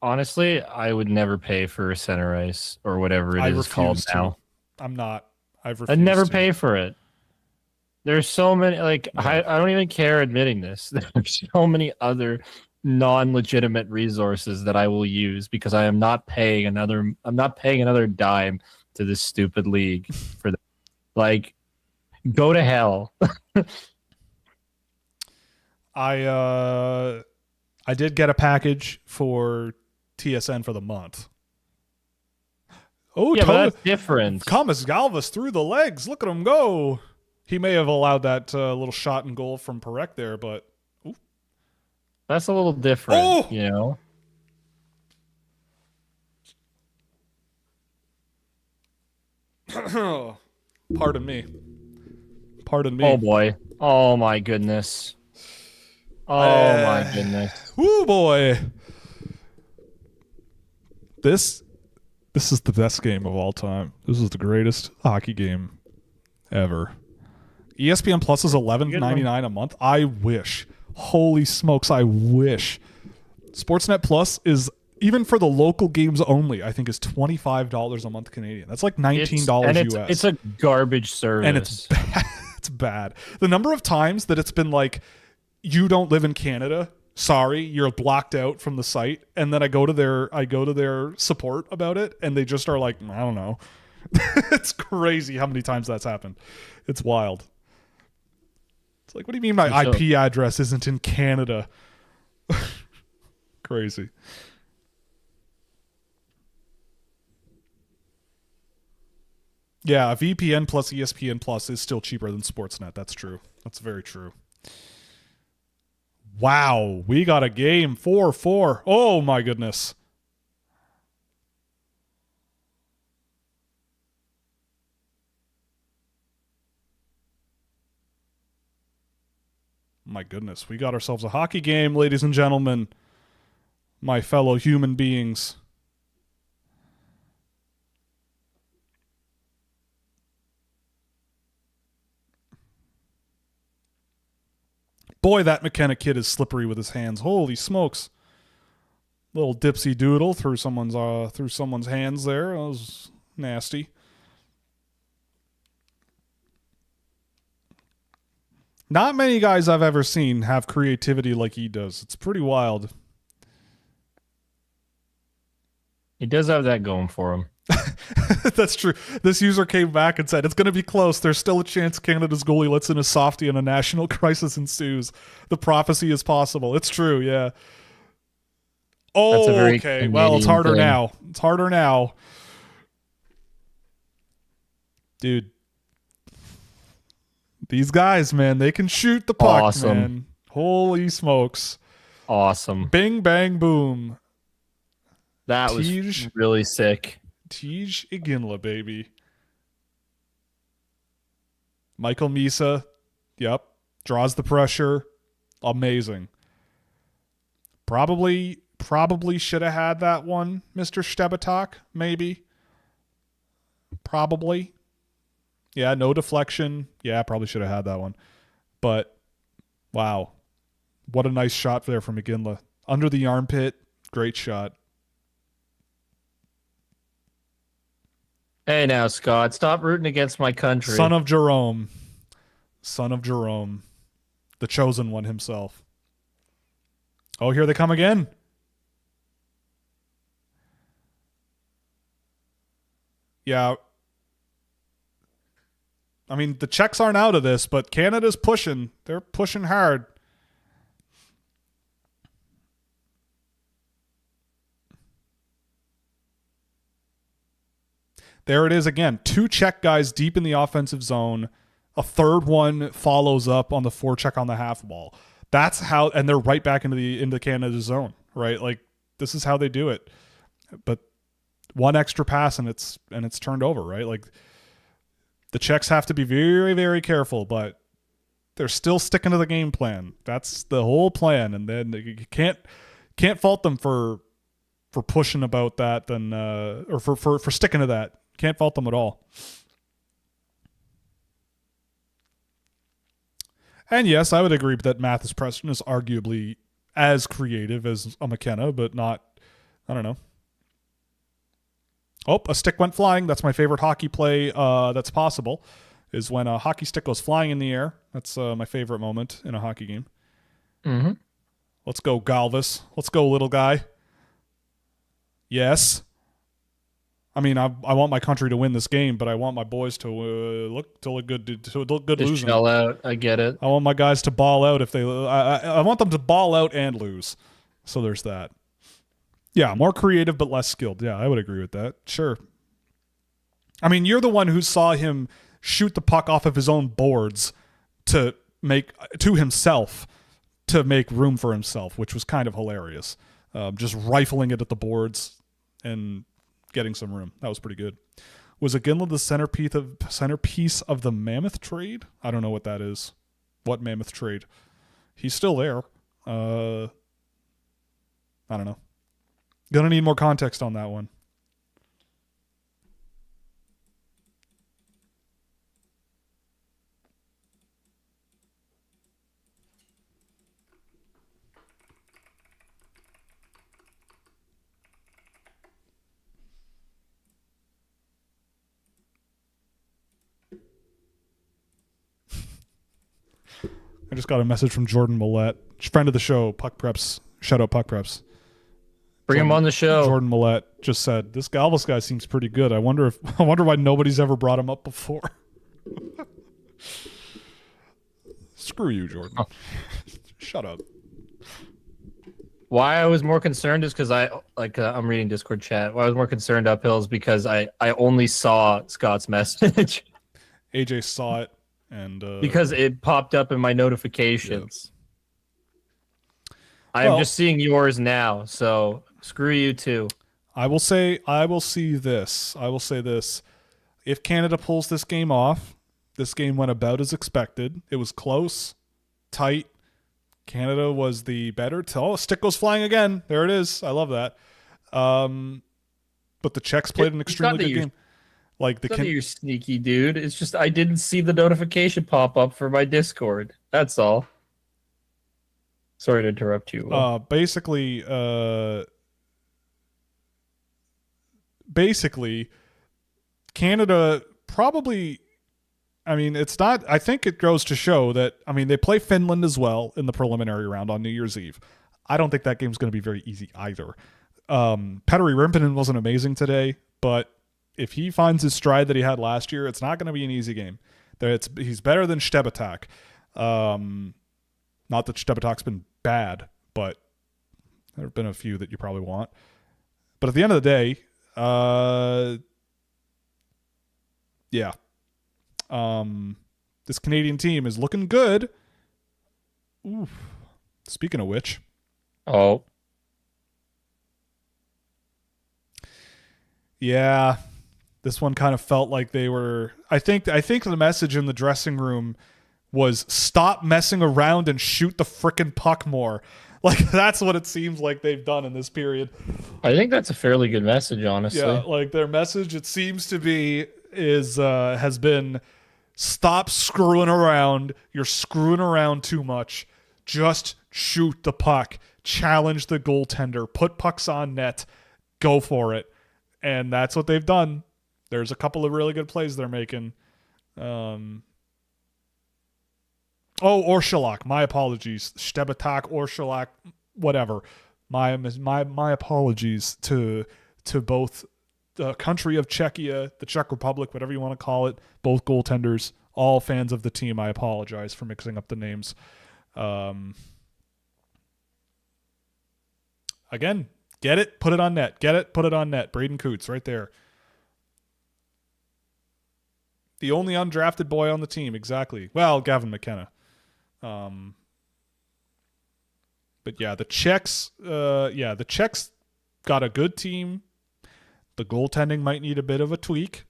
honestly, I would never pay for center ice or whatever it is called now. I'm not. I'd never pay for it. There's so many, I don't even care admitting this. There's so many other non-legitimate resources that I will use because I'm not paying another dime to this stupid league for that. Go to hell. I did get a package for TSN for the month. Oh, yeah, but that's different. Thomas Galvas through the legs. Look at him go. He may have allowed that little shot and goal from Perek there, but that's a little different, you know. Pardon me. Oh boy. Oh my goodness. Oh my goodness. Woo boy. This is the best game of all time. This is the greatest hockey game ever. ESPN Plus is $11.99 a month. I wish. Holy smokes, I wish. Sportsnet Plus is, even for the local games only, I think is $25 a month Canadian. That's like $19 US. It's a garbage service. And it's bad. It's bad. The number of times that it's been like, you don't live in Canada, sorry, you're blocked out from the site, and then I go to their support about it, and they just are like, I don't know. It's crazy how many times that's happened. It's wild. It's like, what do you mean my IP address isn't in Canada? Crazy. Yeah, VPN plus ESPN Plus is still cheaper than Sportsnet. That's true. That's very true. Wow, we got a game 4-4. Oh my goodness. My goodness, we got ourselves a hockey game, ladies and gentlemen. My fellow human beings. Boy, that McKenna kid is slippery with his hands. Holy smokes. Little dipsy doodle through someone's hands there. That was nasty. Not many guys I've ever seen have creativity like he does. It's pretty wild. He does have that going for him. That's true. This user came back and said, it's going to be close. There's still a chance Canada's goalie lets in a softie and a national crisis ensues. The prophecy is possible. It's true, yeah. Oh, okay. Canadian well, it's harder now. It's harder now. Dude. These guys, man, they can shoot the puck, man. Holy smokes. Awesome. Bing, bang, boom. That was Tej really sick. Iginla, baby. Michael Misa, yep, draws the pressure. Amazing. Probably should have had that one, Mr. Stebatak, maybe. Probably. Yeah, no deflection. Yeah, probably should have had that one. But, wow. What a nice shot there from McGinley. Under the armpit. Great shot. Hey now, Scott, stop rooting against my country. Son of Jerome. The chosen one himself. Oh, here they come again. Yeah. I mean, the Czechs aren't out of this, but Canada's pushing. They're pushing hard. There it is again. 2 Czech guys deep in the offensive zone. A third one follows up on the forecheck on the half wall. That's how, and they're right back into Canada's zone, right? Like, this is how they do it. But one extra pass and it's turned over, right? Like, the Czechs have to be very, very careful, but they're still sticking to the game plan. That's the whole plan, and then you can't fault them for pushing about that, or for sticking to that. Can't fault them at all. And yes, I would agree that Mathis Preston is arguably as creative as a McKenna, but not, I don't know. Oh, a stick went flying. That's my favorite hockey play that's possible, is when a hockey stick goes flying in the air. That's my favorite moment in a hockey game. Mm-hmm. Let's go, Galvis. Let's go, little guy. Yes. I mean, I want my country to win this game, but I want my boys to look good Just losing. shell out. I get it. I want my guys to ball out if they. I want them to ball out and lose. So there's that. Yeah, more creative but less skilled. Yeah, I would agree with that. Sure. I mean, you're the one who saw him shoot the puck off of his own boards to himself to make room for himself, which was kind of hilarious. Just rifling it at the boards and getting some room. That was pretty good. Was Iginla the centerpiece of the Mammoth trade? I don't know what that is. What Mammoth trade? He's still there. I don't know. Gonna need more context on that one. I just got a message from Jordan Millette, friend of the show, Puck Preps. Shout out Puck Preps. Bring him on the show. Jordan Millette just said, "This Galvis guy seems pretty good. I wonder why nobody's ever brought him up before." Screw you, Jordan. Oh. Shut up. Why I was more concerned is because I'm reading Discord chat. Why I was more concerned uphill is because I only saw Scott's message. AJ saw it and because it popped up in my notifications. Yeah. I'm just seeing yours now, so screw you too. I will say this. If Canada pulls this game off, this game went about as expected. It was close, tight. Canada was the better. A stick goes flying again. There it is. I love that. But the Czechs played an extremely good game. Like you're sneaky, dude. It's just I didn't see the notification pop up for my Discord. That's all. Sorry to interrupt you. Basically, Canada probably. I mean, it's not. I think it goes to show that. I mean, they play Finland as well in the preliminary round on New Year's Eve. I don't think that game's going to be very easy either. Petteri Rimpinen wasn't amazing today, but if he finds his stride that he had last year, it's not going to be an easy game. He's better than Stebatak. Not that Stebatak's been bad, but there have been a few that you probably want. But at the end of the day, yeah. This Canadian team is looking good. Ooh. Speaking of which. Oh. Yeah. This one kind of felt like they were. I think the message in the dressing room was stop messing around and shoot the frickin' puck more. Like, that's what it seems like they've done in this period. I think that's a fairly good message, honestly. Yeah, like their message, it seems to be, has been stop screwing around. You're screwing around too much. Just shoot the puck. Challenge the goaltender. Put pucks on net. Go for it. And that's what they've done. There's a couple of really good plays they're making. Orshilak. My apologies. Stebatak, Orshilak, whatever. My apologies to both the country of Czechia, the Czech Republic, whatever you want to call it, both goaltenders, all fans of the team. I apologize for mixing up the names. Again, get it, put it on net. Get it, put it on net. Braden Coots right there. The only undrafted boy on the team, exactly. Well, Gavin McKenna. But yeah, the Czechs got a good team. The goaltending might need a bit of a tweak,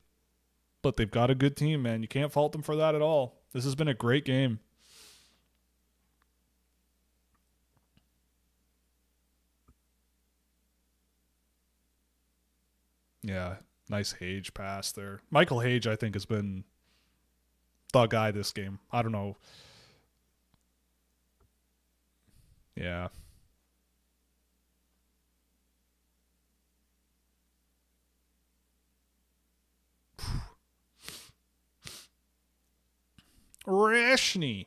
but they've got a good team, man. You can't fault them for that at all. This has been a great game. Yeah, nice Hage pass there. Michael Hage, I think, has been the guy this game. I don't know. Yeah. Rashny.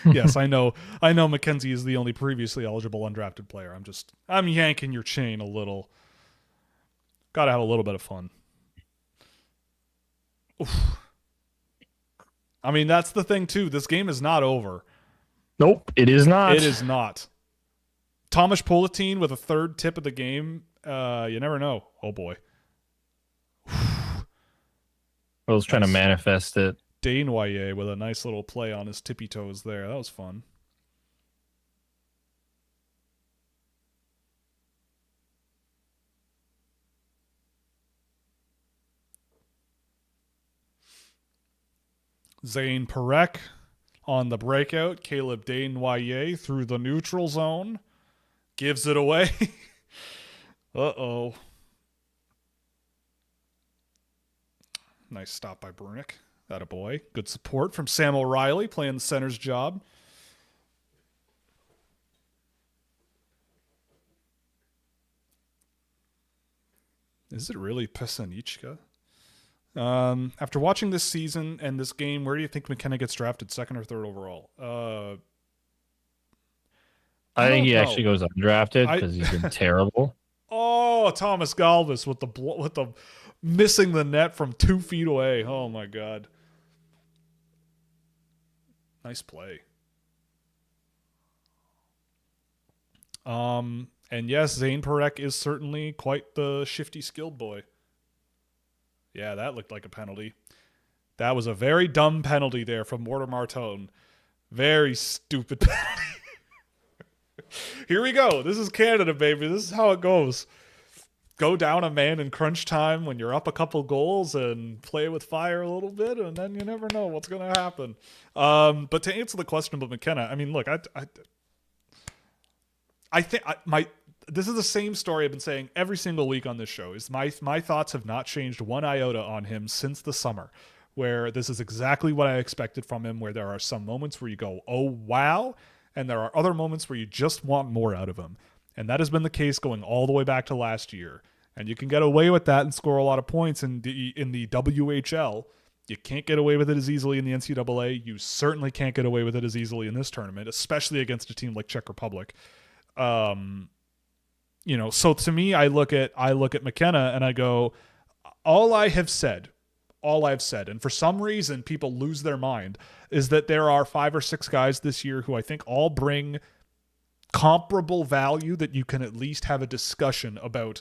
Yes, I know Mackenzie is the only previously eligible undrafted player. I'm yanking your chain a little. Gotta have a little bit of fun. Oof. I mean, that's the thing too. This game is not over. Nope, it is not. It is not. Tomasz Politin with a third tip of the game. You never know. Oh boy. I was trying to manifest it. Desnoyers with a nice little play on his tippy toes there. That was fun. Zane Perek on the breakout. Caleb Desnoyers through the neutral zone. Gives it away. Uh-oh. Nice stop by Brunick. Attaboy. Good support from Sam O'Reilly playing the center's job. Is it really Pesanichka? After watching this season and this game, where do you think McKenna gets drafted, second or third overall? I think he actually goes undrafted because he's been terrible. Oh, Thomas Galvis with the missing the net from 2 feet away. Oh my God. Nice play. And yes, Zane Perek is certainly quite the shifty, skilled boy. Yeah, that looked like a penalty. That was a very dumb penalty there from Mortimer Martone. Very stupid penalty. Here we go. This is Canada, baby. This is how it goes. Go down a man in crunch time when you're up a couple goals and play with fire a little bit, and then you never know what's going to happen. But to answer the question about McKenna, I mean, look, I think this is the same story I've been saying every single week on this show. Is my thoughts have not changed one iota on him since the summer, where this is exactly what I expected from him, where there are some moments where you go, oh, wow, and there are other moments where you just want more out of him. And that has been the case going all the way back to last year. And you can get away with that and score a lot of points in the WHL. You can't get away with it as easily in the NCAA. You certainly can't get away with it as easily in this tournament, especially against a team like Czech Republic. So to me, I look at McKenna and I go, all I've said, and for some reason people lose their mind, is that there are 5 or 6 guys this year who I think all bring comparable value that you can at least have a discussion about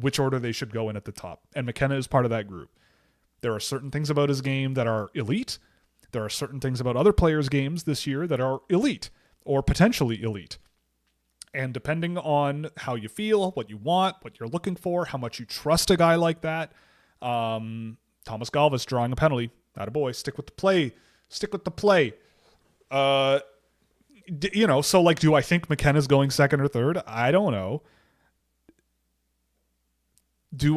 which order they should go in at the top. And McKenna is part of that group. There are certain things about his game that are elite. There are certain things about other players' games this year that are elite or potentially elite. And depending on how you feel, what you want, what you're looking for, how much you trust a guy like that, Thomas Galvis drawing a penalty. Attaboy, stick with the play. Stick with the play. So like, do I think McKenna's going second or third? I don't know.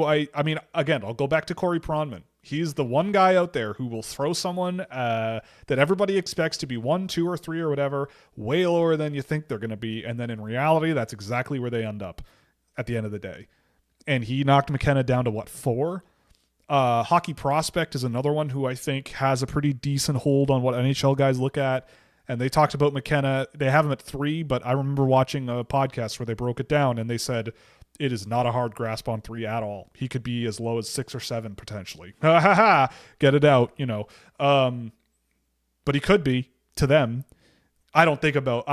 I mean, again, I'll go back to Corey Pronman. He's the one guy out there who will throw someone that everybody expects to be 1, 2, or 3 or whatever, way lower than you think they're going to be. And then in reality, that's exactly where they end up at the end of the day. And he knocked McKenna down to 4? Hockey Prospect is another one who I think has a pretty decent hold on what NHL guys look at. And they talked about McKenna. They have him at 3, but I remember watching a podcast where they broke it down and they said, it is not a hard grasp on 3 at all. He could be as low as 6 or 7 potentially. Ha ha ha! Get it out, But he could be to them. I don't think about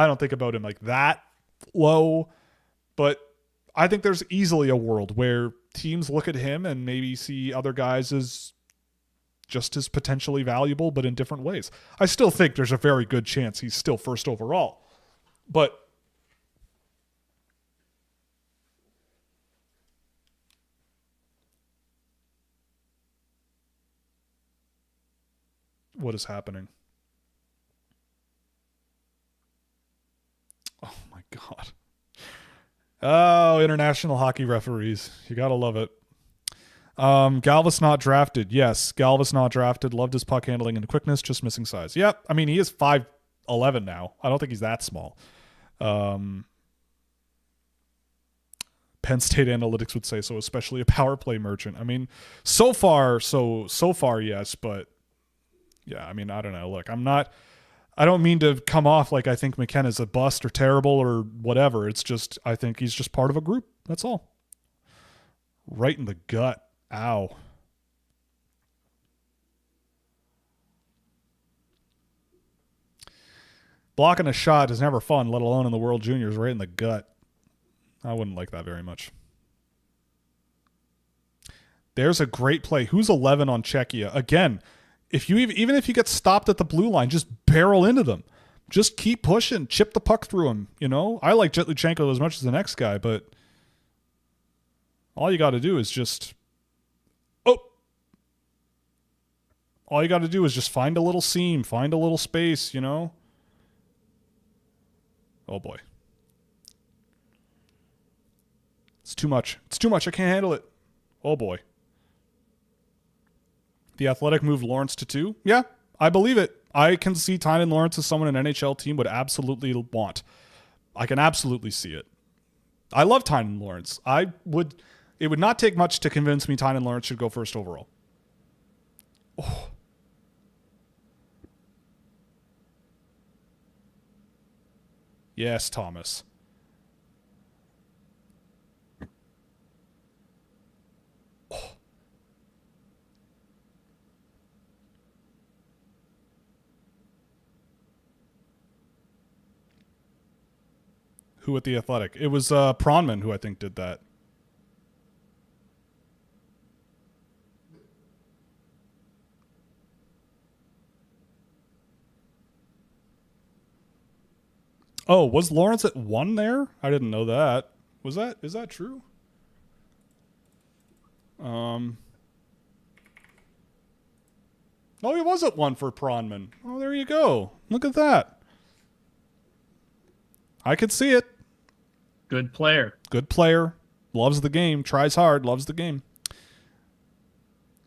him like that low, but I think there's easily a world where teams look at him and maybe see other guys as just as potentially valuable, but in different ways. I still think there's a very good chance he's still first overall, but what is happening? Oh my God. Oh, international hockey referees. You gotta love it. Galvis not drafted. Yes, Galvis not drafted. Loved his puck handling and quickness, just missing size. Yep. I mean, he is 5'11" now. I don't think he's that small. Penn State Analytics would say so, especially a power play merchant. I mean, so far, yes, but yeah, I mean, I don't know. Look, I don't mean to come off like I think McKenna's a bust or terrible or whatever. It's just, I think he's just part of a group. That's all. Right in the gut. Ow. Blocking a shot is never fun, let alone in the World Juniors, right in the gut. I wouldn't like that very much. There's a great play. Who's 11 on Czechia? Again, even if you get stopped at the blue line, just barrel into them. Just keep pushing, chip the puck through them. I like Jetlichenko as much as the next guy, but all you got to do is just all you got to do is just find a little seam, find a little space, Oh boy. It's too much. It's too much. I can't handle it. Oh boy. The Athletic moved Lawrence to 2. Yeah, I believe it. I can see Tynan Lawrence as someone an NHL team would absolutely want. I can absolutely see it. I love Tynan Lawrence. It would not take much to convince me Tynan Lawrence should go first overall. Oh. Yes, Thomas. Oh. Who at the Athletic? It was Pronman who I think did that. Oh, was Lawrence at 1 there? I didn't know that. Is that true? Oh, he was at 1 for Pronman. Oh, there you go. Look at that. I could see it. Good player. Good player. Loves the game. Tries hard. Loves the game.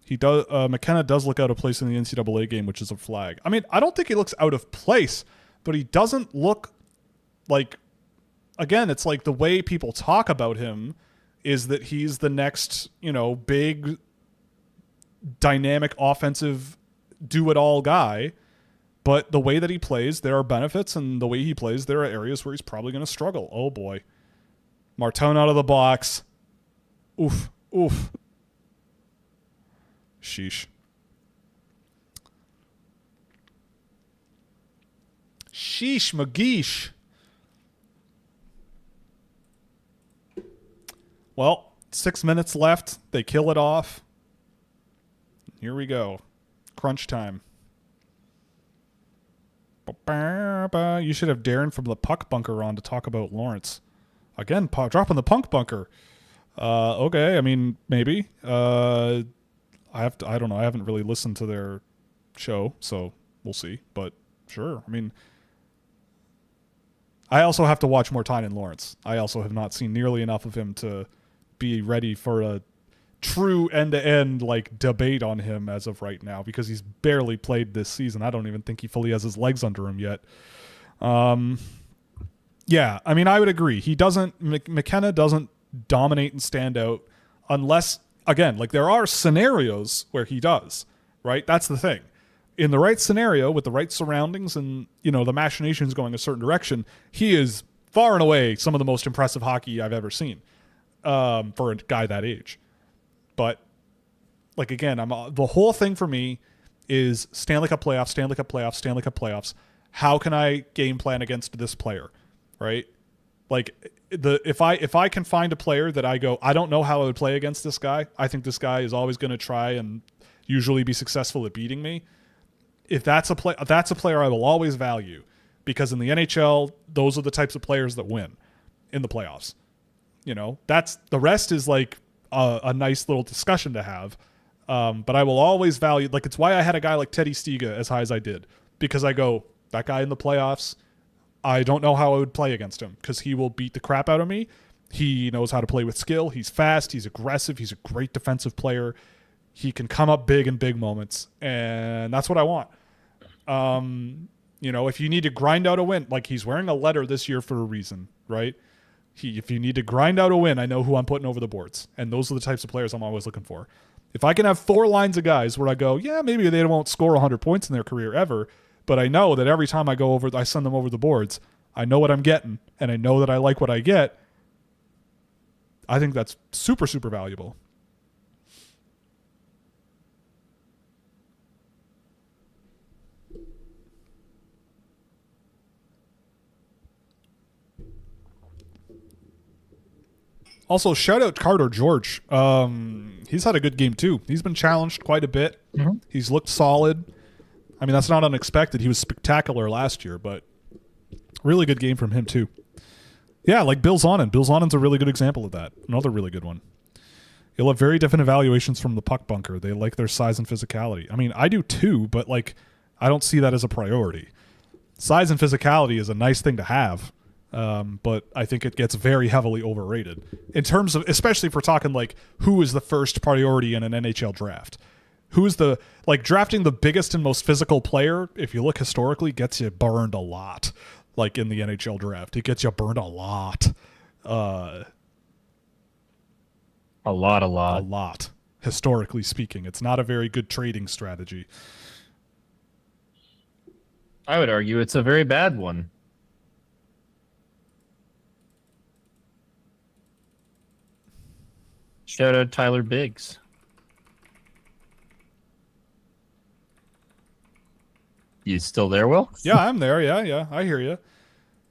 He does. McKenna does look out of place in the NCAA game, which is a flag. I mean, I don't think he looks out of place, but he doesn't look like. Again, it's like the way people talk about him is that he's the next, big, dynamic, offensive, do-it-all guy. But the way that he plays, there are benefits, and the way he plays, there are areas where he's probably going to struggle. Oh, boy. Martone out of the box. Oof. Oof. Sheesh. Sheesh, McGeesh. Well, 6 minutes left. They kill it off. Here we go. Crunch time. You should have Darren from the Puck Bunker on to talk about Lawrence. Again, dropping the Punk Bunker. Okay, I mean, maybe. I don't know. I haven't really listened to their show, so we'll see. But sure. I mean, I also have to watch more time in Lawrence. I also have not seen nearly enough of him to be ready for a true end-to-end like debate on him as of right now, because he's barely played this season. I don't even think he fully has his legs under him yet. Yeah, I mean, I would agree. He doesn't, McKenna doesn't dominate and stand out unless, again, like there are scenarios where he does, right? That's the thing. In the right scenario with the right surroundings and, you know, the machinations going a certain direction, he is far and away some of the most impressive hockey I've ever seen for a guy that age. But like, again, the whole thing for me is Stanley Cup playoffs, Stanley Cup playoffs, Stanley Cup playoffs. How can I game plan against this player, right? Like if I can find a player that I go, I don't know how I would play against this guy. I think this guy is always going to try and usually be successful at beating me. If that's a player I will always value, because in the NHL, those are the types of players that win in the playoffs. You know, that's the rest is like a nice little discussion to have. But I will always value, like, it's why I had a guy like Teddy Stiga as high as I did, because I go, that guy in the playoffs, I don't know how I would play against him, because he will beat the crap out of me. He knows how to play with skill. He's fast. He's aggressive. He's a great defensive player. He can come up big in big moments, and that's what I want. You know, if you need to grind out a win, like he's wearing a letter this year for a reason, right? If you need to grind out a win, I know who I'm putting over the boards, and those are the types of players I'm always looking for. If I can have 4 lines of guys where I go, yeah, maybe they won't score 100 points in their career ever, but I know that every time I send them over the boards, I know what I'm getting, and I know that I like what I get. I think that's super, super valuable. Also, shout out Carter George. He's had a good game too. He's been challenged quite a bit. Mm-hmm. He's looked solid. I mean, that's not unexpected. He was spectacular last year, but really good game from him too. Yeah, like Bill Zonin. Bill Zonin's a really good example of that. Another really good one. You'll have very different evaluations from the Puck Bunker. They like their size and physicality. I mean, I do too, but like, I don't see that as a priority. Size and physicality is a nice thing to have. But I think it gets very heavily overrated in terms of, especially if we're talking like who is the first priority in an NHL draft. Who's the, like, drafting the biggest and most physical player, if you look historically, gets you burned a lot. Like in the NHL draft, it gets you burned a lot. A lot. Historically speaking, it's not a very good trading strategy. I would argue it's a very bad one. Shout out Tyler Biggs. You still there, Will? Yeah, I'm there. Yeah. I hear you.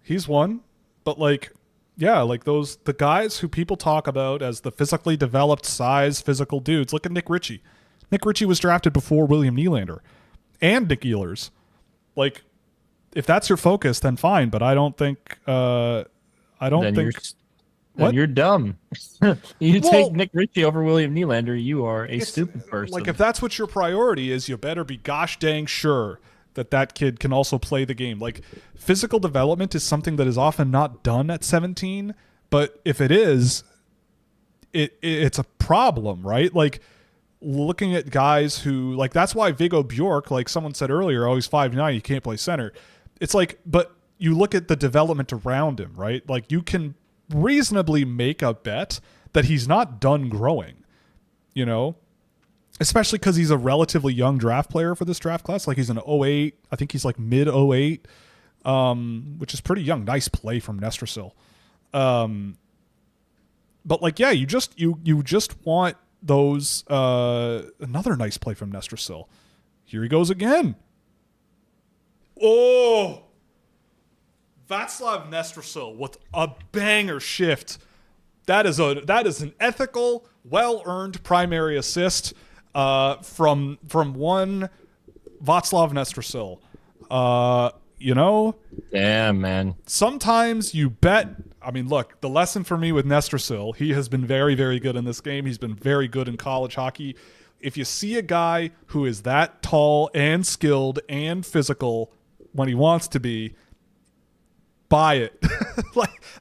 He's one. But like, yeah, like the guys who people talk about as the physically developed size, physical dudes. Look at Nick Ritchie. Nick Ritchie was drafted before William Nylander and Nick Ehlers. Like, if that's your focus, then fine. But I don't think, Then you're dumb. Take Nick Ritchie over William Nylander, you are a stupid person. Like, if that's what your priority is, you better be gosh dang sure that kid can also play the game. Like, physical development is something that is often not done at 17, but if it is, it's a problem, right? Like, looking at guys who, like, that's why Viggo Bjork, like someone said earlier, oh, he's 5'9", he can't play center. It's like, but you look at the development around him, right? Like, you can reasonably make a bet that he's not done growing, you know, especially because he's a relatively young draft player for this draft class. Like, he's an 08. I think he's like mid 08, which is pretty young. Nice play from Nestrasil. But like, yeah, you just want those, another nice play from Nestrasil. Here he goes again. Oh, Václav Nestrasil with a banger shift. That is an ethical, well-earned primary assist. from one Václav Nestrasil. You know, Damn, man. sometimes you bet. I mean, look, the lesson for me with Nestrasil, he has been very, very good in this game. He's been very good in college hockey. If you see a guy who is that tall and skilled and physical when he wants to be, buy it.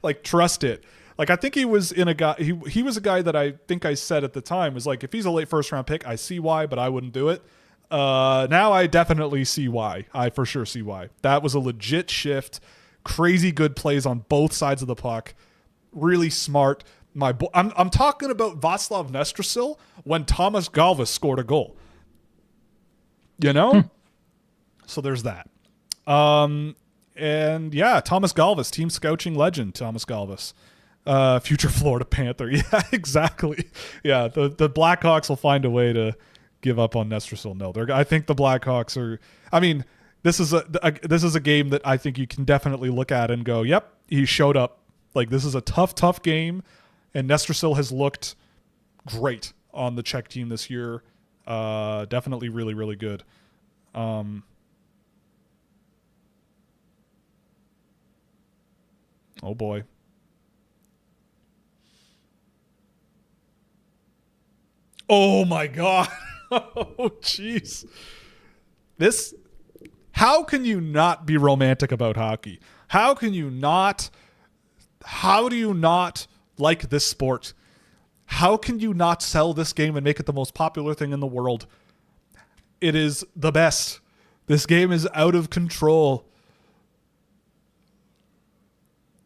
like trust it. Like, I think he was in a guy. He was a guy that I think I said at the time was like, if he's a late first round pick, I see why, but I wouldn't do it. Now I definitely see why. I for sure see why. That was a legit shift. Crazy good plays on both sides of the puck. Really smart. I'm talking about Václav Nestrasil when Thomas Galvis scored a goal. You know? So there's that. And yeah, Thomas Galvis, team Scouching legend, Thomas Galvis. Future Florida Panther. Yeah, exactly. Yeah, the Blackhawks will find a way to give up on Nestrasil. No, I think the Blackhawks are. I mean, this is a game that I think you can definitely look at and go, "Yep, he showed up." Like, this is a tough game, and Nestrasil has looked great on the Czech team this year. Definitely, really, really good. Oh boy. Oh my God. Oh, jeez. How can you not be romantic about hockey? How do you not like this sport? How can you not sell this game and make it the most popular thing in the world? It is the best. This game is out of control.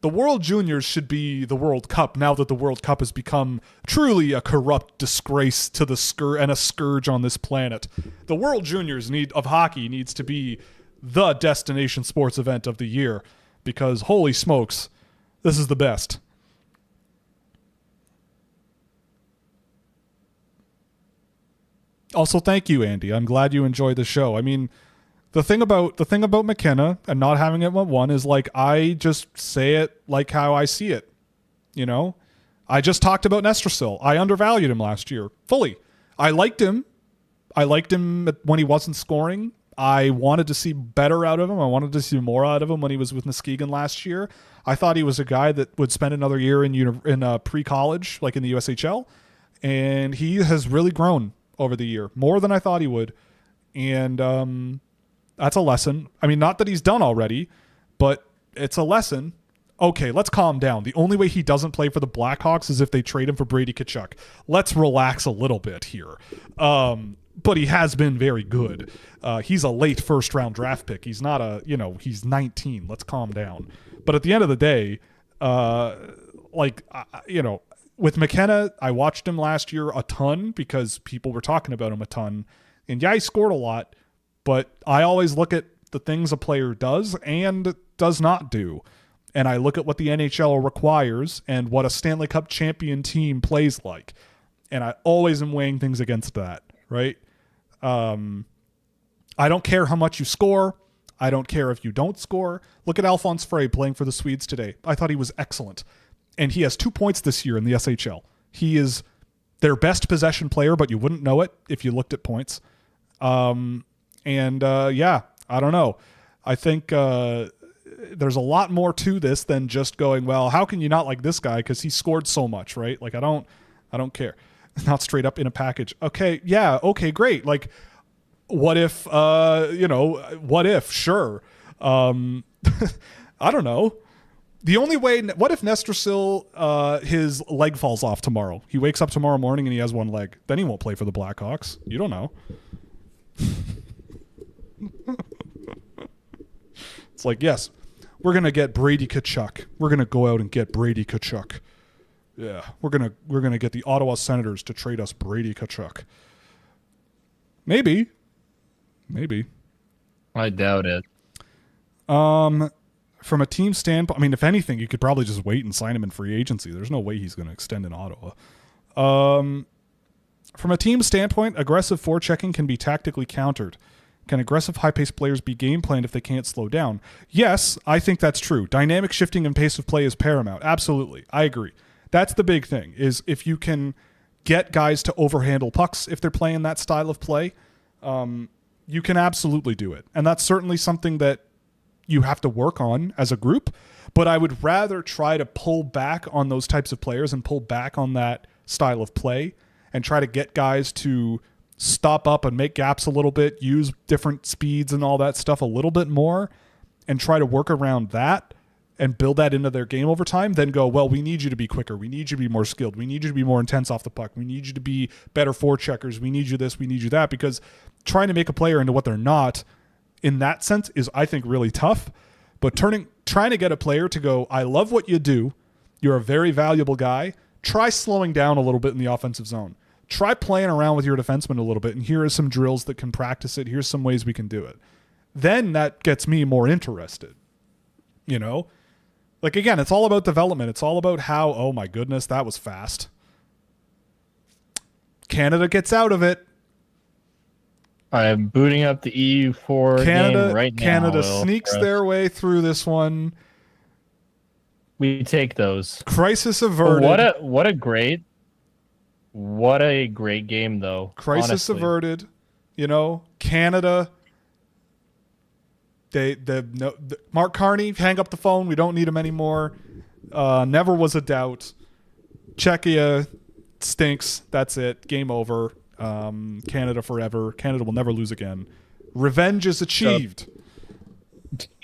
The World Juniors should be the World Cup now that the World Cup has become truly a corrupt disgrace to the and a scourge on this planet. The World Juniors of hockey needs to be the destination sports event of the year because holy smokes, this is the best. Also, thank you, Andy. I'm glad you enjoyed the show. I mean, the thing about McKenna and not having it 1-1 is like I just say it like how I see it. You know, I just talked about Nestrasil. I undervalued him last year fully. I liked him. When he wasn't scoring. I wanted to see better out of him. I wanted to see more out of him when he was with Muskegon last year. I thought he was a guy that would spend another year in pre-college, like in the USHL, and he has really grown over the year, more than I thought he would. And that's a lesson. I mean, not that he's done already, but it's a lesson. Okay, let's calm down. The only way he doesn't play for the Blackhawks is if they trade him for Brady Tkachuk. Let's relax a little bit here. But he has been very good. He's a late first-round draft pick. He's not he's 19. Let's calm down. But at the end of the day, with McKenna, I watched him last year a ton because people were talking about him a ton. And yeah, he scored a lot. But I always look at the things a player does and does not do. And I look at what the NHL requires and what a Stanley Cup champion team plays like. And I always am weighing things against that, right? I don't care how much you score. I don't care if you don't score. Look at Alphonse Frey playing for the Swedes today. I thought he was excellent. And he has 2 points this year in the SHL. He is their best possession player, but you wouldn't know it if you looked at points. Yeah, I don't know. I think there's a lot more to this than just going, well, how can you not like this guy because he scored so much, right? Like, I don't care. Not straight up in a package. Okay, yeah, okay, great. Like, what if, what if? Sure. I don't know. The only way, what if Nestrasil, his leg falls off tomorrow? He wakes up tomorrow morning and he has one leg. Then he won't play for the Blackhawks. You don't know. It's like, yes, we're going to get Brady Tkachuk. We're going to go out and get Brady Tkachuk. Yeah, we're gonna get the Ottawa Senators to trade us Brady Tkachuk. Maybe. I doubt it. From a team standpoint, I mean, if anything, you could probably just wait and sign him in free agency. There's no way he's going to extend in Ottawa. From a team standpoint, aggressive forechecking can be tactically countered. Can aggressive, high-paced players be game planned if they can't slow down? Yes, I think that's true. Dynamic shifting and pace of play is paramount. Absolutely. I agree. That's the big thing, is if you can get guys to overhandle pucks if they're playing that style of play, you can absolutely do it. And that's certainly something that you have to work on as a group. But I would rather try to pull back on those types of players and pull back on that style of play and try to get guys to stop up and make gaps a little bit, use different speeds and all that stuff a little bit more, and try to work around that and build that into their game over time, then go, well, we need you to be quicker. We need you to be more skilled. We need you to be more intense off the puck. We need you to be better forecheckers. We need you this, we need you that, because trying to make a player into what they're not in that sense is, I think, really tough. But trying to get a player to go, I love what you do. You're a very valuable guy. Try slowing down a little bit in the offensive zone. Try playing around with your defenseman a little bit, and here are some drills that can practice it. Here's some ways we can do it. Then that gets me more interested. You know? Like, again, it's all about development. It's all about how, oh my goodness, that was fast. Canada gets out of it. I'm booting up the EU4 game right now. Canada sneaks their way through this one. We take those. Crisis averted. What a great game, though. Crisis honestly. averted. You know, Canada. Mark Carney, hang up the phone. We don't need him anymore. Never was a doubt. Czechia stinks. That's it. Game over. Canada forever. Canada will never lose again. Revenge is achieved.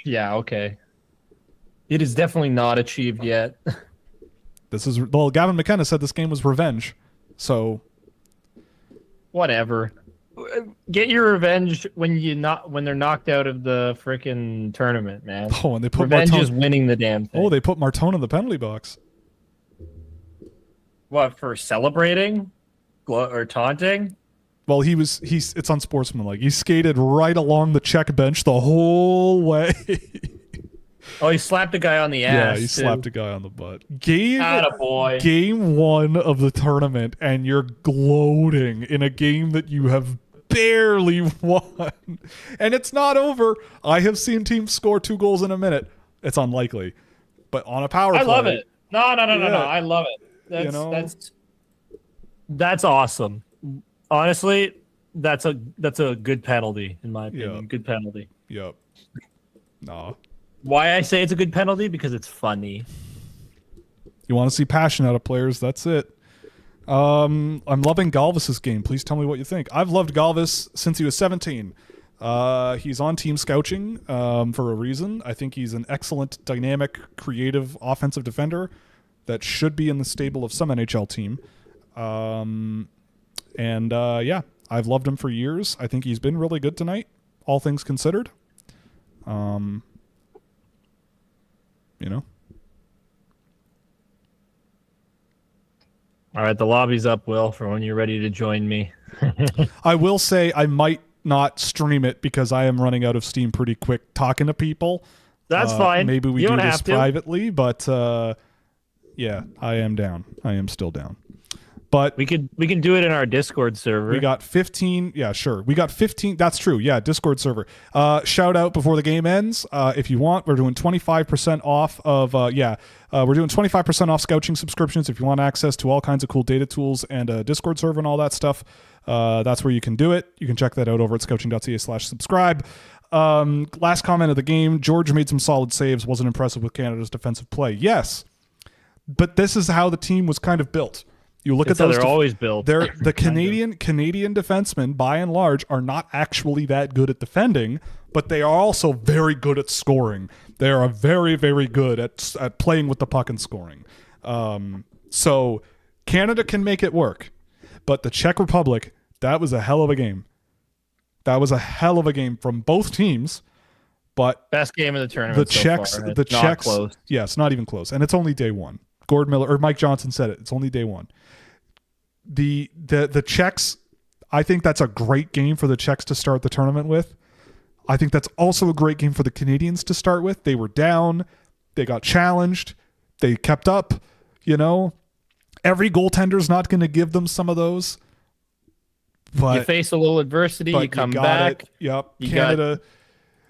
Yeah, okay. It is definitely not achieved yet. Gavin McKenna said this game was revenge. So whatever. Get your revenge when they're knocked out of the freaking tournament, man. Oh, and they put revenge is winning the damn thing. Oh, they put Martone in the penalty box. What, for celebrating or taunting? Well, it's unsportsmanlike. He skated right along the Czech bench the whole way. Oh, he slapped a guy on the ass. Yeah, he slapped a guy on the butt. Game 1 of the tournament, and you're gloating in a game that you have barely won. And it's not over. I have seen teams score 2 goals in a minute. It's unlikely. But on a power play. I love it. No. I love it. That's awesome. Honestly, that's a good penalty, in my opinion. Yep. Good penalty. Yep. No. Why I say it's a good penalty? Because it's funny. You want to see passion out of players, that's it. I'm loving Galvis's game. Please tell me what you think. I've loved Galvis since he was 17. He's on Team Scouching for a reason. I think he's an excellent, dynamic, creative offensive defender that should be in the stable of some NHL team. Yeah, I've loved him for years. I think he's been really good tonight, all things considered. You know? All right, the lobby's up, Will, for when you're ready to join me. I will say I might not stream it because I am running out of steam pretty quick talking to people. That's fine. Maybe we do this privately, but yeah, I am down. I am still down. But we can do it in our Discord server. We got 15. Yeah, sure. We got 15. That's true. Yeah, Discord server. Shout out before the game ends. If you want, we're doing 25% off of we're doing 25% off Scouching subscriptions. If you want access to all kinds of cool data tools and a Discord server and all that stuff, that's where you can do it. You can check that out over at scouching.ca/subscribe. Last comment of the game. George made some solid saves. Wasn't impressive with Canada's defensive play. Yes, but this is how the team was kind of built. You look at those. They're always built. The Canadian defensemen, by and large, are not actually that good at defending, but they are also very good at scoring. They are very, very good at playing with the puck and scoring. So Canada can make it work, but the Czech Republic, that was a hell of a game. That was a hell of a game from both teams. But best game of the tournament. The Czechs, close. Yes, not even close, and it's only day one. Gord Miller or Mike Johnson said it. It's only day one. The Czechs, I think that's a great game for the Czechs to start the tournament with. I think that's also a great game for the Canadians to start with. They were down. They got challenged. They kept up. You know, every goaltender's not going to give them some of those. But you face a little adversity, you come back. Yep. Canada.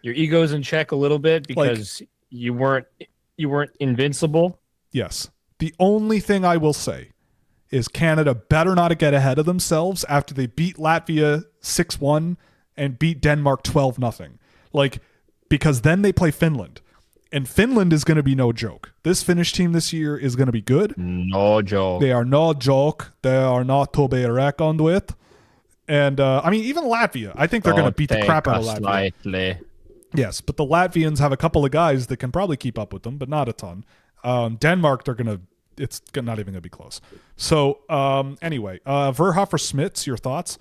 Your ego's in check a little bit because you weren't invincible. Yes. The only thing I will say is Canada better not get ahead of themselves after they beat Latvia 6-1 and beat Denmark 12-0. Like, because then they play Finland. And Finland is going to be no joke. This Finnish team this year is going to be good. No joke. They are no joke. They are not to be reckoned with. And, I mean, even Latvia. I think they're going to beat the crap out of Latvia. Lightly. Yes, but the Latvians have a couple of guys that can probably keep up with them, but not a ton. Denmark, it's not even going to be close. So, anyway, Verhoff or Smits, your thoughts?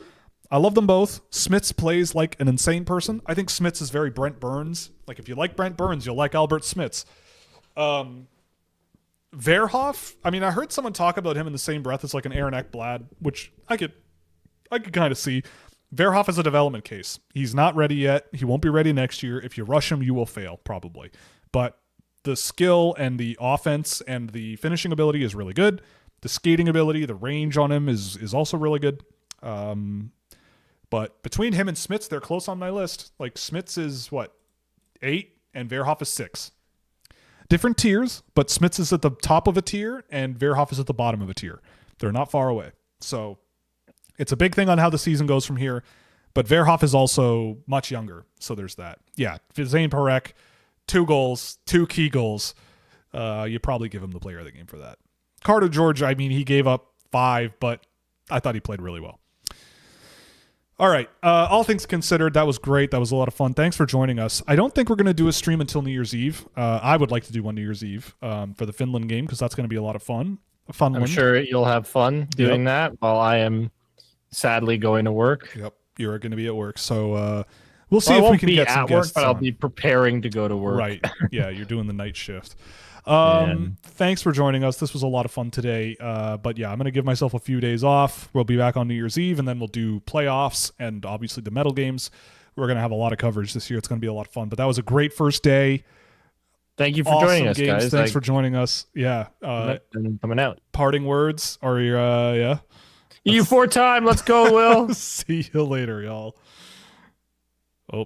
I love them both. Smits plays like an insane person. I think Smits is very Brent Burns. Like, if you like Brent Burns, you'll like Albert Smits. Verhoff, I mean, I heard someone talk about him in the same breath as like an Aaron Ekblad, which I could kind of see. Verhoff is a development case. He's not ready yet. He won't be ready next year. If you rush him, you will fail, probably. But the skill and the offense and the finishing ability is really good. The skating ability, the range on him is also really good. But between him and Smits, they're close on my list. Like, Smits is, 8, and Verhoff is 6. Different tiers, but Smits is at the top of a tier, and Verhoff is at the bottom of a tier. They're not far away. So it's a big thing on how the season goes from here. But Verhoff is also much younger, so there's that. Yeah, Zane Parekh, 2 goals, 2 key goals. You probably give him the player of the game for that. Carter George, I mean, he gave up 5, but I thought he played really well. All right. All things considered, that was great. That was a lot of fun. Thanks for joining us. I don't think we're going to do a stream until New Year's Eve. I would like to do one New Year's Eve for the Finland game because that's going to be a lot of fun. I'm sure you'll have fun doing that while I am sadly going to work. Yep. You're going to be at work. So we'll see if we can get some guests but I'll be preparing to go to work. Right. Yeah, you're doing the night shift. Thanks for joining us. This was a lot of fun today. But yeah, I'm going to give myself a few days off. We'll be back on New Year's Eve, and then we'll do playoffs and obviously the medal games. We're going to have a lot of coverage this year. It's going to be a lot of fun. But that was a great first day. Thank you for joining us, guys. Thanks for joining us. Yeah. Coming out. Parting words or your yeah. EU4 time. Let's go, Will. See you later, y'all. Oh.